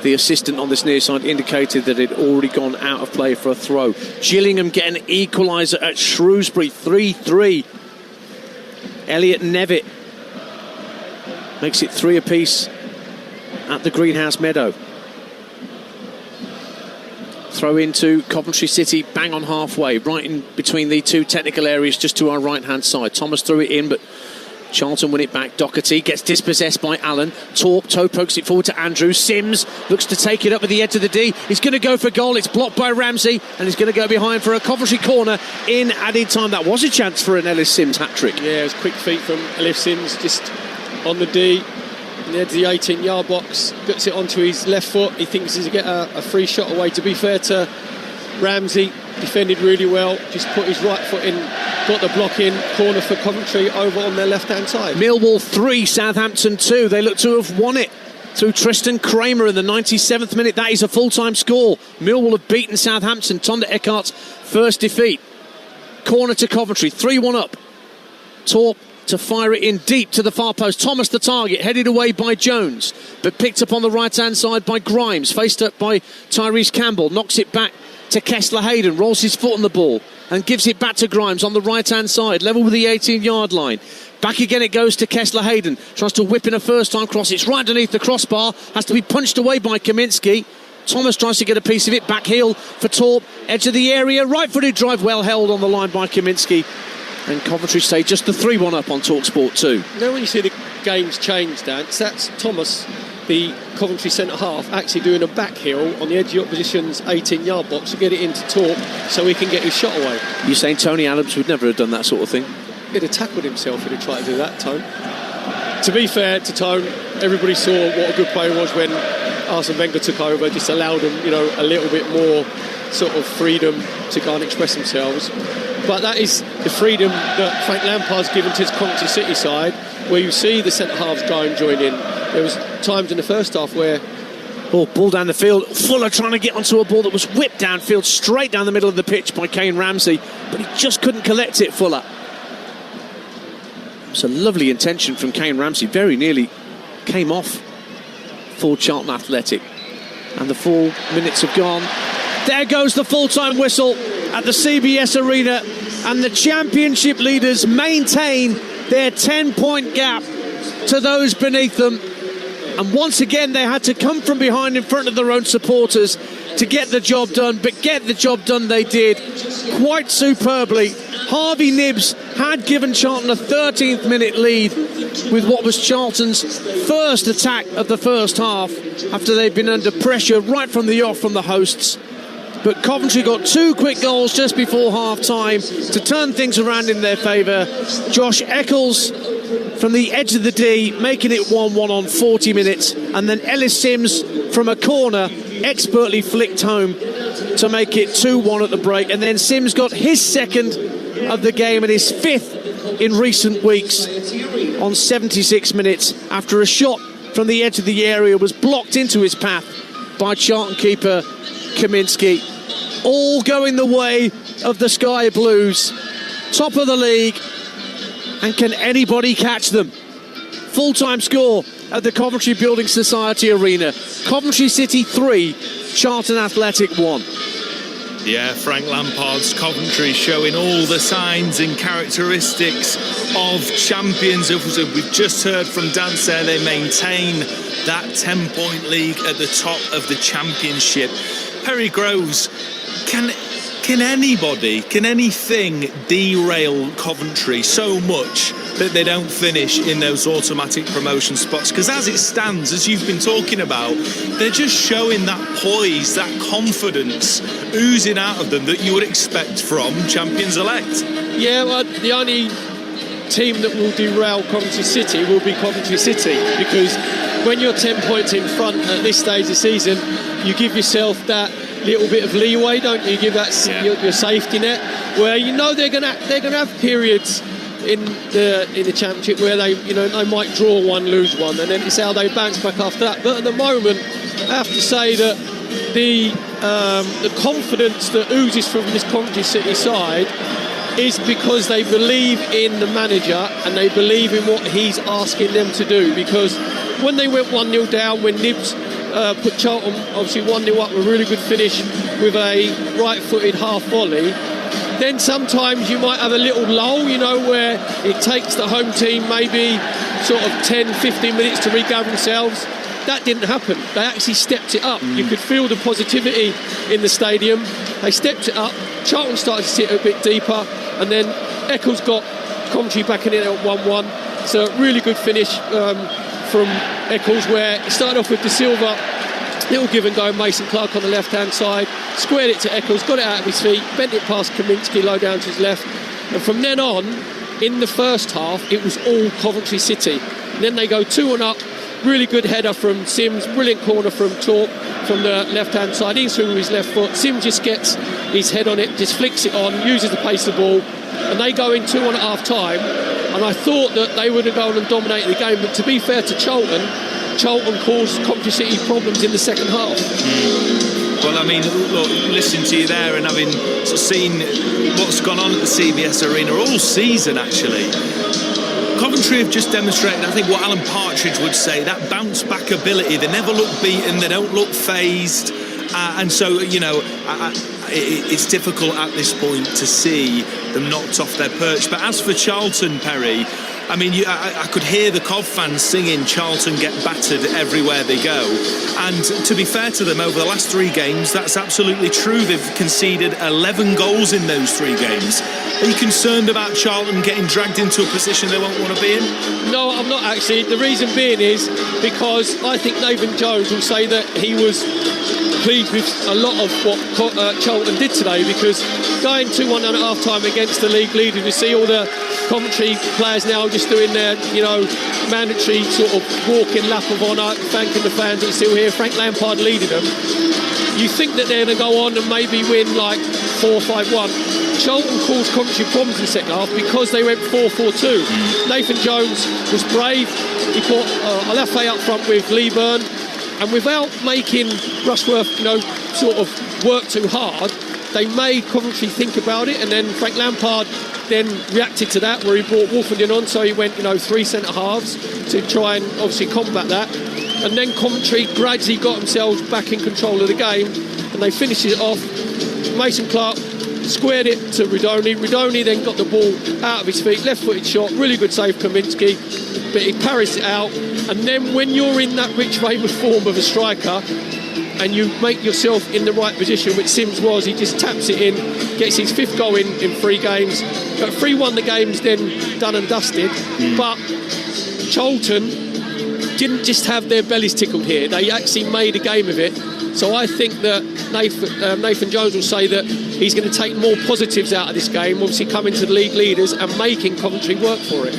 the assistant on this near side indicated that it had already gone out of play for a throw. Gillingham get an equaliser at Shrewsbury, 3-3. Elliot Nevitt makes it 3 apiece at the Greenhouse Meadow. Throw into Coventry City, bang on halfway, right in between the two technical areas, just to our right-hand side. Thomas threw it in, but Charlton win it back. Doherty gets dispossessed by Allen. Toe pokes it forward to Andrew. Sims looks to take it up at the edge of the D. He's going to go for goal. It's blocked by Ramsey, and he's going to go behind for a Coventry corner in added time. That was a chance for an Ellis Sims hat-trick.
Yeah, it was quick feet from Ellis Sims, just on the D. On the edge of the 18-yard box, gets it onto his left foot. He thinks he's going to get a free shot away. To be fair to Ramsey, defended really well, just put his right foot in, got the block in, corner for Coventry over on their left-hand side.
Millwall 3, Southampton 2. They look to have won it through Tristan Kramer in the 97th minute. That is a full-time score. Millwall have beaten Southampton. Tonda Eckhart's first defeat. Corner to Coventry, 3-1 up. Torp to fire it in deep to the far post. Thomas the target, headed away by Jones, but picked up on the right-hand side by Grimes, faced up by Tyrese Campbell, knocks it back to Kessler Hayden, rolls his foot on the ball and gives it back to Grimes on the right-hand side, level with the 18-yard line. Back again it goes to Kessler Hayden, tries to whip in a first-time cross. It's right underneath the crossbar, has to be punched away by Kaminsky. Thomas tries to get a piece of it, back heel for Torp, edge of the area, right-footed drive, well held on the line by Kaminsky. And Coventry stay just the 3-1 up on Talksport 2.
Now when you see the game's changed, Dan, that's Thomas, the Coventry centre-half, actually doing a back heel on the edge of the opposition's 18-yard box to get it into Torp so he can get his shot away.
You're saying Tony Adams would never have done that sort of thing?
He'd have tackled himself if he'd tried to do that, Tone. To be fair to Tone, everybody saw what a good player was when Arsene Wenger took over, just allowed them, you know, a little bit more sort of freedom to go and express themselves. But that is the freedom that Frank Lampard's given to his Coventry City side, where you see the centre-halves go and join in. There was times in the first half where...
ball down the field. Fuller trying to get onto a ball that was whipped downfield, straight down the middle of the pitch by Kane Ramsey, but he just couldn't collect it, Fuller. It's a lovely intention from Kane Ramsey, very nearly came off for Charlton Athletic. And the 4 minutes have gone. There goes the full-time whistle at the CBS Arena, and the Championship leaders maintain their 10-point gap to those beneath them. And once again they had to come from behind in front of their own supporters to get the job done, but get the job done they did quite superbly. Harvey Nibbs had given Charlton a 13th minute lead with what was Charlton's first attack of the first half after they'd been under pressure right from the off from the hosts. But Coventry got 2 quick goals just before half-time to turn things around in their favour. Josh Eccles from the edge of the D, making it 1-1 on 40 minutes. And then Ellis Sims from a corner, expertly flicked home to make it 2-1 at the break. And then Sims got his second of the game and his 5th in recent weeks on 76 minutes after a shot from the edge of the area was blocked into his path by Charlton keeper Kaminsky. All going the way of the Sky Blues, top of the league, and can anybody catch them? Full-time score at the Coventry Building Society Arena. Coventry City 3, Charlton Athletic 1.
Yeah, Frank Lampard's Coventry showing all the signs and characteristics of champions. As we've just heard from Dance there, they maintain that 10-point lead at the top of the championship. Perry Groves, can anything derail Coventry so much that they don't finish in those automatic promotion spots? Because as it stands, as you've been talking about, they're just showing that poise, that confidence oozing out of them that you would expect from champions-elect.
Yeah, well, the only team that will derail Coventry City will be Coventry City, because when you're 10 points in front at this stage of the season, you give yourself that little bit of leeway, don't you? You give that your safety net, where you know they're gonna have periods in the championship where they might draw one, lose one, and then it's how they bounce back after that. But at the moment, I have to say that the confidence that oozes from this Coventry City side is because they believe in the manager and they believe in what he's asking them to do. Because when they went 1-0 down, when Nibs put Charlton obviously 1-0 up, a really good finish with a right-footed half volley, then sometimes you might have a little lull, where it takes the home team maybe sort of 10-15 minutes to regather themselves. That didn't happen. They actually stepped it up. You could feel the positivity in the stadium. They stepped it up. Charlton started to sit a bit deeper, and then Eccles got Coventry back in it at 1-1. So really good finish from Eccles, where it started off with De Silva, little give and go, Mason Clark on the left-hand side, squared it to Eccles, got it out of his feet, bent it past Kaminsky low down to his left, and from then on, in the first half, it was all Coventry City. And then they go 2-1 up, really good header from Sims, brilliant corner from Talk from the left-hand side, in through with his left foot. Sims just gets his head on it, just flicks it on, uses the pace of the ball, and they go in 2-1 at half-time. And I thought that they would have gone and dominated the game, but to be fair to Charlton caused Coventry City problems in the second half.
Well, I mean, look, listening to you there and having sort of seen what's gone on at the CBS Arena all season, actually, Coventry have just demonstrated, I think, what Alan Partridge would say, that bounce-back ability. They never look beaten, they don't look phased, and so, it's difficult at this point to see them knocked off their perch. But as for Charlton, Perry, I mean, I could hear the Cov fans singing Charlton get battered everywhere they go. And to be fair to them, over the last 3 games, that's absolutely true. They've conceded 11 goals in those 3 games. Are you concerned about Charlton getting dragged into a position they won't want to be in?
No, I'm not actually. The reason being is because I think Nathan Jones will say that he was pleased with a lot of what Charlton did today, because going 2-1 at half-time against the league leader, you see all the Coventry players now just doing their, mandatory sort of walking lap of honour, thanking the fans that are still here. Frank Lampard leading them. You think that they're going to go on and maybe win like 4-5-1. Charlton caused Coventry problems in the second half because they went 4-4-2. Nathan Jones was brave. He put Alafe up front with Lee Byrne, and without making Rushworth, sort of work too hard, they made Coventry think about it. And then Frank Lampard then reacted to that, where he brought Wolfenden on, so he went 3 centre halves to try and obviously combat that. And then Coventry gradually got themselves back in control of the game, and they finished it off. Mason Clark squared it to Ridoni. Ridoni then got the ball out of his feet, left-footed shot, really good save, Kaminsky, but he parries it out. And then when you're in that rich famous form of a striker and you make yourself in the right position, which Sims was, he just taps it in, gets his 5th goal in 3 games. 3-1 the game's then done and dusted. But Charlton didn't just have their bellies tickled here, they actually made a game of it. So I think that Nathan Jones will say that he's going to take more positives out of this game, obviously coming to the league leaders and making Coventry work for it.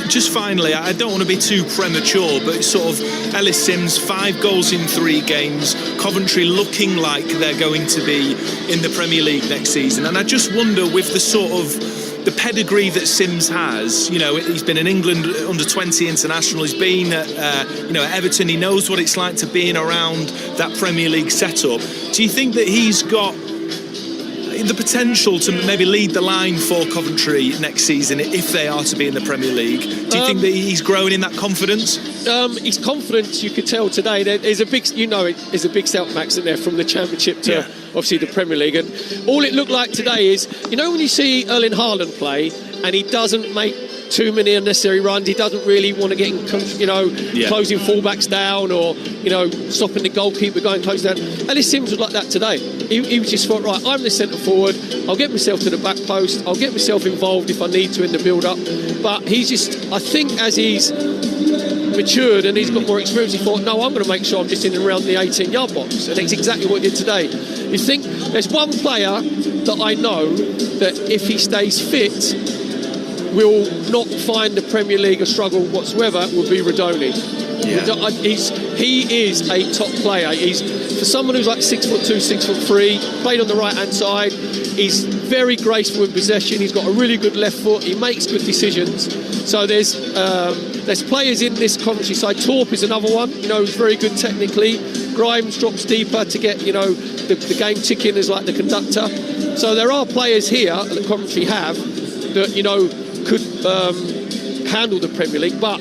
Just finally, I don't want to be too premature, but sort of Ellis Sims, 5 goals in 3 games, Coventry looking like they're going to be in the Premier League next season. And I just wonder, with the sort of the pedigree that Sims has, he's been an England under-20 international, he's been at Everton, he knows what it's like to be in around that Premier League setup. Do you think that he's got the potential to maybe lead the line for Coventry next season if they are to be in the Premier League? Do you think that he's growing in that confidence?
His confidence, you could tell today. There's a big, there's a big step, Max, in there from the Championship to obviously the Premier League. And all it looked like today is, when you see Erling Haaland play and he doesn't make too many unnecessary runs, he doesn't really want to get in, closing fullbacks down or, stopping the goalkeeper going close down. Ellis Sims was like that today. He was just thought, right, I'm the centre forward, I'll get myself to the back post, I'll get myself involved if I need to in the build-up. But he's just, I think as he's matured and he's got more experience, he thought, no, I'm going to make sure I'm just in and around the 18-yard box. And that's exactly what he did today. You think, there's one player that I know that if he stays fit will not find the Premier League a struggle whatsoever, will be Rodoni. He is a top player. He's, for someone who's like 6'2", 6'3", played on the right-hand side, he's very graceful in possession, he's got a really good left foot, he makes good decisions. So there's players in this Coventry side. Torp is another one, who's very good technically. Grimes drops deeper to get, the game ticking as like the conductor. So there are players here that Coventry have that, could handle the Premier League, but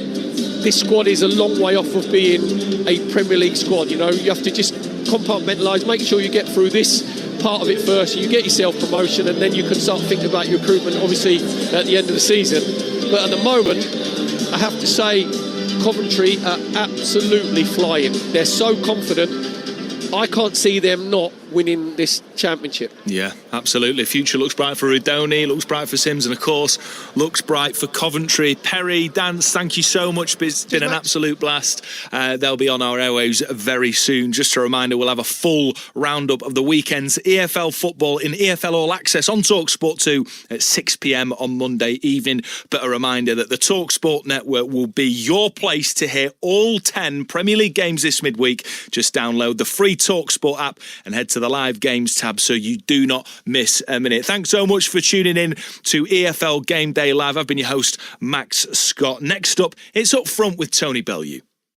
this squad is a long way off of being a Premier League squad. You have to just compartmentalise, make sure you get through this part of it first, you get yourself promotion, and then you can start thinking about your recruitment, obviously, at the end of the season. But at the moment, I have to say, Coventry are absolutely flying. They're so confident. I can't see them not winning this championship.
Yeah, absolutely. Future looks bright for Rodoni, looks bright for Sims, and of course looks bright for Coventry. Perry, Dance, thank you so much. It's been an absolute blast. They'll be on our airwaves very soon. Just a reminder, we'll have a full roundup of the weekend's EFL football in EFL All Access on Talksport 2 at 6 p.m. on Monday evening. But a reminder that the Talksport network will be your place to hear all 10 Premier League games this midweek. Just download the free Talksport app and head to the live games tab so you do not miss a minute. Thanks so much for tuning in to EFL Game Day Live. I've been your host, Max Scott. Next up, it's Up Front with Tony Bellew.